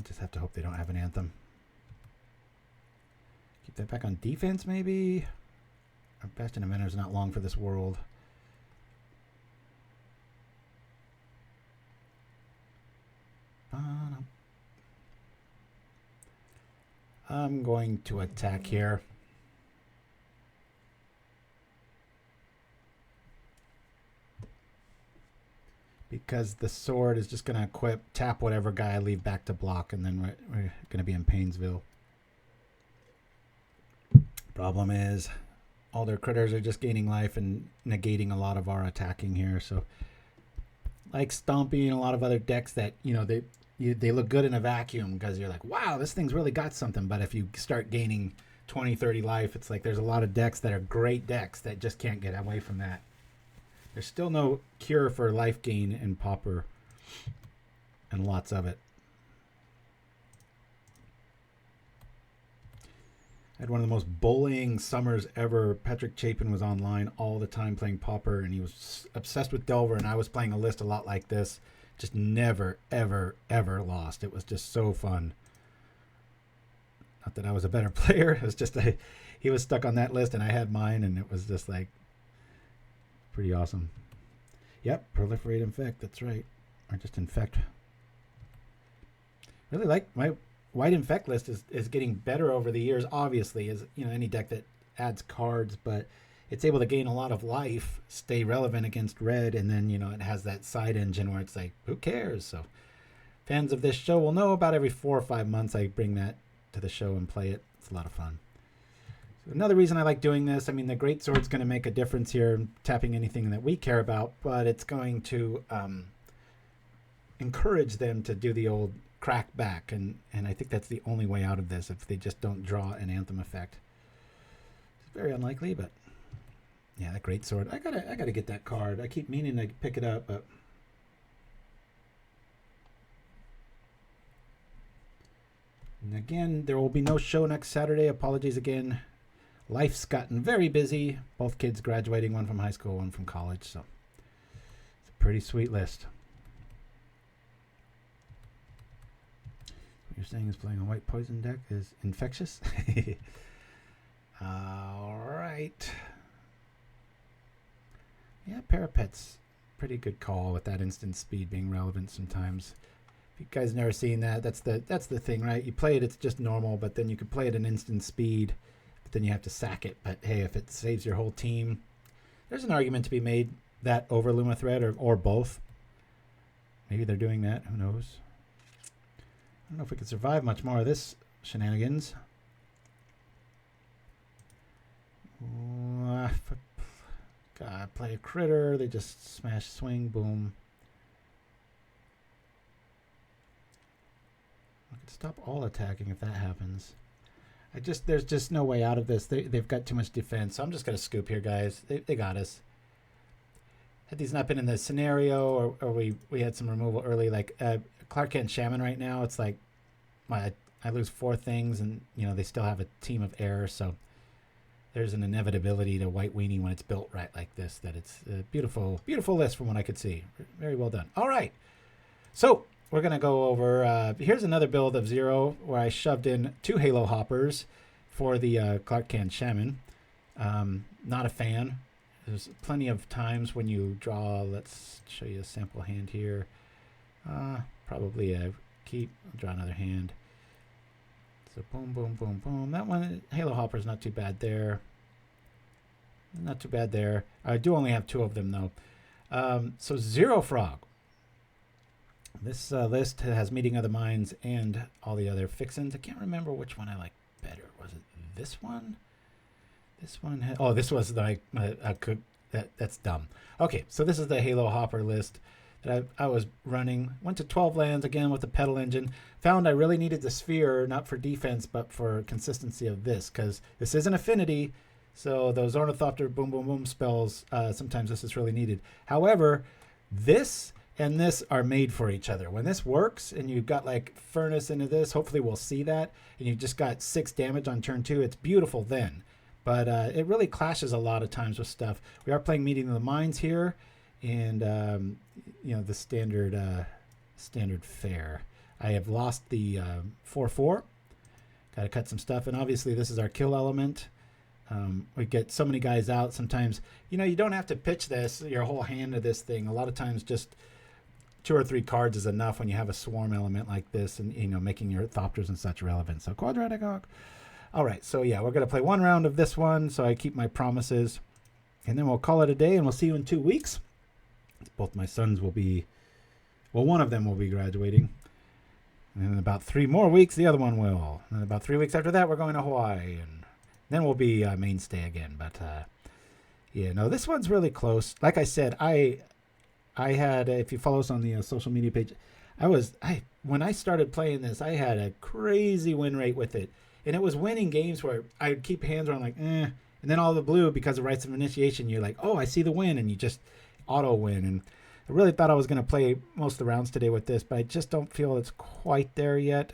I'll just have to hope they don't have an Anthem. Keep that back on defense, maybe? Our Bastion Inventor is not long for this world. I'm going to attack here. Because the sword is just going to equip, tap whatever guy I leave back to block, and then we're going to be in Painesville. Problem is, all their critters are just gaining life and negating a lot of our attacking here. So, like Stompy and a lot of other decks that, you know, they look good in a vacuum because you're like, wow, this thing's really got something. But if you start gaining 20, 30 life, it's like there's a lot of decks that are great decks that just can't get away from that. There's still no cure for life gain in Pauper, and lots of it. I had one of the most bullying summers ever. Patrick Chapin was online all the time playing Pauper, and he was obsessed with Delver, and I was playing a list a lot like this. Just never, ever, ever lost. It was just so fun. Not that I was a better player. It was just he was stuck on that list, and I had mine, and it was just like pretty awesome. Yep, proliferate, infect. That's right. Or just infect. Really like my white infect list is getting better over the years. Obviously, as you know, any deck that adds cards, but it's able to gain a lot of life, stay relevant against red, and then, you know, it has that side engine where it's like, who cares? So fans of this show will know about every 4 or 5 months I bring that to the show and play it. It's a lot of fun. So another reason I like doing this, I mean, the Greatsword's going to make a difference here, tapping anything that we care about, but it's going to encourage them to do the old crack back, and I think that's the only way out of this if they just don't draw an Anthem effect. It's very unlikely, but yeah, that Greatsword. I gotta get that card. I keep meaning to pick it up, but and again, there will be no show next Saturday. Apologies again. Life's gotten very busy. Both kids graduating, one from high school, one from college, so it's a pretty sweet list. What you're saying is playing a white poison deck is infectious. All right. Yeah, Parapet's pretty good call with that instant speed being relevant sometimes. If you guys never seen that, that's the thing, right? You play it, it's just normal, but then you could play it in instant speed, but then you have to sack it. But hey, if it saves your whole team, there's an argument to be made that over Luma Thread or both. Maybe they're doing that. Who knows? I don't know if we could survive much more of this shenanigans. God, play a critter. They just smash, swing, boom. I could stop all attacking if that happens. There's just no way out of this. They've got too much defense. So I'm just gonna scoop here, guys. They got us. Had these not been in the scenario, or we had some removal early, like Krark-Clan Shaman right now, it's like I lose 4 things, and you know they still have a team of air, so there's an inevitability to White Weenie when it's built right like this, that it's a beautiful, beautiful list from what I could see. Very well done. All right. So we're going to go over, here's another build of Zero where I shoved in 2 Halo Hoppers for the Krark-Clan Shaman. Not a fan. There's plenty of times when you draw, let's show you a sample hand here. Probably a keep, draw another hand. So boom, boom, boom, boom. That one, Halo Hopper is not too bad there. Not too bad there. I do only have 2 of them, though. So Zero Frog. This list has Meeting of the Minds and all the other fixins. I can't remember which one I like better. Was it this one? This one had... Oh, this was like... that's dumb. Okay, so this is the Halo Hopper list that I was running. Went to 12 lands again with the Petal engine. Found I really needed the Sphere, not for defense, but for consistency of this, because this is an affinity, so those Ornithopter boom, boom, boom spells, sometimes this is really needed. However, this and this are made for each other. When this works, and you've got like Furnace into this, hopefully we'll see that, and you've just got 6 damage on turn 2, it's beautiful then. But it really clashes a lot of times with stuff. We are playing Meeting of the Minds here, and you know, the standard fare. I have lost the 4/4. Got to cut some stuff, and obviously this is our kill element. We get so many guys out. Sometimes, you know, you don't have to pitch your whole hand to this thing. A lot of times just 2 or 3 cards is enough when you have a swarm element like this, and, you know, making your Thopters and such relevant. So quadratic hawk. All right, so yeah, we're going to play 1 round of this one, so I keep my promises. And then we'll call it a day, and we'll see you in 2 weeks. Both my sons will be, well, one of them will be graduating. And in about 3 more weeks, the other one will. And about 3 weeks after that, we're going to Hawaii. And then we'll be mainstay again. But, yeah, no, this one's really close. Like I said, I had, if you follow us on the social media page, when I started playing this, I had a crazy win rate with it. And it was winning games where I'd keep hands where I'm like, eh. And then all the blue, because of Rites of Initiation, you're like, oh, I see the win. And you just auto win. And I really thought I was going to play most of the rounds today with this, but I just don't feel it's quite there yet.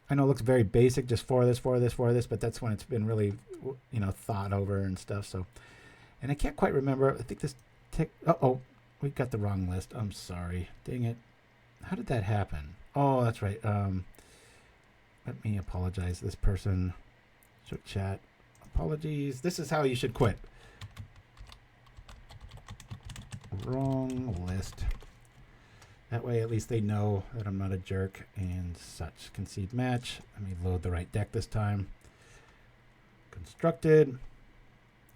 I know it looks very basic, just for this, but that's when it's been really, you know, thought over and stuff. So, and I can't quite remember. I think this we got the wrong list. I'm sorry. Dang it. How did that happen? Oh, that's right. Let me apologize to this person. So chat. Apologies. This is how you should quit. Wrong list. That way at least they know that I'm not a jerk and such. Concede match. Let me load the right deck this time. Constructed.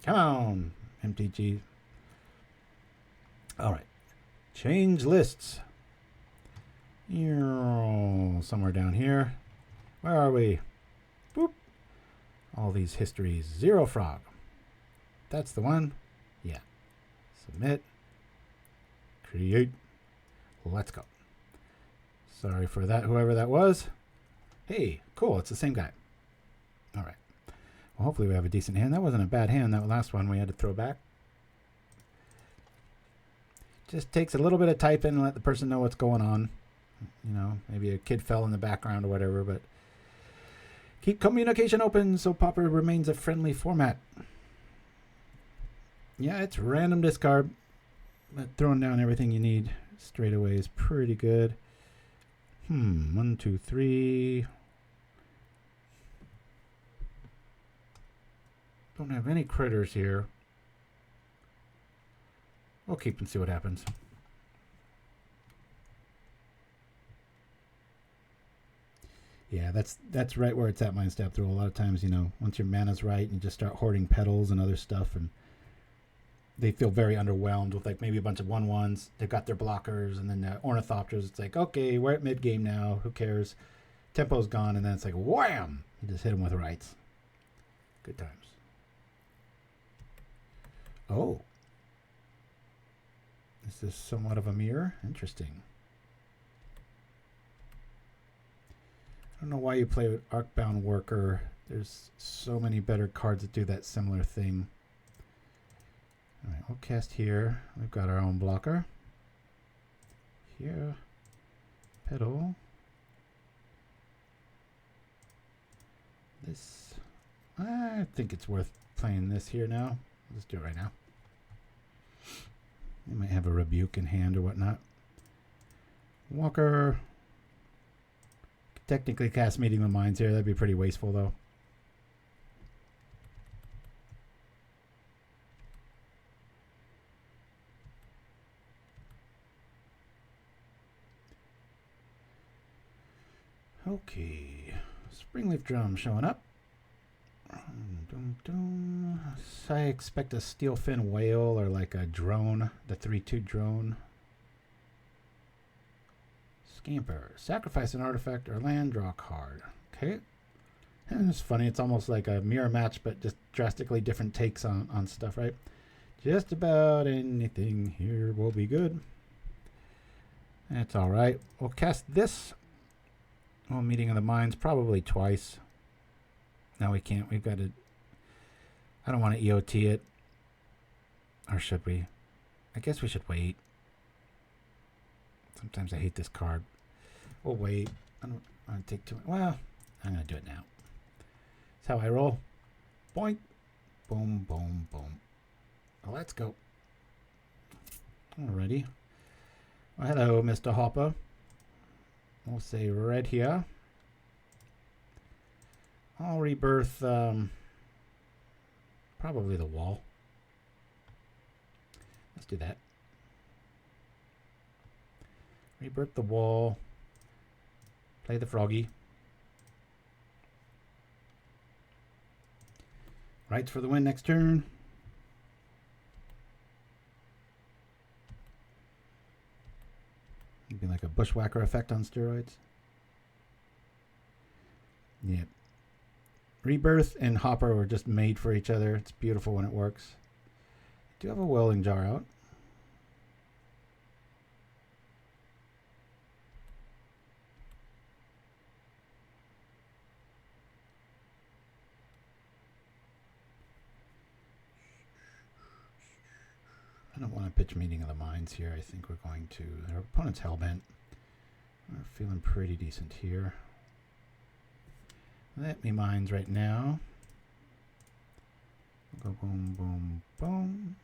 Come on, MTG. All right. Change lists. Somewhere down here. Where are we? Boop. All these histories. Zero frog. That's the one. Yeah. Submit. Create. Let's go. Sorry for that, whoever that was. Hey, cool. It's the same guy. All right. Well, hopefully we have a decent hand. That wasn't a bad hand. That last one we had to throw back. Just takes a little bit of typing and let the person know what's going on. You know, maybe a kid fell in the background or whatever, but keep communication open so Pauper remains a friendly format. Yeah, it's random discard, but throwing down everything you need straight away is pretty good. 1, 2, 3. Don't have any critters here. We'll keep and see what happens. Yeah, that's right where it's at, Mind Stab Through. A lot of times, you know, once your mana's right, you just start hoarding petals and other stuff, and they feel very underwhelmed with like maybe a bunch of 1/1s. They've got their blockers, and then the Ornithopters. It's like, okay, we're at mid game now. Who cares? Tempo's gone, and then it's like, wham! You just hit them with rights. Good times. Oh. Is this somewhat of a mirror? Interesting. I don't know why you play with Arcbound Worker. There's so many better cards that do that similar thing. All right, we'll cast here. We've got our own blocker. Here. Petal. This. I think it's worth playing this here now. Let's do it right now. You might have a rebuke in hand or whatnot. Walker. Technically cast Meeting the Minds here. That'd be pretty wasteful though. Okay. Springleaf Drum showing up. I expect a Steelfin Whale or like a drone, the 3/2 drone. Scamper. Sacrifice an artifact or land, draw a card. Okay. And it's funny, it's almost like a mirror match, but just drastically different takes on stuff, right? Just about anything here will be good. That's alright. We'll cast this. Well, Meeting of the Minds probably twice. No, we can't. We've got to... I don't want to EOT it. Or should we? I guess we should wait. Sometimes I hate this card. We'll wait. I don't want to take too much. Well, I'm going to do it now. That's how I roll. Boink. Boom, boom, boom. Well, let's go. Alrighty. Well, hello, Mr. Hopper. we'll say red here. I'll rebirth probably the wall. Let's do that. Rebirth the wall. Play the froggy. Rites for the win next turn. It'd be like a bushwhacker effect on steroids. Yep. Rebirth and Hopper were just made for each other. It's beautiful when it works. I do have a Welding Jar out. I don't want to pitch Meeting of the Minds here. I think we're going to... Our opponent's hellbent. We're feeling pretty decent here. Let me Minds right now. We'll go boom, boom, boom.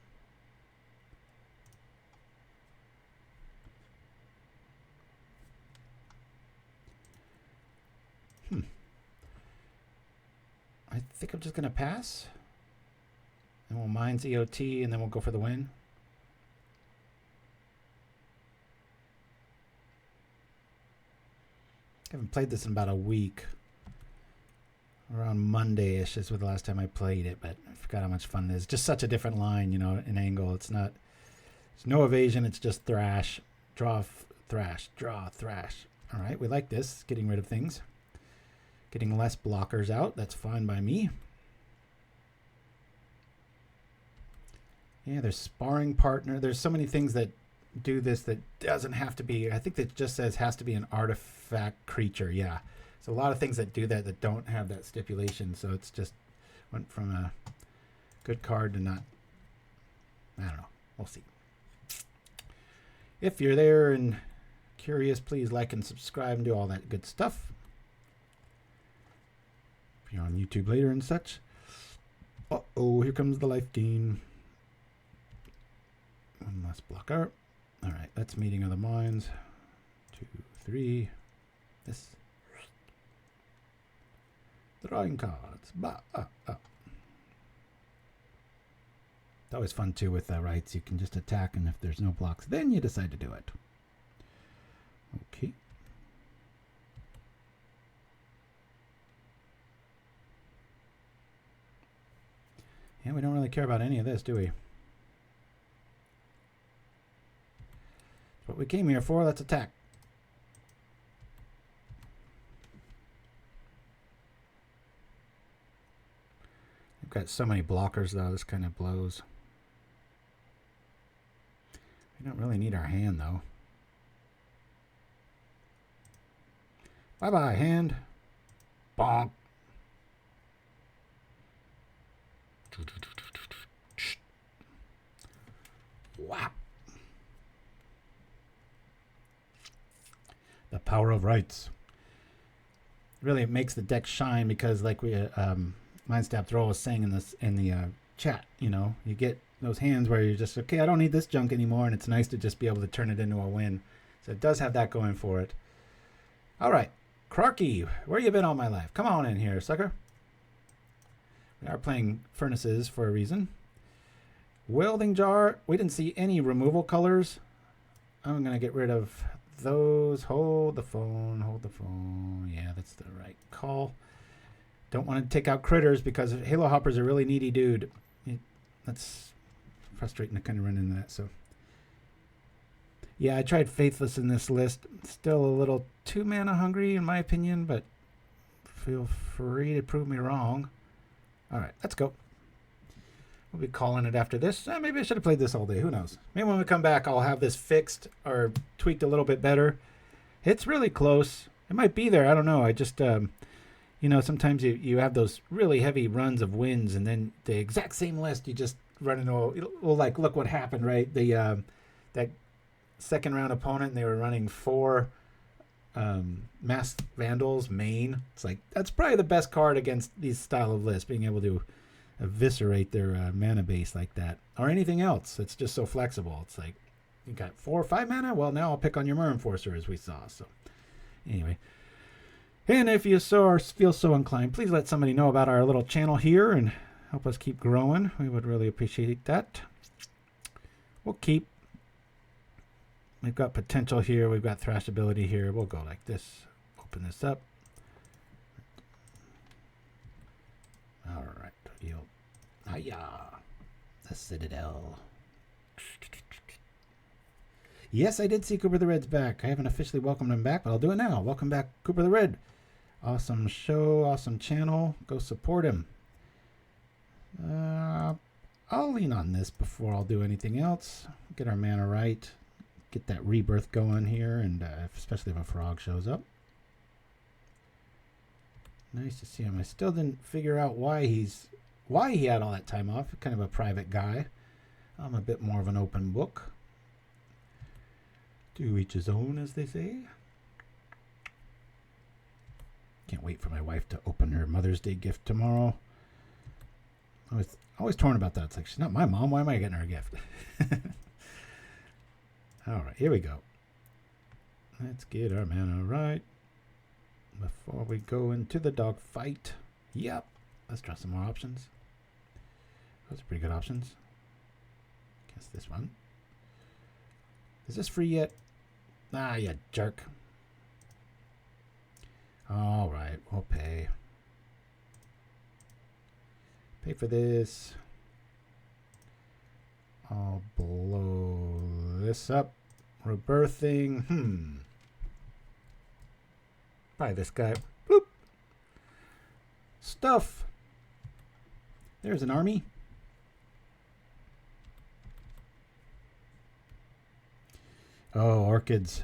I think I'm just going to pass. And we'll Minds EOT and then we'll go for the win. I haven't played this in about a week. Around Monday-ish is the last time I played it, but I forgot how much fun it is. Just such a different line, you know, in angle. It's not, it's no evasion, it's just thrash, draw, thrash, draw, thrash. All right, we like this, getting rid of things. Getting less blockers out, that's fine by me. Yeah, there's sparring partner. There's so many things that do this that doesn't have to be, I think that just says has to be an artifact creature. Yeah, so a lot of things that do that don't have that stipulation, so it's just went from a good card to not. I don't know, we'll see. If you're there and curious, please like and subscribe and do all that good stuff. If you're on YouTube later and such. Uh-oh, here comes the life gain. One less blocker. All right, that's Meeting of the Minds. 2, 3. This. Drawing cards. It's always fun too with rights. You can just attack, and if there's no blocks, then you decide to do it. Okay. Yeah, we don't really care about any of this, do we? What we came here for, let's attack. I've got so many blockers though, this kind of blows. We don't really need our hand though. Bye-bye, hand. Bonk. Wow. The power of rights. Really, it makes the deck shine because, like we, Mindstab Throw was saying in the chat, you know, you get those hands where you're just okay. I don't need this junk anymore, and it's nice to just be able to turn it into a win. So it does have that going for it. All right, Krarky, where you been all my life? Come on in here, sucker. We are playing Furnaces for a reason. Welding Jar. We didn't see any removal colors. I'm gonna get rid of those. Hold the phone. Hold the phone. Yeah, that's the right call. Don't want to take out critters because Halo Hopper's a really needy dude. That's frustrating to kind of run into that. So yeah, I tried Faithless in this list. Still a little too mana hungry in my opinion, but feel free to prove me wrong. All right, let's go. We'll be calling it after this. Maybe I should have played this all day. Who knows? Maybe when we come back, I'll have this fixed or tweaked a little bit better. It's really close. It might be there. I don't know. I just, you know, sometimes you have those really heavy runs of wins, and then the exact same list, you just run into, well, like, look what happened, right? The that second round opponent, they were running 4 Mass Vandals main. It's like, that's probably the best card against these style of lists, being able to eviscerate their mana base like that, or anything else. It's just so flexible. It's like, you got 4 or 5 mana, well, now I'll pick on your Myr Enforcer, as we saw. So Anyway. And if you feel so inclined, please let somebody know about our little channel here and help us keep growing. We would really appreciate that. We've got potential here. We've got thrashability here. We'll go like this. Open this up. All right. Hiya. The Citadel. Yes, I did see Cooper the Red's back. I haven't officially welcomed him back, but I'll do it now. Welcome back, Cooper the Red. Awesome show, awesome channel. Go support him. I'll lean on this before I'll do anything else. Get our mana right. Get that rebirth going here, and especially if a frog shows up. Nice to see him. I still didn't figure out why he had all that time off. Kind of a private guy. I'm a bit more of an open book. To each his own, as they say. Can't wait for my wife to open her Mother's Day gift tomorrow. Always torn about that. It's like, she's not my mom. Why am I getting her a gift? All right, here we go. Let's get our mana right before we go into the dog fight. Yep. Let's try some more options. Those are pretty good options. Guess this one. Is this free yet? Ah, you jerk. All right, we'll pay. Pay for this. I'll blow this up. Rebirthing. Probably this guy. Bloop. Stuff. There's an army. Oh, orchids.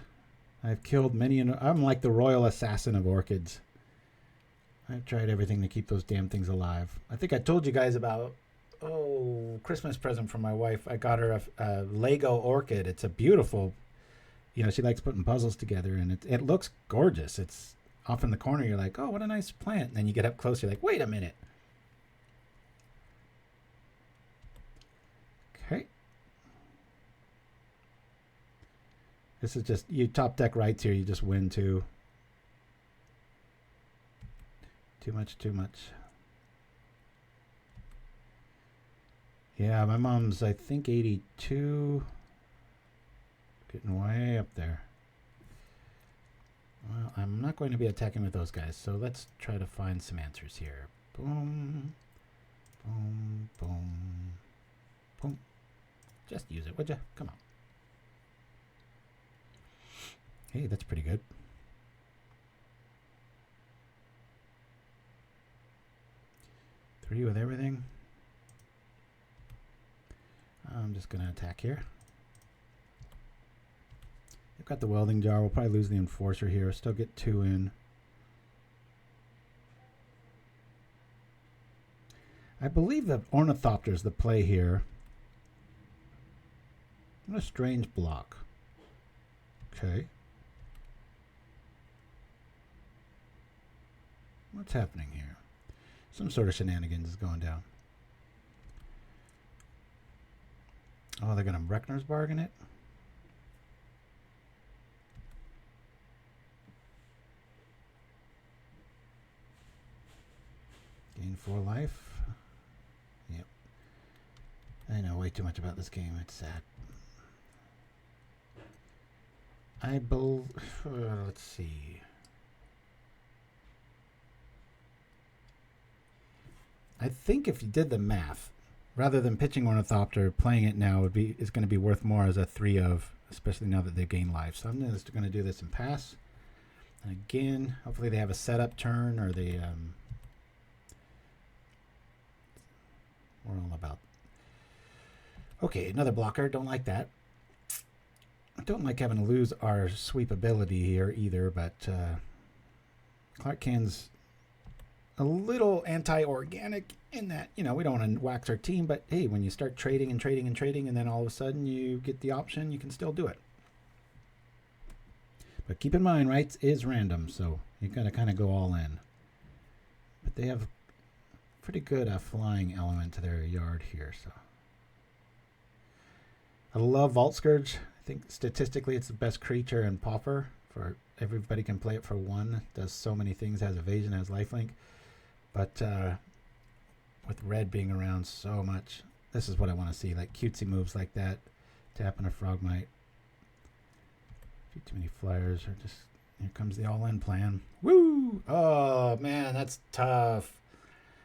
I've killed many. I'm like the royal assassin of orchids. I've tried everything to keep those damn things alive. I think I told you guys about, Christmas present from my wife. I got her a Lego orchid. It's a beautiful, she likes putting puzzles together, and it looks gorgeous. It's off in the corner. You're like, oh, what a nice plant. And then you get up close. You're like, wait a minute. Okay. This is just, you top deck rights here, you just win too. Too much. Yeah, my mom's, I think, 82. Getting way up there. Well, I'm not going to be attacking with those guys, so let's try to find some answers here. Boom. Boom. Boom. Boom. Just use it, would you? Come on. Hey, that's pretty good. Three with everything. I'm just going to attack here. I've got the Welding Jar. We'll probably lose the Enforcer here. Still get 2 in. I believe the Ornithopter is the play here. What a strange block. Okay. What's happening here? Some sort of shenanigans is going down. Oh, they're going to Breckner's bargain it? Gain 4 life. Yep. I know way too much about this game. It's sad. Let's see. I think if you did the math, rather than pitching Ornithopter, playing it now is going to be worth more as a 3 of, especially now that they've gained life. So I'm just going to do this and pass. And again, hopefully they have a setup turn, or they we're all about. Okay, another blocker. Don't like that. Don't like having to lose our sweep ability here either, but Krark-Clan's a little anti-organic in that, we don't want to wax our team, but hey, when you start trading and then all of a sudden you get the option, you can still do it. But keep in mind, rights is random, so you've got to kind of go all in. But they have pretty good flying element to their yard here, so. I love Vault Scourge. I think statistically it's the best creature in Pauper for everybody can play it for 1. Does so many things, has evasion, has lifelink. But with red being around so much, this is what I want to see, like cutesy moves like that. Tapping a Frogmite. Too many flyers, or just, here comes the all-in plan. Woo! Oh man, that's tough.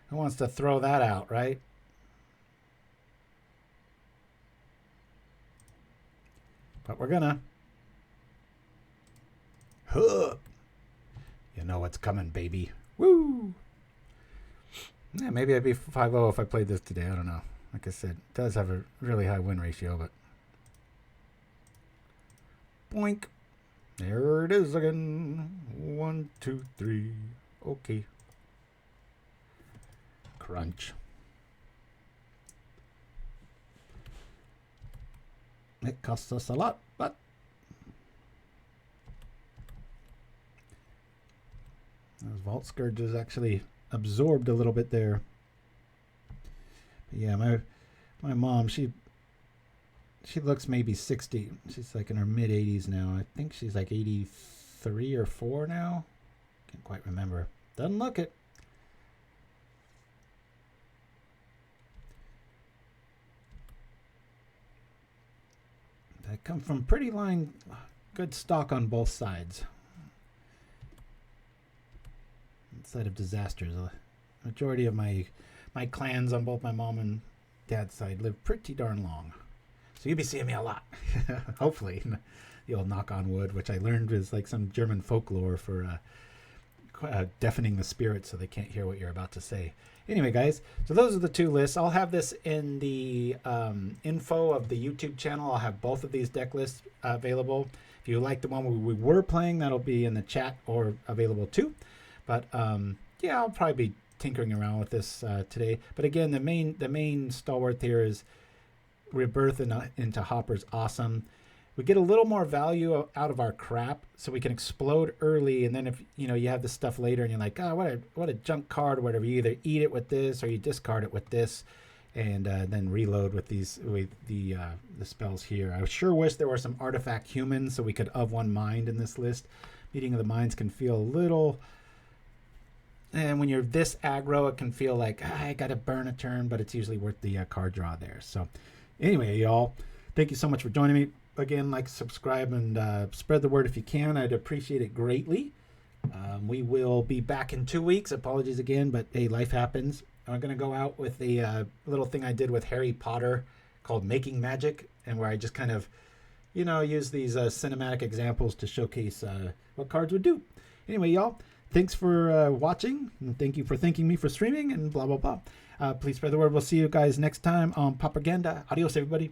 Who wants to throw that out, right? But we're gonna. Huh. You know what's coming, baby. Woo! Yeah, maybe I'd be 5-0 if I played this today. I don't know. Like I said, it does have a really high win ratio, but boink. There it is again. 1, 2, 3. Okay. Crunch. It costs us a lot, but those Vault Scourges actually absorbed a little bit there. But yeah, my mom, she looks maybe 60. She's like in her mid 80s now. I think she's like 83 or 4 now. Can't quite remember. Doesn't look it. I come from pretty good stock on both sides. Inside of disasters, a majority of my clans on both my mom and dad's side live pretty darn long. So you'll be seeing me a lot, hopefully. The old knock on wood, which I learned is like some German folklore for deafening the spirits so they can't hear what you're about to say. Anyway, guys, so those are the 2 lists. I'll have this in the info of the YouTube channel. I'll have both of these deck lists available. If you like the one where we were playing, that'll be in the chat or available too. But yeah, I'll probably be tinkering around with this today. But again, the main stalwart here is Rebirth into Hopper's awesome. We get a little more value out of our crap, so we can explode early, and then if you have the stuff later and you're like, oh, what a junk card or whatever, you either eat it with this or you discard it with this, and then reload with the spells here. I sure wish there were some artifact humans so we could of one mind in this list. Meeting of the Minds can feel a little, and when you're this aggro, it can feel like I gotta burn a turn, but it's usually worth the card draw there. So anyway, y'all, thank you so much for joining me. Again, like, subscribe, and spread the word if you can. I'd appreciate it greatly. We will be back in 2 weeks. Apologies again, but hey, life happens. I'm going to go out with a little thing I did with Harry Potter called Making Magic, and where I just kind of, use these cinematic examples to showcase what cards would do. Anyway, y'all, thanks for watching, and thank you for thanking me for streaming, and blah, blah, blah. Please spread the word. We'll see you guys next time on Pauperganda. Adios, everybody.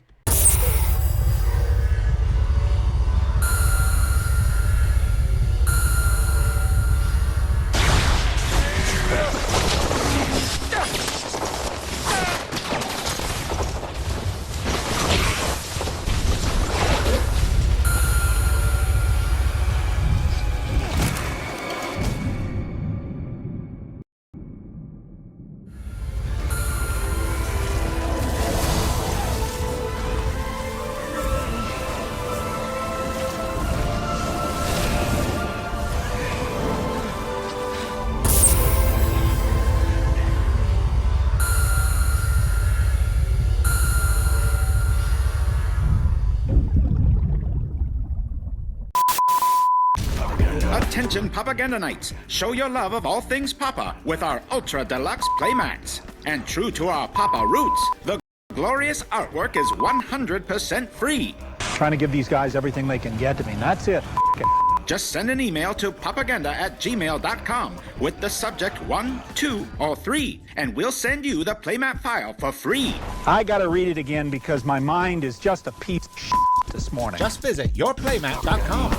Attention Pauperganda Knights, show your love of all things Pauper with our Ultra Deluxe playmats. And true to our Pauper roots, the glorious artwork is 100% free. Trying to give these guys everything they can get. I mean, that's it. Just send an email to pauperganda@gmail.com with the subject 1, 2, or 3, and we'll send you the playmat file for free. I gotta read it again because my mind is just a piece of shit this morning. Just visit yourplaymat.com.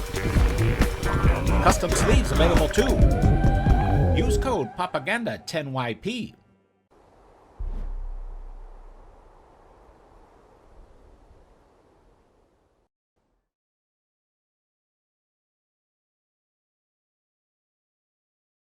Custom sleeves available too. Use code Pauperganda10YP.